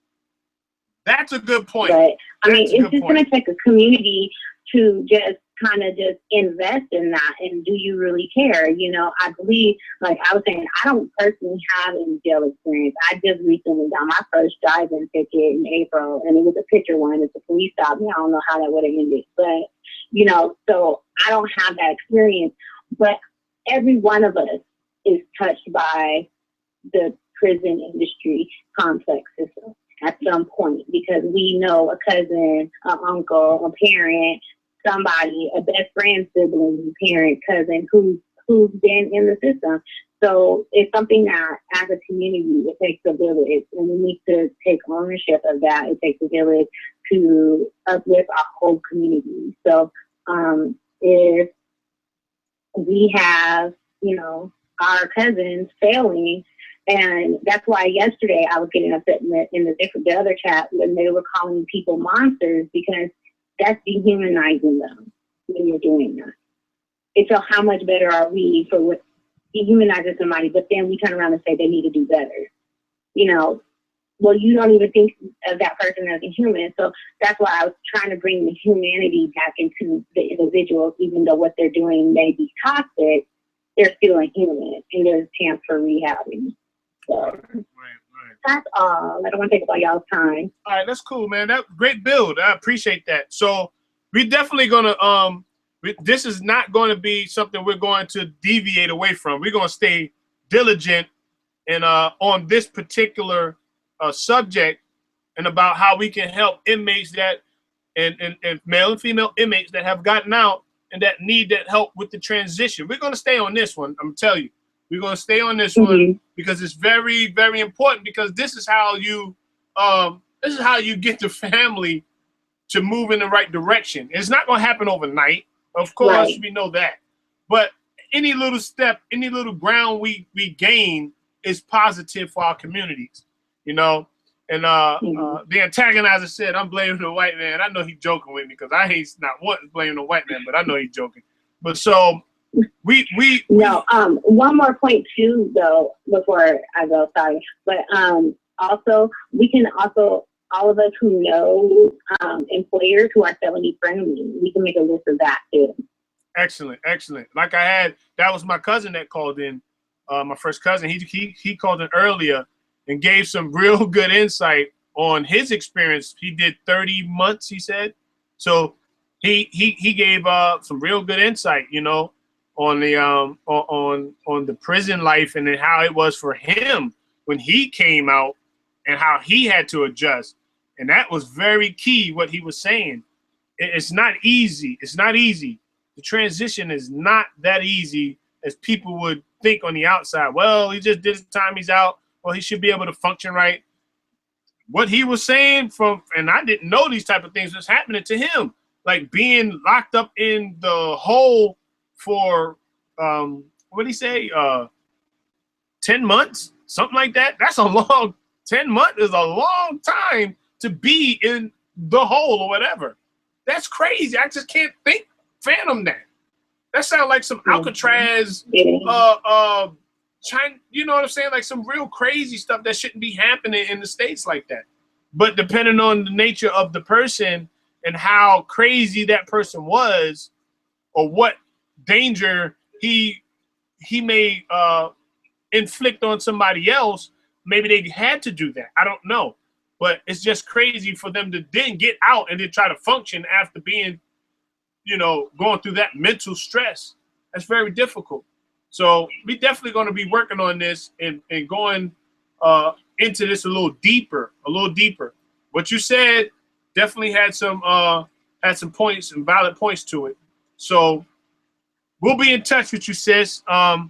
That's a good point. But I mean, That's a it's good just point. going to take a community to just kind of just invest in that. And do you really care? I believe, like I was saying, I don't personally have any jail experience. I just recently got my first driving ticket in April, and it was a picture one. If the police stopped me, I don't know how that would have ended. But, so I don't have that experience. But every one of us is touched by the prison industry complex system at some point, because we know a cousin, an uncle, a parent, somebody, a best friend, sibling, parent, cousin who's been in the system. So it's something that as a community, it takes a village, and we need to take ownership of that. It takes a village to uplift our whole community. So if we have, our cousins failing, and that's why yesterday I was getting upset in the other chat when they were calling people monsters, because that's dehumanizing them when you're doing that. And so how much better are we for what dehumanizing somebody, but then we turn around and say they need to do better? Well, you don't even think of that person as a human. So that's why I was trying to bring the humanity back into the individuals, even though what they're doing may be toxic, they're still a human, and there's a chance for rehabbing. So Right. that's all. I don't want to take up all y'all's time. All right, that's cool, man. That great build. I appreciate that. So we're definitely gonna this is not going to be something we're going to deviate away from. We're going to stay diligent and on this particular subject, and about how we can help inmates that and male and female inmates that have gotten out and that need that help with the transition. We're going to stay on this one. I'm telling you, we're going to stay on this one, because it's very, very important, because this is how you get the family to move in the right direction. It's not going to happen overnight. Of course, we know that. But any little step, any little ground we gain is positive for our communities, And the antagonizer said, I'm blaming the white man. I know he's joking with me, because I ain't not once blaming the white man, but I know he's joking. But so one more point too, though, before I go, sorry. But also, we can also, all of us who know employers who are felony friendly, we can make a list of that too. Excellent. Like that was my cousin that called in, my first cousin. He called in earlier and gave some real good insight on his experience. He did 30 months, he said. So he gave some real good insight, on the on the prison life, and then how it was for him when he came out and how he had to adjust. And that was very key, what he was saying. It's not easy. It's not easy. The transition is not that easy as people would think on the outside. Well, he just did his time, he's out. Well, he should be able to function right. What he was saying and I didn't know these type of things was happening to him, like being locked up in the hole for, what did he say? 10 months, something like that. That's a long, 10 months is a long time to be in the hole or whatever. That's crazy. I just can't fathom that. That sounds like some Alcatraz, China, you know what I'm saying? Like some real crazy stuff that shouldn't be happening in the States like that. But depending on the nature of the person and how crazy that person was, or what danger he may inflict on somebody else, maybe they had to do that. I don't know. But it's just crazy for them to then get out and then try to function after being, going through that mental stress. That's very difficult. So we definitely going to be working on this and going into this a little deeper. What you said definitely had some points and valid points to it. So we'll be in touch with you, sis. Of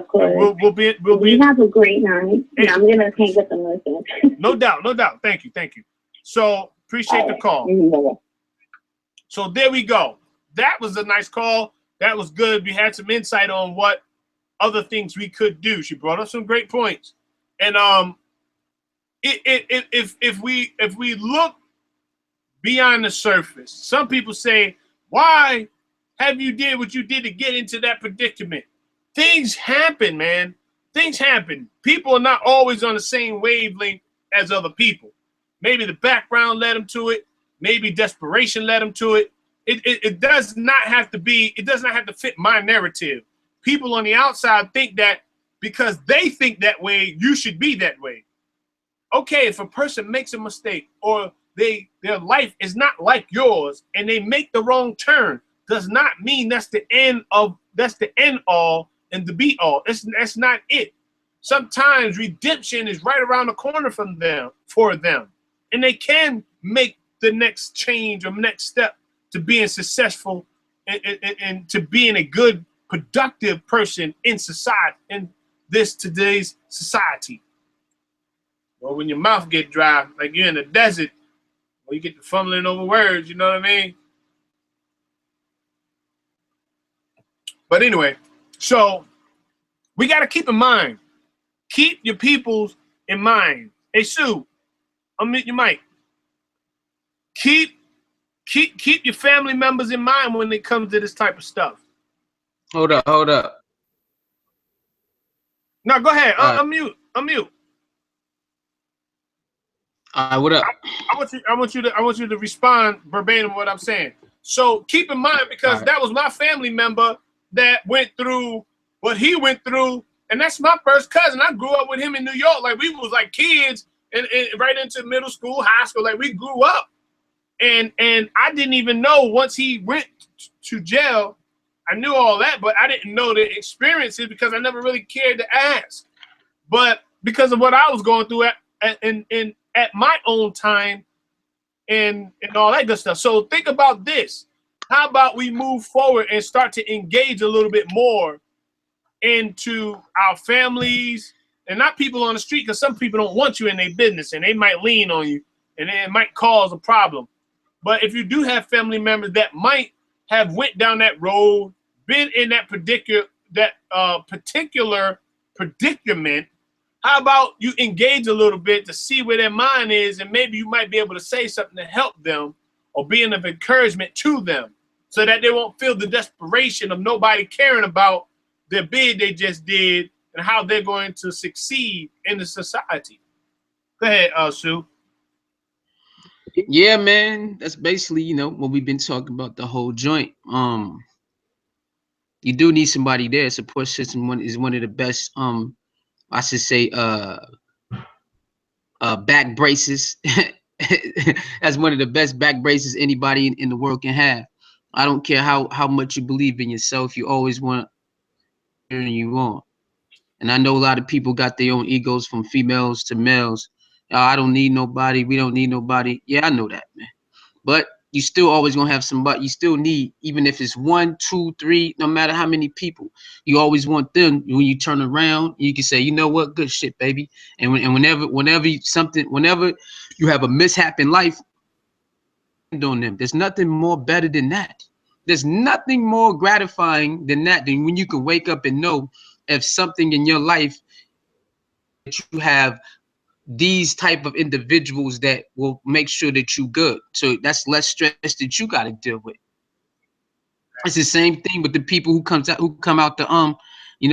course. We'll be. Have a great night. Hey, I'm gonna hang up and listen. No doubt. Thank you. So appreciate the call. So there we go. That was a nice call. That was good. We had some insight on what other things we could do. She brought up some great points. And if we look beyond the surface, some people say, why have you did what you did to get into that predicament? Things happen, man. Things happen. People are not always on the same wavelength as other people. Maybe the background led them to it. Maybe desperation led them to it. It does not have to be, it does not have to fit my narrative. People on the outside think that because they think that way, you should be that way. Okay, if a person makes a mistake or their life is not like yours and they make the wrong turn, does not mean that's the end all and the be all. That's not it. Sometimes redemption is right around the corner for them. And they can make the next change or next step to being successful and to being a good, productive person in society, in today's society. Well, when your mouth get dry, like you're in the desert, or you get to fumbling over words, you know what I mean? But anyway, so we got to keep in mind, keep your peoples in mind. Hey, Sue, unmute your mic. Keep your family members in mind when it comes to this type of stuff. Hold up. No, go ahead. Unmute. What up? I want you to respond verbatim what I'm saying. So keep in mind, because that was my family member that went through what he went through, and that's my first cousin. I grew up with him in New York, like we was like kids, and right into middle school, high school, like we grew up. And I didn't even know once he went to jail. I knew all that, but I didn't know the experiences because I never really cared to ask. But because of what I was going through at my own time and all that good stuff. So think about this. How about we move forward and start to engage a little bit more into our families and not people on the street, because some people don't want you in their business and they might lean on you and it might cause a problem. But if you do have family members that might have went down that road, been in that particular predicament, how about you engage a little bit to see where their mind is, and maybe you might be able to say something to help them or be of encouragement to them so that they won't feel the desperation of nobody caring about their bid they just did and how they're going to succeed in the society. Go ahead, Sue. Yeah, man, that's basically, what we've been talking about the whole joint. You do need somebody there. Support system is one of the best, I should say, back braces. That's one of the best back braces anybody in the world can have. I don't care how much you believe in yourself. You always want to turn you on. And I know a lot of people got their own egos, from females to males. I don't need nobody. We don't need nobody. Yeah, I know that, man. But you still always gonna have somebody. You still need, even if it's 1, 2, 3, no matter how many people, you always want them. When you turn around, you can say, you know what, good shit, baby. And whenever you have a mishap in life, on them. There's nothing more better than that. There's nothing more gratifying than that, than when you can wake up and know if something in your life that you have these type of individuals that will make sure that you good. So that's less stress that you got to deal with. It's the same thing with the people who come out the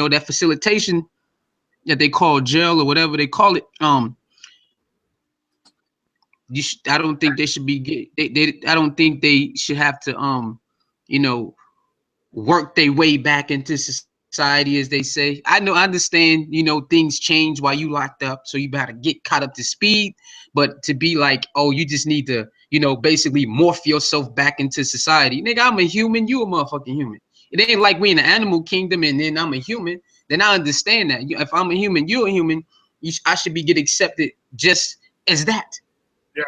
that facilitation that they call jail or whatever they call it. I don't think they should be I don't think they should have to work their way back into society, as they say. I understand, things change while you locked up, so you gotta get caught up to speed. But to be like, oh, you just need to, basically morph yourself back into society. Nigga, I'm a human, you a motherfucking human. It ain't like we in the animal kingdom and then I'm a human. Then I understand that. If I'm a human, you're a human. I should be get accepted just as that. Yeah.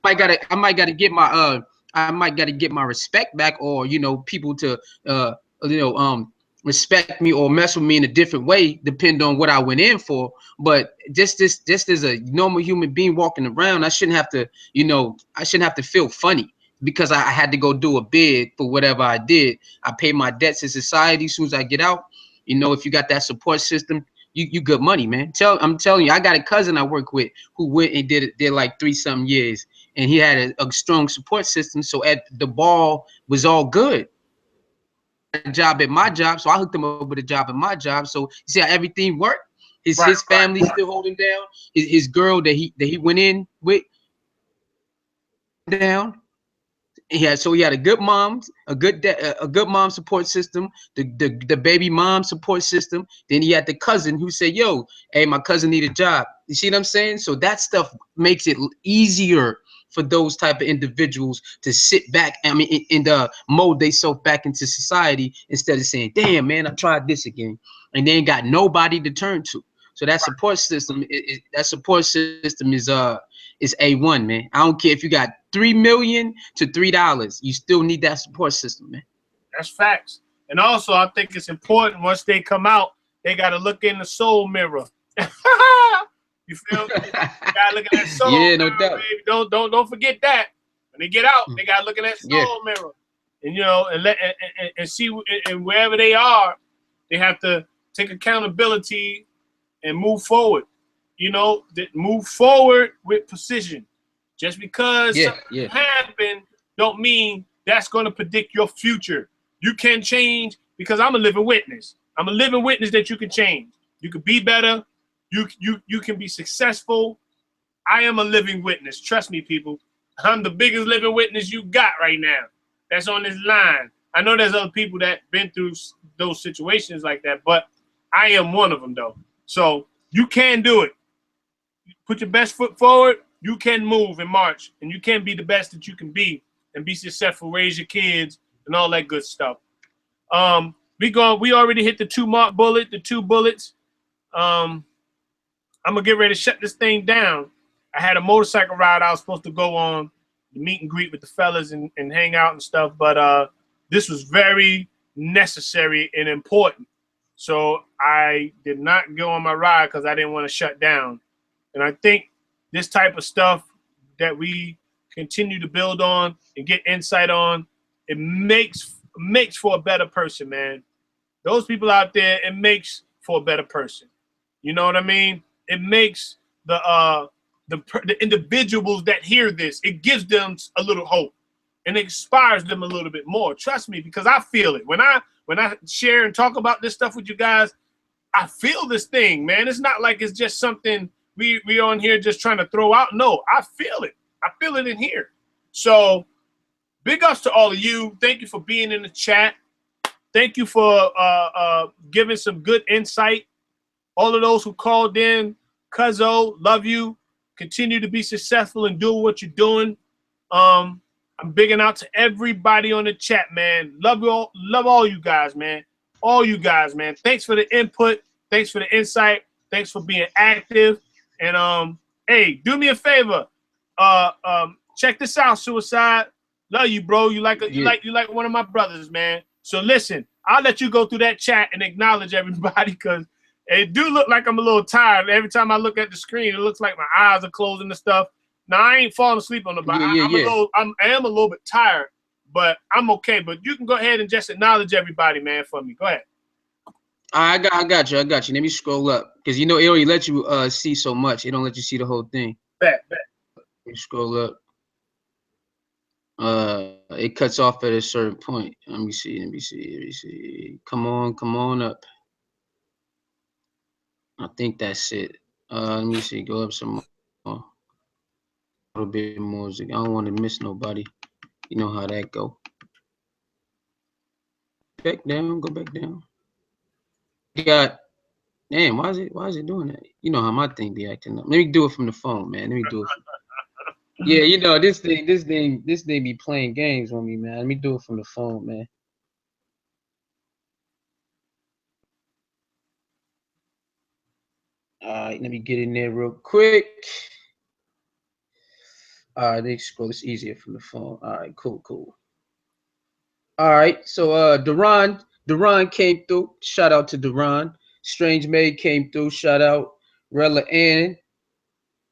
I might gotta get my I might gotta get my respect back, or you know, people to you know respect me or mess with me in a different way, depend on what I went in for. But just as a normal human being walking around, I shouldn't have to, you know, I shouldn't have to feel funny because I had to go do a bid for whatever I did. I pay my debts to society as soon as I get out. You know, if you got that support system, you good money, man. I'm telling you, I got a cousin I work with who went and did like 3-something years, and he had a strong support system. So at the ball was all good. A job at my job, so I hooked him up with a job at my job. So you see how everything worked. His family still holding down. His girl that he went in with down. He had a good mom, a good mom support system, the baby mom support system. Then he had the cousin who said, "Yo, hey, my cousin need a job." You see what I'm saying? So that stuff makes it easier for those type of individuals to sit back. I mean, and mold themselves back into society instead of saying, "Damn, man, I tried this again," and they ain't got nobody to turn to. So that support system, is A1, man. I don't care if you got $3 million to $3, you still need that support system, man. That's facts. And also, I think it's important once they come out, they got to look in the soul mirror. You feel me? You got to look in that soul Yeah, mirror, no doubt. baby. Don't forget that. When they get out, they got to look in that soul mirror, and you know, and see, and wherever they are, they have to take accountability and move forward. You know, move forward with precision. Just because something happened don't mean that's going to predict your future. You can change, because I'm a living witness. I'm a living witness that you can change. You can be better. You can be successful. I am a living witness. Trust me, people. I'm the biggest living witness you got right now. That's on this line. I know there's other people that been through those situations like that, but I am one of them, though. So you can do it. Put your best foot forward. You can move and march, and you can be the best that you can be and be successful, raise your kids, and all that good stuff. We already hit the 2 bullets. I'm gonna get ready to shut this thing down. I had a motorcycle ride I was supposed to go on, the meet and greet with the fellas and hang out and stuff, but this was very necessary and important. So I did not go on my ride because I didn't want to shut down. And I think this type of stuff that we continue to build on and get insight on, it makes for a better person, man. Those people out there, it makes for a better person. You know what I mean? It makes the individuals that hear this, it gives them a little hope and it inspires them a little bit more. Trust me, because I feel it. When I share and talk about this stuff with you guys, I feel this thing, man. It's not like it's just something we on here just trying to throw out. No, I feel it. I feel it in here. So big ups to all of you. Thank you for being in the chat. Thank you for giving some good insight. All of those who called in, Cuzzo, love you. Continue to be successful and do what you're doing. I'm bigging out to everybody on the chat, man. Love all you guys, man. All you guys, man. Thanks for the input. Thanks for the insight. Thanks for being active. And hey, do me a favor. Check this out, Suicide. Love you, bro. You like one of my brothers, man. So listen, I'll let you go through that chat and acknowledge everybody, because it do look like I'm a little tired. Every time I look at the screen, it looks like my eyes are closing and stuff. Now I ain't falling asleep on the body. I am a little bit tired, but I'm okay. But you can go ahead and just acknowledge everybody, man, for me. Go ahead. I got you. Let me scroll up, because you know it only lets you see so much. It don't let you see the whole thing. Bet. Let me scroll up. It cuts off at a certain point. Let me see. Come on up. I think that's it. Let me see. Go up some more. A little bit more. I don't want to miss nobody. You know how that go. Back down. Go back down. You got. Damn, why is it doing that? You know how my thing be acting up. Let me do it from the phone, man. Let me do it. Yeah, you know, this thing be playing games on me, man. Let me do it from the phone, man. All right, let me get in there real quick. All right, they scroll. It's easier from the phone. All right, cool. All right, so Duran came through. Shout out to Duran. Strange Maid came through. Shout out. Rella Ann.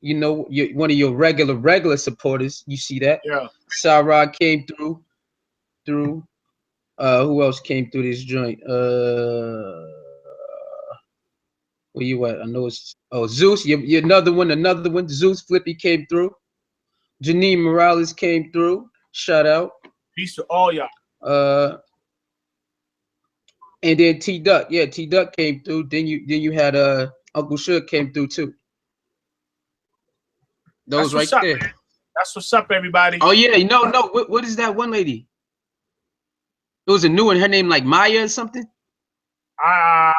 You know, one of your regular supporters. You see that? Yeah. Sarah came through. Who else came through this joint? Where you at? I know it's Zeus. You're another one. Zeus Flippy came through. Janine Morales came through. Shout out. Peace to all y'all. And then T Duck. Yeah, T Duck came through. Then you had Uncle Shook came through too. Those That's what's right up, there. man. That's what's up, everybody. Oh yeah, no. What is that one lady? It was a new one. Her name like Maya or something. I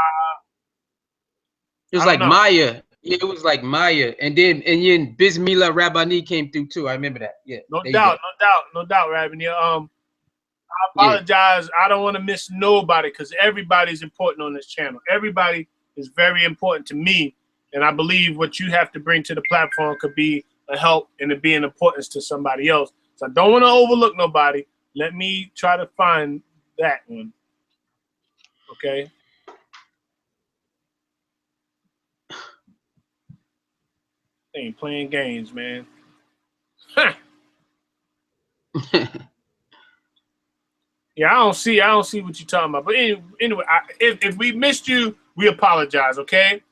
It was don't like know. Maya. Yeah, it was like Maya. And then Bismillah Rabbani came through too. I remember that. Yeah. No doubt, Rabbi. I apologize. I don't want to miss nobody because everybody's important on this channel. Everybody is very important to me, and I believe what you have to bring to the platform could be a help and to be an importance to somebody else. So I don't want to overlook nobody. Let me try to find that one. Okay. They ain't playing games, man. Yeah, I don't see what you're talking about. But anyway, if we missed you, we apologize. Okay,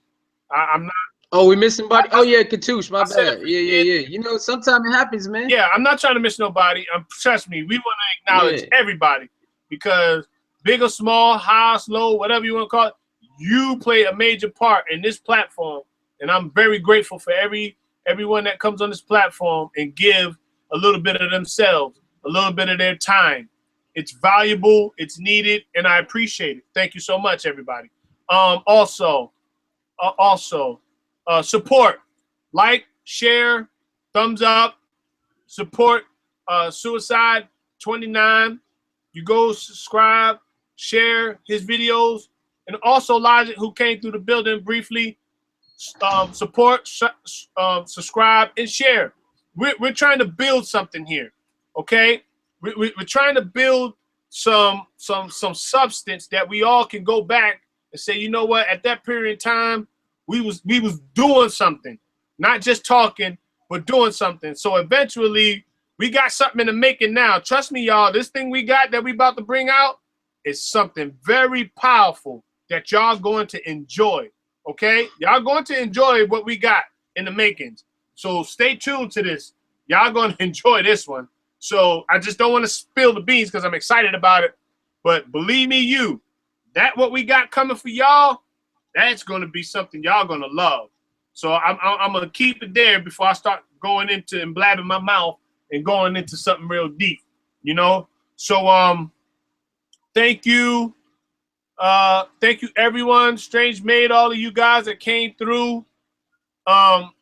I'm not. Oh, we missed somebody. Oh yeah, Katouche, my bad. Yeah. Yeah. You know, sometimes it happens, man. Yeah, I'm not trying to miss nobody. Trust me, we want to acknowledge everybody because big or small, high, slow, whatever you want to call it, you play a major part in this platform, and I'm very grateful for everyone that comes on this platform and give a little bit of themselves, a little bit of their time. It's valuable, it's needed, and I appreciate it. Thank you so much, everybody. Also, support, like, share, thumbs up, support Suicide 29. You go subscribe, share his videos, and also Logic, who came through the building briefly. Support, subscribe, and share. We're trying to build something here, okay? We're trying to build some substance that we all can go back and say, you know what? At that period of time, we was doing something, not just talking, but doing something. So eventually, we got something in the making now. Trust me, y'all. This thing we got that we about to bring out is something very powerful that y'all going to enjoy. Okay, y'all going to enjoy what we got in the makings. So stay tuned to this. Y'all going to enjoy this one. So I just don't want to spill the beans because I'm excited about it. But believe me, that what we got coming for y'all, that's going to be something y'all going to love. So I'm going to keep it there before I start going into and blabbing my mouth and going into something real deep, you know? So thank you. Thank you, everyone. Strange Maid, all of you guys that came through. All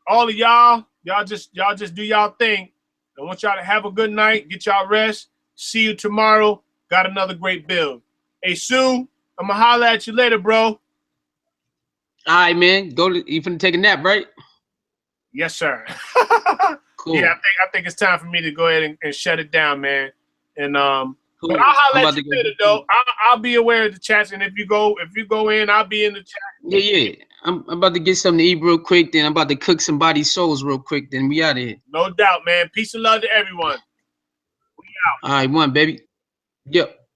of y'all just do y'all thing. I want y'all to have a good night. Get y'all rest. See you tomorrow. Got another great build. Hey, Sue, I'm gonna holler at you later, bro. All right, man. You finna take a nap, right? Yes, sir. Cool. Yeah, I think it's time for me to go ahead and shut it down, man. And Cool. but I'll holler at you later, though. I'll be aware of the chats, and if you go in, I'll be in the chat. Yeah. I'm about to get something to eat real quick. Then I'm about to cook somebody's souls real quick. Then we out of here. No doubt, man. Peace and love to everyone. We out. All right, one baby. Yep.